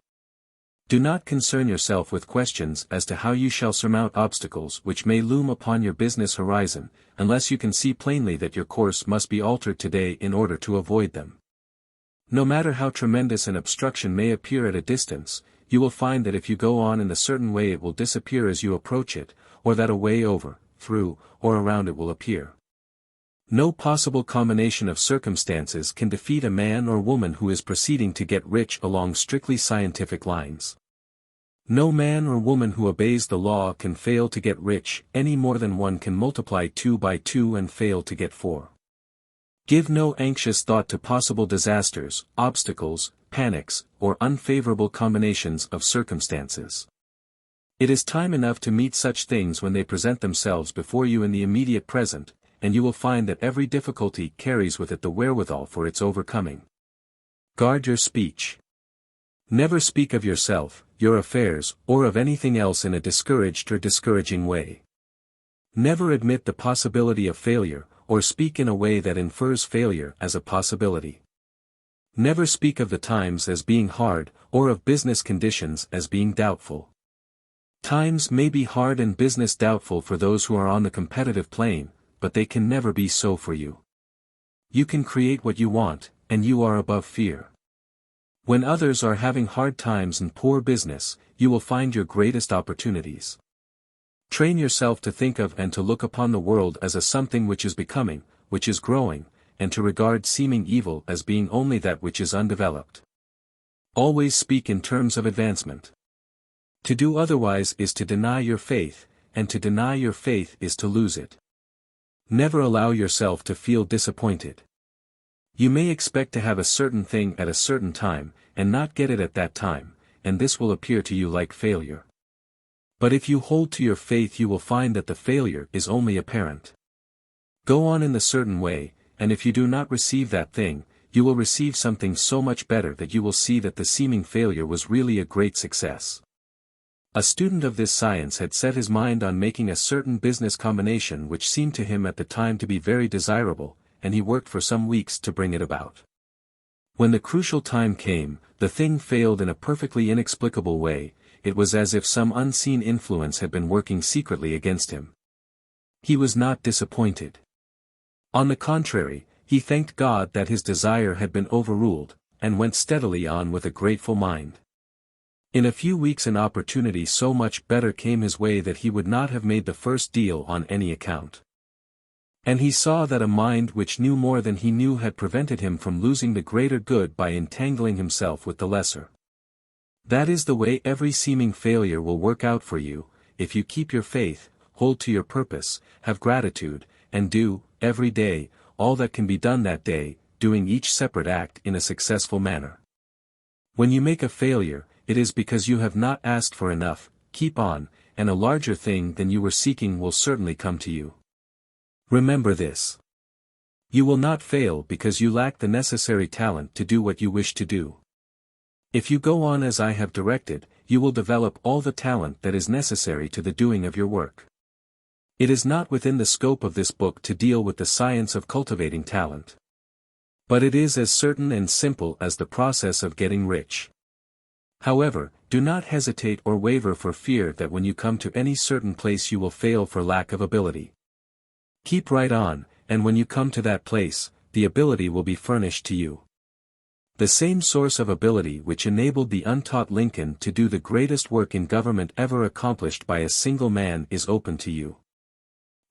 Do not concern yourself with questions as to how you shall surmount obstacles which may loom upon your business horizon, unless you can see plainly that your course must be altered today in order to avoid them. No matter how tremendous an obstruction may appear at a distance, you will find that if you go on in a certain way it will disappear as you approach it, or that a way over, through, or around it will appear. No possible combination of circumstances can defeat a man or woman who is proceeding to get rich along strictly scientific lines. No man or woman who obeys the law can fail to get rich, any more than one can multiply 2 by 2 and fail to get 4. Give no anxious thought to possible disasters, obstacles, panics, or unfavorable combinations of circumstances. It is time enough to meet such things when they present themselves before you in the immediate present, and you will find that every difficulty carries with it the wherewithal for its overcoming. Guard your speech. Never speak of yourself, your affairs, or of anything else in a discouraged or discouraging way. Never admit the possibility of failure, or speak in a way that infers failure as a possibility. Never speak of the times as being hard, or of business conditions as being doubtful. Times may be hard and business doubtful for those who are on the competitive plane, but they can never be so for you. You can create what you want, and you are above fear. When others are having hard times and poor business, you will find your greatest opportunities. Train yourself to think of and to look upon the world as a something which is becoming, which is growing, and to regard seeming evil as being only that which is undeveloped. Always speak in terms of advancement. To do otherwise is to deny your faith, and to deny your faith is to lose it. Never allow yourself to feel disappointed. You may expect to have a certain thing at a certain time, and not get it at that time, and this will appear to you like failure. But if you hold to your faith you will find that the failure is only apparent. Go on in the certain way, and if you do not receive that thing, you will receive something so much better that you will see that the seeming failure was really a great success. A student of this science had set his mind on making a certain business combination which seemed to him at the time to be very desirable, and he worked for some weeks to bring it about. When the crucial time came, the thing failed in a perfectly inexplicable way. It was as if some unseen influence had been working secretly against him. He was not disappointed. On the contrary, he thanked God that his desire had been overruled, and went steadily on with a grateful mind. In a few weeks an opportunity so much better came his way that he would not have made the first deal on any account. And he saw that a mind which knew more than he knew had prevented him from losing the greater good by entangling himself with the lesser. That is the way every seeming failure will work out for you, if you keep your faith, hold to your purpose, have gratitude, and do, every day, all that can be done that day, doing each separate act in a successful manner. When you make a failure, it is because you have not asked for enough. Keep on, and a larger thing than you were seeking will certainly come to you. Remember this. You will not fail because you lack the necessary talent to do what you wish to do. If you go on as I have directed, you will develop all the talent that is necessary to the doing of your work. It is not within the scope of this book to deal with the science of cultivating talent. But it is as certain and simple as the process of getting rich. However, do not hesitate or waver for fear that when you come to any certain place you will fail for lack of ability. Keep right on, and when you come to that place, the ability will be furnished to you. The same source of ability which enabled the untaught Lincoln to do the greatest work in government ever accomplished by a single man is open to you.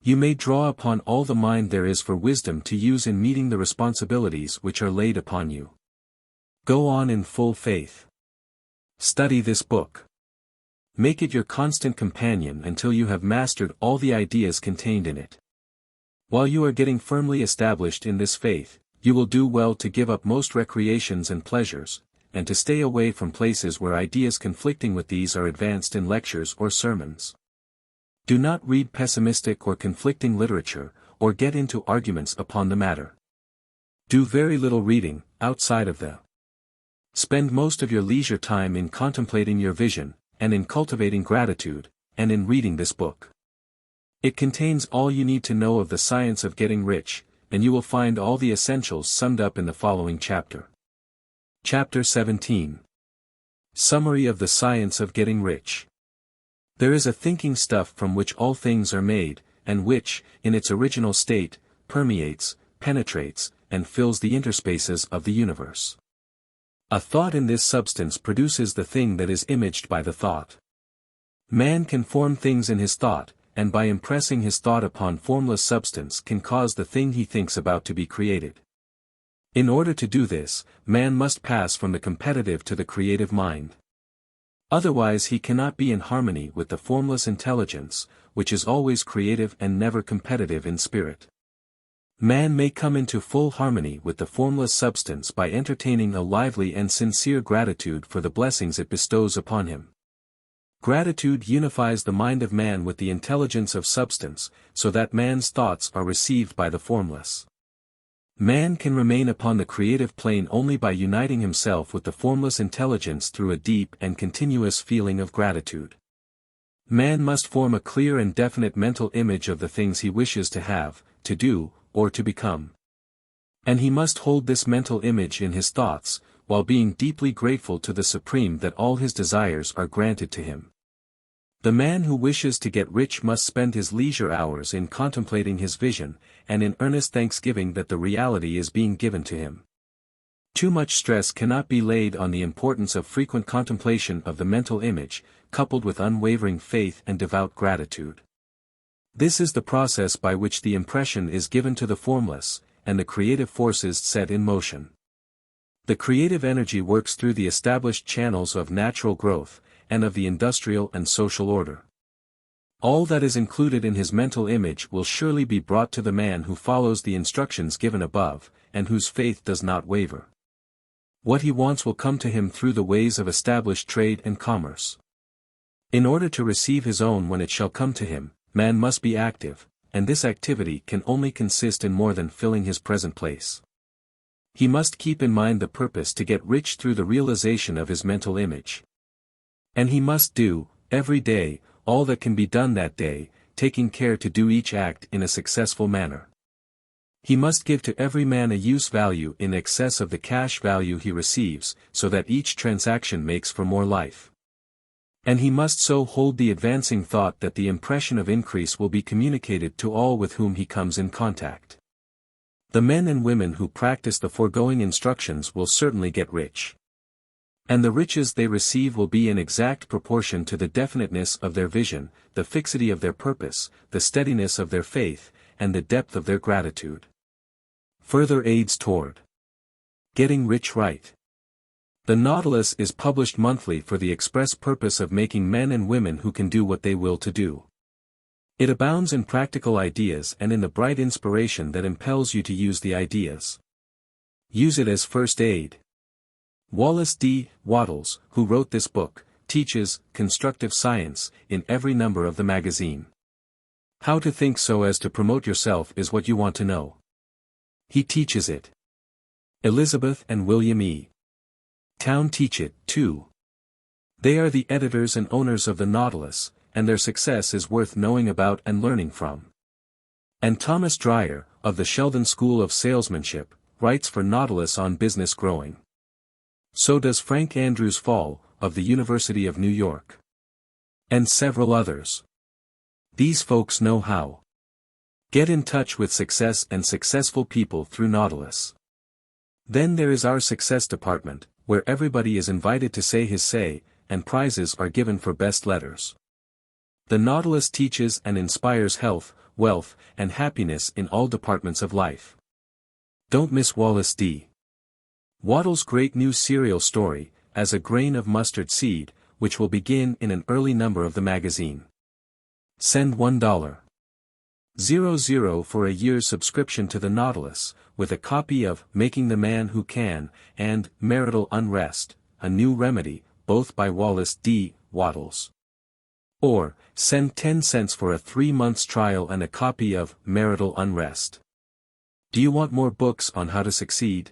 You may draw upon all the mind there is for wisdom to use in meeting the responsibilities which are laid upon you. Go on in full faith. Study this book. Make it your constant companion until you have mastered all the ideas contained in it. While you are getting firmly established in this faith, you will do well to give up most recreations and pleasures, and to stay away from places where ideas conflicting with these are advanced in lectures or sermons. Do not read pessimistic or conflicting literature, or get into arguments upon the matter. Do very little reading, outside of the. Spend most of your leisure time in contemplating your vision, and in cultivating gratitude, and in reading this book. It contains all you need to know of the science of getting rich, and you will find all the essentials summed up in the following chapter. Chapter 17. Summary of the Science of Getting Rich. There is a thinking stuff from which all things are made, and which, in its original state, permeates, penetrates, and fills the interspaces of the universe. A thought in this substance produces the thing that is imaged by the thought. Man can form things in his thought, and by impressing his thought upon formless substance can cause the thing he thinks about to be created. In order to do this, man must pass from the competitive to the creative mind. Otherwise he cannot be in harmony with the formless intelligence, which is always creative and never competitive in spirit. Man may come into full harmony with the formless substance by entertaining a lively and sincere gratitude for the blessings it bestows upon him. Gratitude unifies the mind of man with the intelligence of substance, so that man's thoughts are received by the formless. Man can remain upon the creative plane only by uniting himself with the formless intelligence through a deep and continuous feeling of gratitude. Man must form a clear and definite mental image of the things he wishes to have, to do, or to become. And he must hold this mental image in his thoughts, while being deeply grateful to the Supreme that all his desires are granted to him. The man who wishes to get rich must spend his leisure hours in contemplating his vision, and in earnest thanksgiving that the reality is being given to him. Too much stress cannot be laid on the importance of frequent contemplation of the mental image, coupled with unwavering faith and devout gratitude. This is the process by which the impression is given to the formless, and the creative forces set in motion. The creative energy works through the established channels of natural growth, and of the industrial and social order. All that is included in his mental image will surely be brought to the man who follows the instructions given above, and whose faith does not waver. What he wants will come to him through the ways of established trade and commerce. In order to receive his own when it shall come to him, man must be active, and this activity can only consist in more than filling his present place. He must keep in mind the purpose to get rich through the realization of his mental image. And he must do, every day, all that can be done that day, taking care to do each act in a successful manner. He must give to every man a use value in excess of the cash value he receives, so that each transaction makes for more life. And he must so hold the advancing thought that the impression of increase will be communicated to all with whom he comes in contact. The men and women who practice the foregoing instructions will certainly get rich. And the riches they receive will be in exact proportion to the definiteness of their vision, the fixity of their purpose, the steadiness of their faith, and the depth of their gratitude. Further aids toward getting rich right. The Nautilus is published monthly for the express purpose of making men and women who can do what they will to do. It abounds in practical ideas and in the bright inspiration that impels you to use the ideas. Use it as first aid. Wallace D. Wattles, who wrote this book, teaches constructive science in every number of the magazine. How to think so as to promote yourself is what you want to know. He teaches it. Elizabeth and William E. Town teach it, too. They are the editors and owners of the Nautilus, and their success is worth knowing about and learning from. And Thomas Dreyer, of the Sheldon School of Salesmanship, writes for Nautilus on business growing. So does Frank Andrews Fall, of the University of New York. And several others. These folks know how. Get in touch with success and successful people through Nautilus. Then there is our success department, where everybody is invited to say his say, and prizes are given for best letters. The Nautilus teaches and inspires health, wealth, and happiness in all departments of life. Don't miss Wallace D. Wattles' great new serial story, As a Grain of Mustard Seed, which will begin in an early number of the magazine. Send $1.00 for a year's subscription to the Nautilus, with a copy of Making the Man Who Can, and Marital Unrest, a New Remedy, both by Wallace D. Wattles. Or, send 10 cents for a 3-month trial and a copy of Marital Unrest. Do you want more books on how to succeed?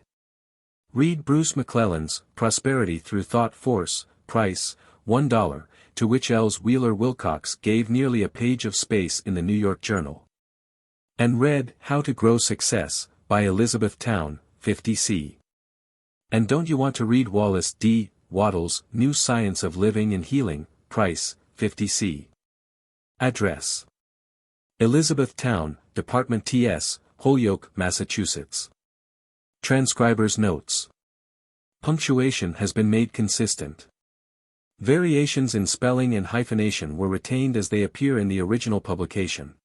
Read Bruce McClellan's Prosperity Through Thought Force, price, $1, to which Els Wheeler Wilcox gave nearly a page of space in the New York Journal. And read How to Grow Success, by Elizabeth Town, 50C. And don't you want to read Wallace D. Wattles' New Science of Living and Healing, price, 50C. Address: Elizabeth Town, Department T.S., Holyoke, Massachusetts. Transcriber's notes. Punctuation has been made consistent. Variations in spelling and hyphenation were retained as they appear in the original publication.